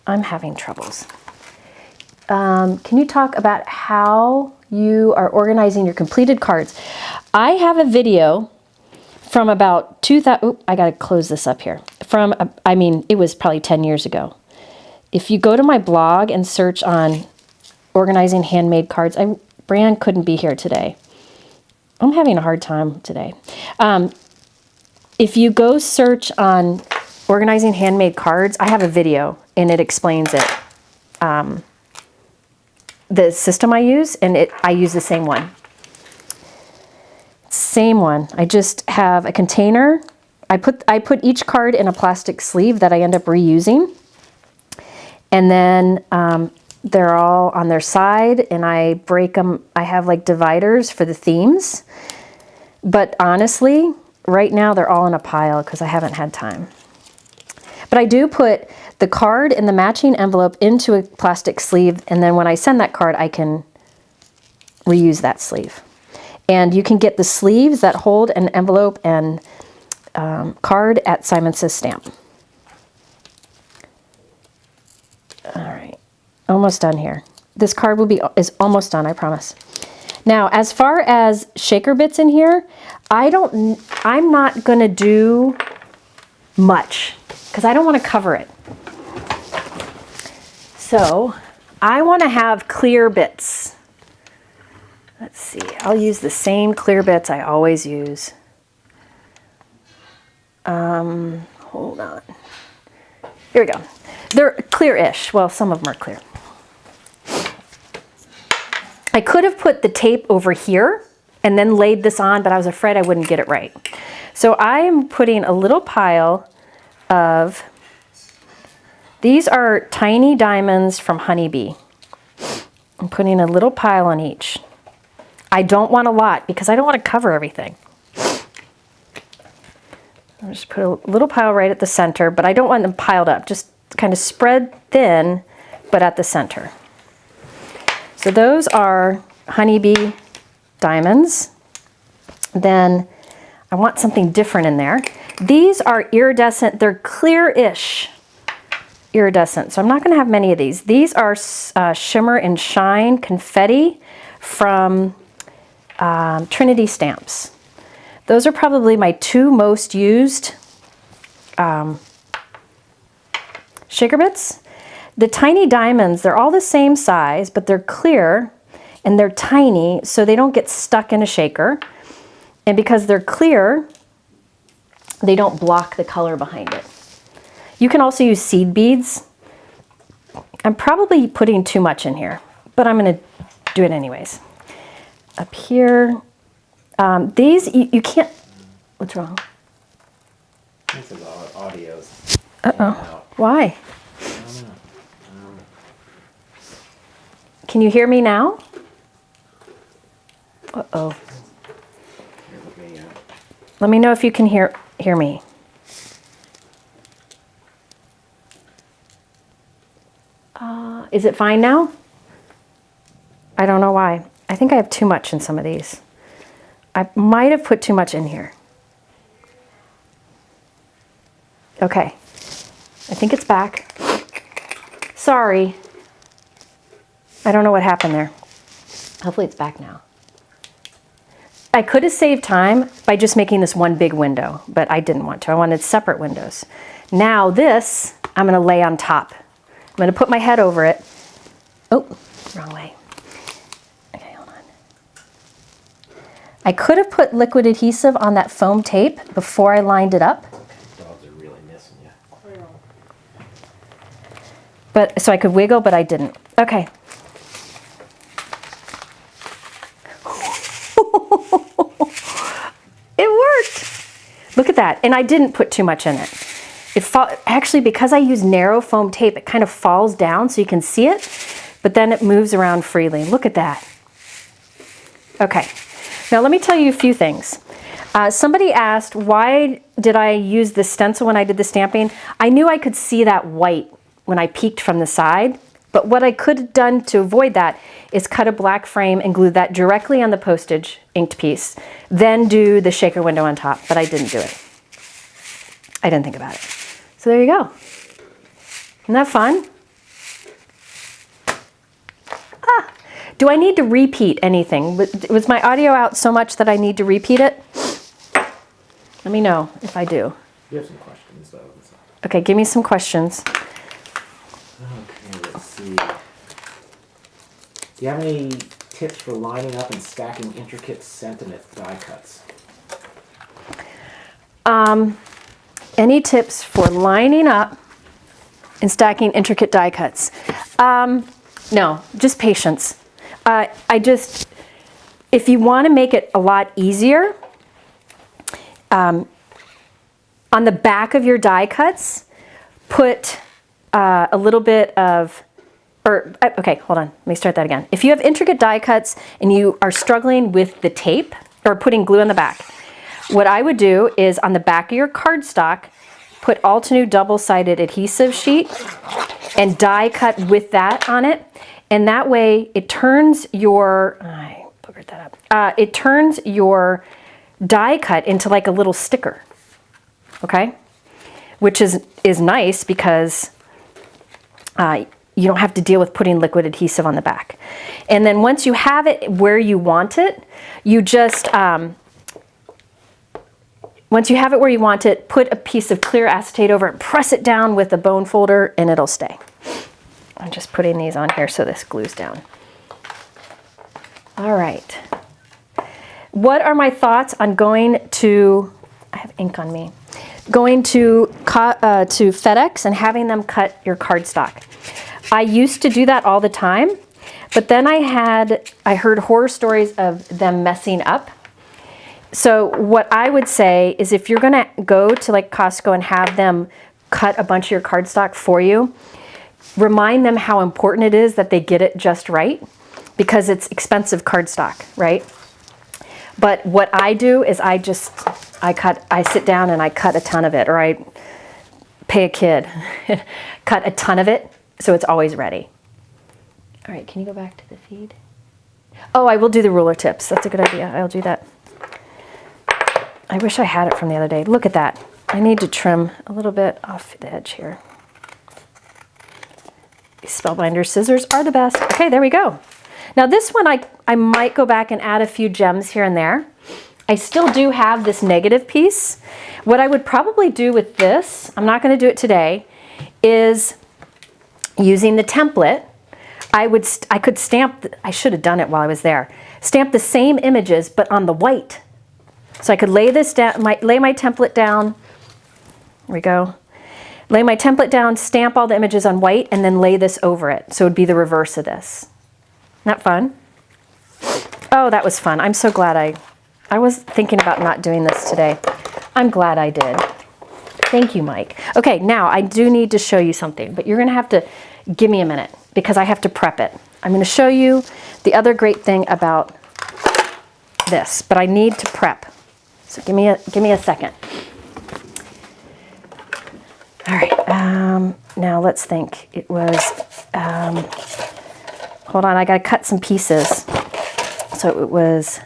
I'm having troubles. Can you talk about how you are organizing your completed cards? I have a video from about 2000, I gotta close this up here. It was probably 10 years ago. If you go to my blog and search on organizing handmade cards, Brian couldn't be here today. I'm having a hard time today. If you go search on organizing handmade cards, I have a video and it explains it. The system I use, and I use the same one. Same one. I just have a container I put each card in a plastic sleeve that I end up reusing. And then they're all on their side, and I break them. I have like dividers for the themes. But honestly, right now they're all in a pile because I haven't had time. But I do put the card in the matching envelope into a plastic sleeve, and then when I send that card, I can reuse that sleeve. And you can get the sleeves that hold an envelope and card at Simon Says Stamp. All right, almost done here. This card is almost done, I promise. Now, as far as shaker bits in here, I'm not gonna do much because I don't want to cover it. So I want to have clear bits. Let's see, I'll use the same clear bits I always use. Hold on. Here we go. They're clear-ish. Well, some of them are clear. I could have put the tape over here and then laid this on, but I was afraid I wouldn't get it right. So I'm putting a little pile of, these are tiny diamonds from Honeybee. I'm putting a little pile on each. I don't want a lot because I don't want to cover everything. I'll just put a little pile right at the center, but I don't want them piled up. Just kind of spread thin, but at the center. So those are Honeybee diamonds. Then I want something different in there. These are iridescent. They're clear-ish iridescent. So I'm not going to have many of these. These are Shimmer and Shine confetti from Trinity Stamps. Those are probably my two most used shaker bits. The tiny diamonds, they're all the same size, but they're clear and they're tiny, so they don't get stuck in a shaker. And because they're clear, they don't block the color behind it. You can also use seed beads. I'm probably putting too much in here, but I'm gonna do it anyways. Up here, these, you can't, what's wrong? This is all audio's. Uh-oh, why? Can you hear me now? Uh-oh. Let me know if you can hear me. Is it fine now? I don't know why. I think I have too much in some of these. I might have put too much in here. Okay. I think it's back. Sorry. I don't know what happened there. Hopefully it's back now. I could have saved time by just making this one big window, but I didn't want to. I wanted separate windows. Now this, I'm going to lay on top. I'm going to put my head over it. Oh, wrong way. Okay, hold on. I could have put liquid adhesive on that foam tape before I lined it up. Dogs are really missing you. But so I could wiggle, but I didn't. Okay. It worked. Look at that. And I didn't put too much in it. Actually, because I use narrow foam tape, it kind of falls down so you can see it, but then it moves around freely. Look at that. Okay. Now let me tell you a few things. Somebody asked, why did I use the stencil when I did the stamping? I knew I could see that white when I peeked from the side, but what I could have done to avoid that is cut a black frame and glue that directly on the postage inked piece, then do the shaker window on top, but I didn't do it. I didn't think about it. So there you go. Isn't that fun? Do I need to repeat anything? Was my audio out so much that I need to repeat it? Let me know if I do. You have some questions, though. Okay, give me some questions. Okay, let's see. Do you have any tips for lining up and stacking intricate sentiment die cuts? Any tips for lining up and stacking intricate die cuts? No, just patience. If you want to make it a lot easier, on the back of your die cuts, put a little bit of, okay, hold on, let me start that again. If you have intricate die cuts and you are struggling with the tape or putting glue on the back, what I would do is on the back of your cardstock, put Altenew double-sided adhesive sheet and die cut with that on it. And that way it turns your, I boogered that up. It turns your die cut into like a little sticker, okay? Which is nice because you don't have to deal with putting liquid adhesive on the back. And then once you have it where you want it, you just, once you have it where you want it, put a piece of clear acetate over it, press it down with a bone folder, and it'll stay. I'm just putting these on here so this glues down. All right. What are my thoughts on going to, I have ink on me, going to FedEx and having them cut your cardstock? I used to do that all the time, but then I heard horror stories of them messing up. So what I would say is if you're gonna go to like Costco and have them cut a bunch of your cardstock for you, remind them how important it is that they get it just right, because it's expensive cardstock, right? But what I do is I sit down and I cut a ton of it, or I pay a kid, cut a ton of it, so it's always ready. All right, can you go back to the feed? Oh, I will do the ruler tips. That's a good idea. I'll do that. I wish I had it from the other day. Look at that. I need to trim a little bit off the edge here. These Spellbinder scissors are the best. Okay, there we go. Now this one, I might go back and add a few gems here and there. I still do have this negative piece. What I would probably do with this, I'm not going to do it today, is using the template. I could stamp, I should have done it while I was there, stamp the same images but on the white. So I could lay this down, lay my template down. There we go. Lay my template down, stamp all the images on white, and then lay this over it. So it would be the reverse of this. Isn't that fun? Oh, that was fun. I'm so glad I was thinking about not doing this today. I'm glad I did. Thank you, Mike. Okay, now I do need to show you something, but you're gonna have to give me a minute because I have to prep it. I'm gonna show you the other great thing about this, but I need to prep. So give me a second. All right, now let's think. It was, hold on, I gotta cut some pieces. So it was,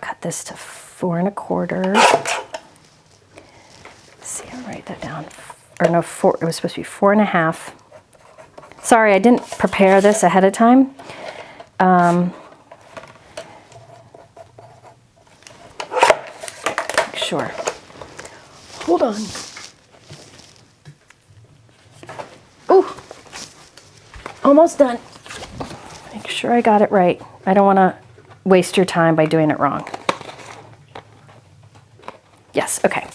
cut this to 4 1/4. Let's see, I'll write that down. Or no, it was supposed to be 4 1/2. Sorry, I didn't prepare this ahead of time. Sure. Hold on. Ooh, almost done. Make sure I got it right. I don't want to waste your time by doing it wrong. Yes, okay.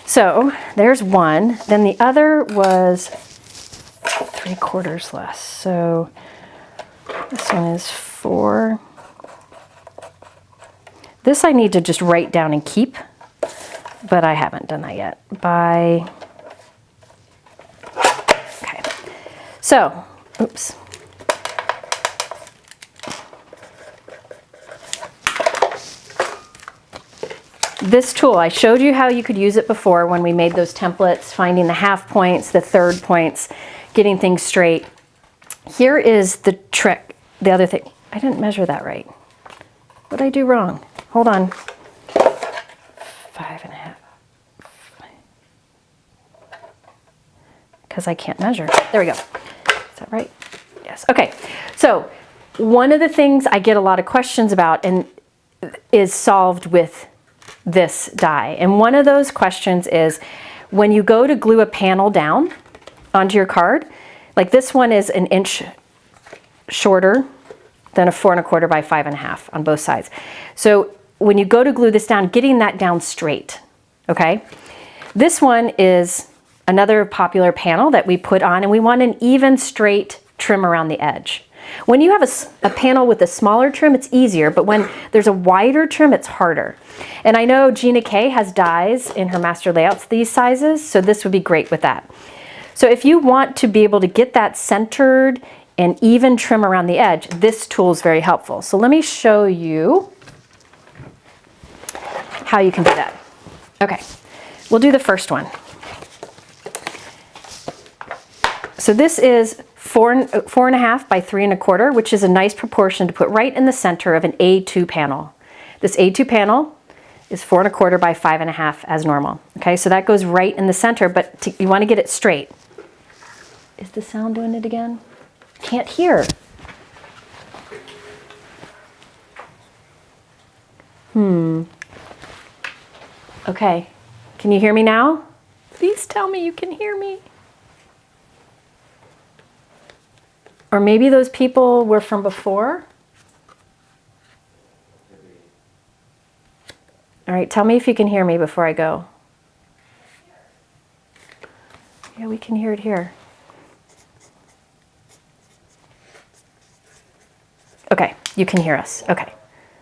So there's one. Then the other was 3/4 less. So this one is 4. This I need to just write down and keep, but I haven't done that yet. Okay. So, oops. This tool, I showed you how you could use it before when we made those templates, finding the half points, the third points, getting things straight. Here is the trick, the other thing. I didn't measure that right. What did I do wrong? Hold on. 5 1/2. Because I can't measure. There we go. Is that right? Yes. Okay. So one of the things I get a lot of questions about and is solved with this die. And one of those questions is when you go to glue a panel down onto your card, like this one is 1 inch shorter than a 4 1/4 by 5 1/2 on both sides. So when you go to glue this down, getting that down straight, okay? This one is another popular panel that we put on, and we want an even straight trim around the edge. When you have a panel with a smaller trim, it's easier, but when there's a wider trim, it's harder. And I know Gina K has dies in her master layouts these sizes, so this would be great with that. So if you want to be able to get that centered and even trim around the edge, this tool is very helpful. So let me show you how you can do that. Okay, we'll do the first one. So this is 4.5 by 3.25, which is a nice proportion to put right in the center of an A2 panel. This A2 panel is 4.25 by 5.5 as normal. Okay, so that goes right in the center, but you want to get it straight. Is the sound doing it again? Can't hear. Okay, can you hear me now? Please tell me you can hear me. Or maybe those people were from before. All right, tell me if you can hear me before I go. Yeah, we can hear it here. Okay, you can hear us. Okay,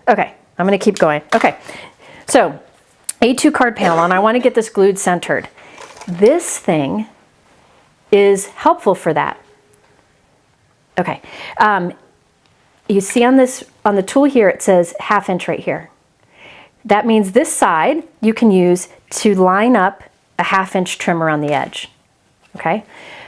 okay, I'm gonna keep going. Okay, so A2 card panel, and I wanna get this glued centered. This thing is helpful for that. Okay, you see on the tool here, it says 1/2 inch right here. That means this side you can use to line up a 1/2 inch trim around the edge. Okay,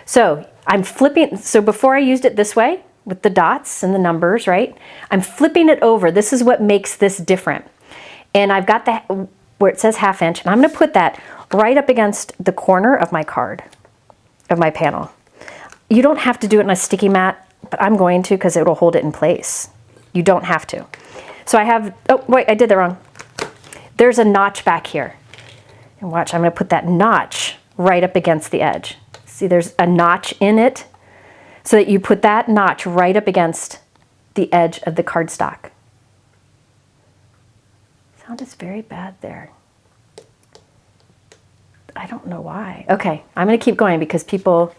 so I'm flipping, so before I used it this way with the dots and the numbers, right? I'm flipping it over. This is what makes this different. And I've got the, where it says 1/2 inch, and I'm gonna put that right up against the corner of my card, of my panel. You don't have to do it on a sticky mat, but I'm going to because it'll hold it in place. You don't have to. So I have, oh wait, I did that wrong. There's a notch back here. And watch, I'm gonna put that notch right up against the edge. See, there's a notch in it, so that you put that notch right up against the edge of the cardstock. Sound is very bad there. I don't know why. Okay, I'm gonna keep going because people,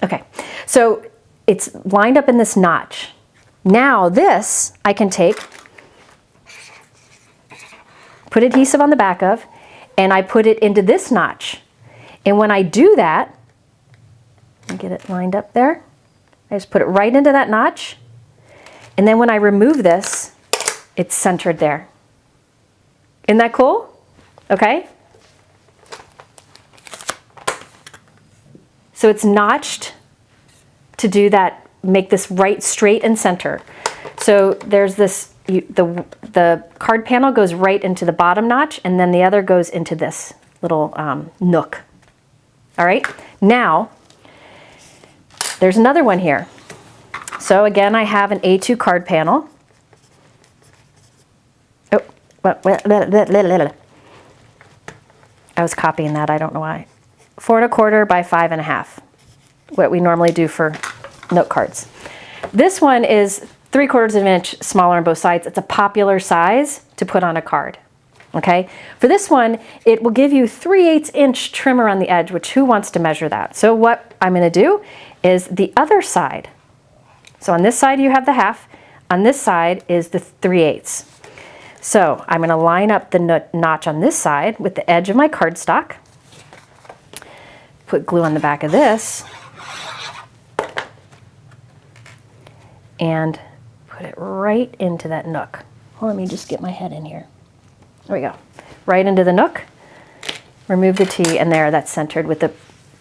okay, so it's lined up in this notch. Now this I can take, put adhesive on the back of, and I put it into this notch. And when I do that, let me get it lined up there. I just put it right into that notch. And then when I remove this, it's centered there. Isn't that cool? Okay. So it's notched to do that, make this right straight and center. So there's this, the card panel goes right into the bottom notch, and then the other goes into this little nook. All right, now there's another one here. So again, I have an A2 card panel. Oh, I was copying that, I don't know why. 4.25 by 5.5, what we normally do for note cards. This one is 3/4 of an inch smaller on both sides. It's a popular size to put on a card. Okay, for this one, it will give you 3/8 inch trim around the edge, which who wants to measure that? So what I'm gonna do is the other side. So on this side you have the 1/2, on this side is the 3/8. So I'm gonna line up the notch on this side with the edge of my cardstock, put glue on the back of this, and put it right into that nook. Well, let me just get my head in here. There we go. Right into the nook, remove the T, and there, that's centered with the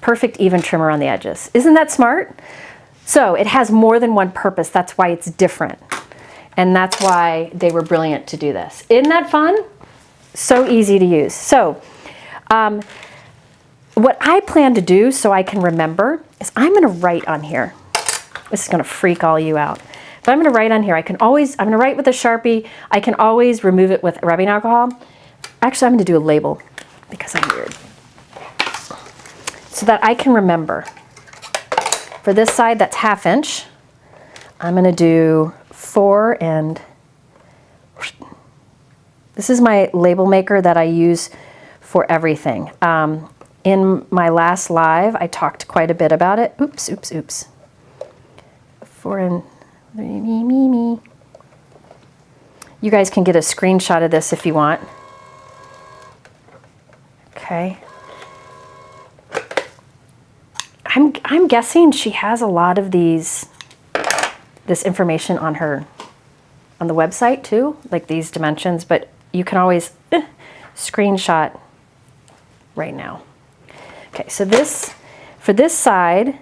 perfect even trim around the edges. Isn't that smart? So it has more than one purpose. That's why it's different. And that's why they were brilliant to do this. Isn't that fun? So easy to use. So what I plan to do so I can remember is I'm gonna write on here. This is gonna freak all you out. But I'm gonna write on here. I'm gonna write with a Sharpie. I can always remove it with rubbing alcohol. Actually, I'm gonna do a label because I'm weird. So that I can remember. For this side, that's 1/2 inch. I'm gonna do 4 and this is my label maker that I use for everything. in my last live, I talked quite a bit about it. Oops, oops, oops. 4 and 3, me. You guys can get a screenshot of this if you want. Okay. I'm guessing she has a lot of this information on the website too, like these dimensions, but you can always screenshot right now. Okay, so for this side,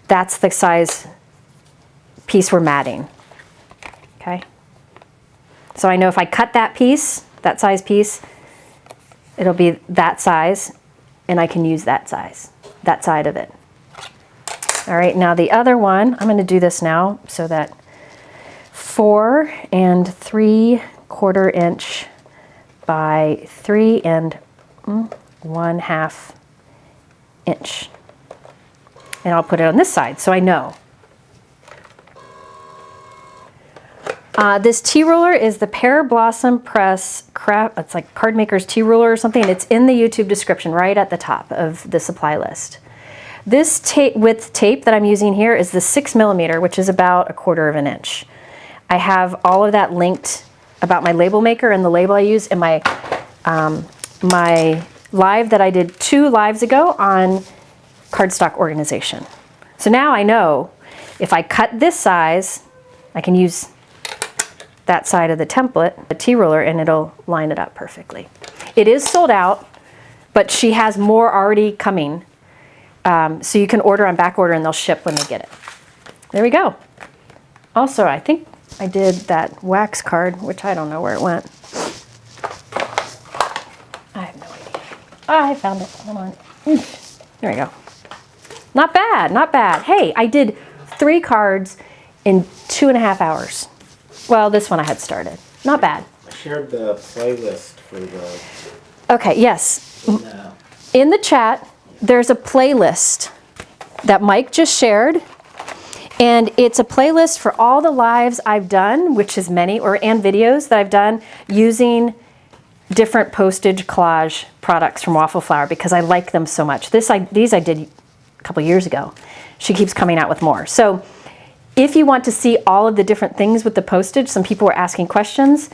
that's the size piece we're matting. Okay. So I know if I cut that piece, that size piece, it'll be that size, and I can use that size, that side of it. All right, now the other one, I'm going to do this now so that 4 3/4 inch by 3 1/2 inch. And I'll put it on this side so I know. This tea ruler is the Pear Blossom Press Craft. It's like Cardmaker's tea ruler or something. It's in the YouTube description right at the top of the supply list. This width tape that I'm using here is the 6mm, which is about 1/4 inch. I have all of that linked about my label maker and the label I use in my my live that I did 2 lives ago on cardstock organization. So now I know if I cut this size, I can use that side of the template, the tea ruler, and it'll line it up perfectly. It is sold out, but she has more already coming. So you can order on back order and they'll ship when they get it. There we go. Also, I think I did that wax card, which I don't know where it went. I have no idea. Oh, I found it. Hold on. There we go. Not bad, not bad. Hey, I did 3 cards in 2.5 hours. Well, this one I had started. Not bad. I shared the playlist for the... Okay, yes. In the chat, there's a playlist that Mike just shared. And it's a playlist for all the lives I've done, which is many, and videos that I've done using different Postage collage products from Waffle Flower because I like them so much. These I did a couple years ago. She keeps coming out with more. So if you want to see all of the different things with the Postage, some people were asking questions,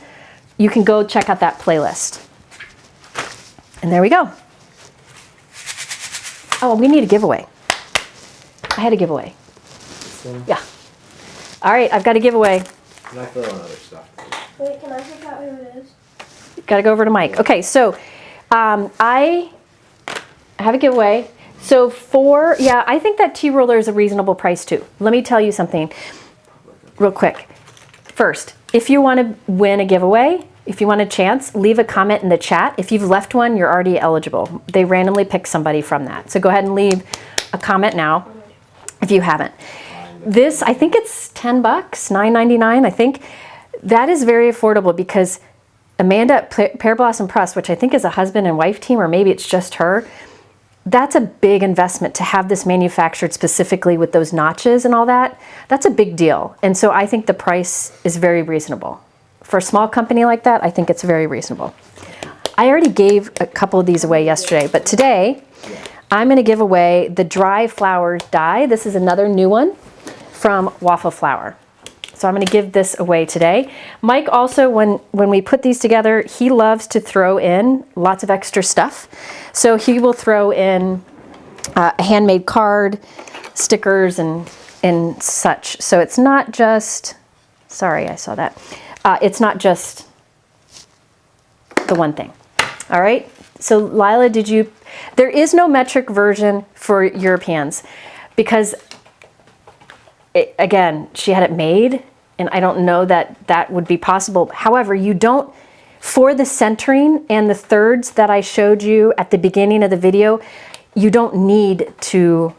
you can go check out that playlist. And there we go. Oh, we need a giveaway. I had a giveaway. Yeah. All right, I've got a giveaway. And I throw in other stuff. Wait, can I pick out who it is? Got to go over to Mike. Okay, so I have a giveaway. So I think that tea ruler is a reasonable price too. Let me tell you something real quick. First, if you want to win a giveaway, if you want a chance, leave a comment in the chat. If you've left one, you're already eligible. They randomly pick somebody from that. So go ahead and leave a comment now if you haven't. This, I think it's $10, $9.99, I think. That is very affordable because Amanda at Pear Blossom Press, which I think is a husband and wife team, or maybe it's just her, that's a big investment to have this manufactured specifically with those notches and all that. That's a big deal. And so I think the price is very reasonable. For a small company like that, I think it's very reasonable. I already gave a couple of these away yesterday, but today I'm going to give away the Dry Flowers die. This is another new one from Waffle Flower. So I'm going to give this away today. Mike also, when we put these together, he loves to throw in lots of extra stuff. So he will throw in a handmade card, stickers, and such. So it's not just, sorry, I saw that. It's not just the one thing. All right. So Lila, there is no metric version for Europeans because again, she had it made and I don't know that that would be possible. However, for the centering and the thirds that I showed you at the beginning of the video, you don't need to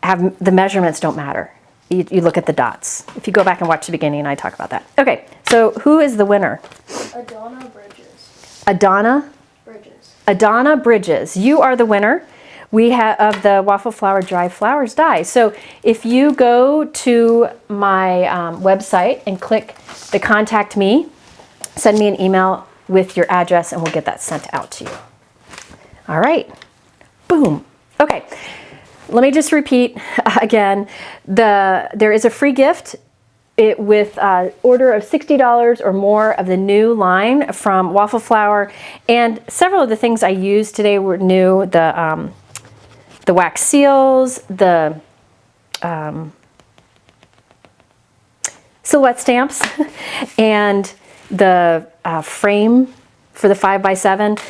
have, the measurements don't matter. You look at the dots. If you go back and watch the beginning, I talk about that. Okay, so who is the winner? Adana Bridges. Adana? Bridges. Adana Bridges. You are the winner. We have of the Waffle Flower Dry Flowers die. So if you go to my website and click the contact me, send me an email with your address and we'll get that sent out to you. All right, boom. Okay, let me just repeat again. There is a free gift with order of $60 or more of the new line from Waffle Flower, and several of the things I used today were new. The wax seals, the silhouette stamps, and the frame for the 5x7,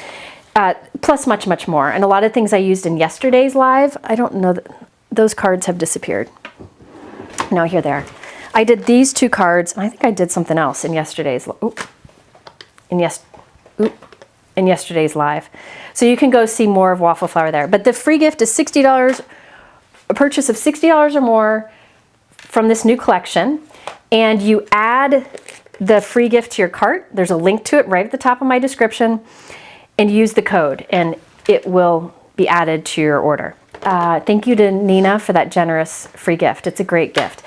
plus much, much more. And a lot of things I used in yesterday's live. I don't know, those cards have disappeared. No, here they are. I did these 2 cards, and I think I did something else in yesterday's, in yesterday's live. So you can go see more of Waffle Flower there. But the free gift is $60, a purchase of $60 or more from this new collection, and you add the free gift to your cart. There's a link to it right at the top of my description, and use the code, and it will be added to your order. Thank you to Nina for that generous free gift. It's a great gift.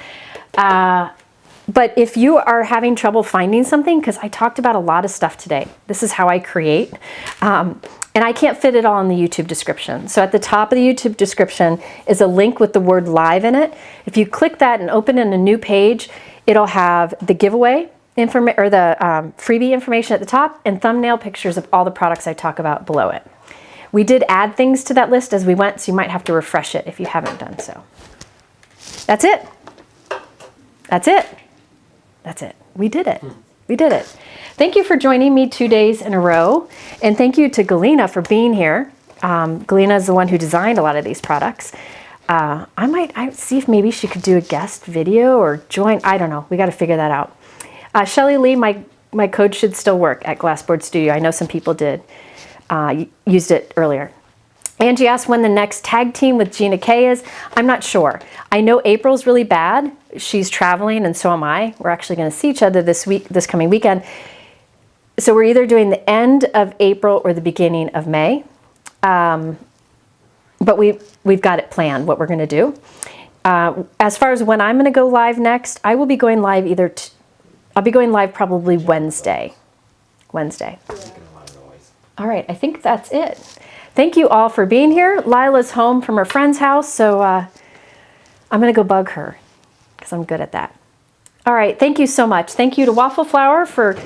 But if you are having trouble finding something, because I talked about a lot of stuff today, this is how I create, and I can't fit it all in the YouTube description. So at the top of the YouTube description is a link with the word live in it. If you click that and open in a new page, it'll have the giveaway or the freebie information at the top and thumbnail pictures of all the products I talk about below it. We did add things to that list as we went, so you might have to refresh it if you haven't done so. That's it. That's it. That's it. We did it. We did it. Thank you for joining me 2 days in a row. And thank you to Galena for being here. Galena is the one who designed a lot of these products. I might see if maybe she could do a guest video or join. I don't know. We got to figure that out. Shelly Lee, my code should still work at Glassboard Studio. I know some people did. Used it earlier. Angie asked when the next tag team with Gina K is. I'm not sure. I know April's really bad. She's traveling and so am I. We're actually going to see each other this coming weekend. So we're either doing the end of April or the beginning of May. But we've got it planned what we're going to do. As far as when I'm going to go live next, I will be going live I'll be going live probably Wednesday. All right, I think that's it. Thank you all for being here. Lila's home from her friend's house, so I'm going to go bug her because I'm good at that. All right, thank you so much. Thank you to Waffle Flower for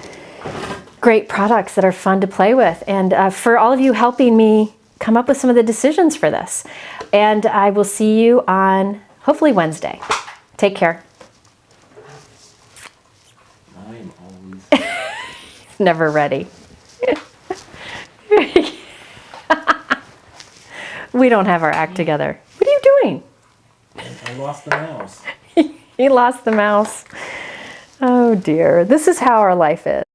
great products that are fun to play with, and for all of you helping me come up with some of the decisions for this. And I will see you on hopefully Wednesday. Take care. I'm always Never ready. We don't have our act together. What are you doing? I lost the mouse. He lost the mouse. Oh dear. This is how our life is.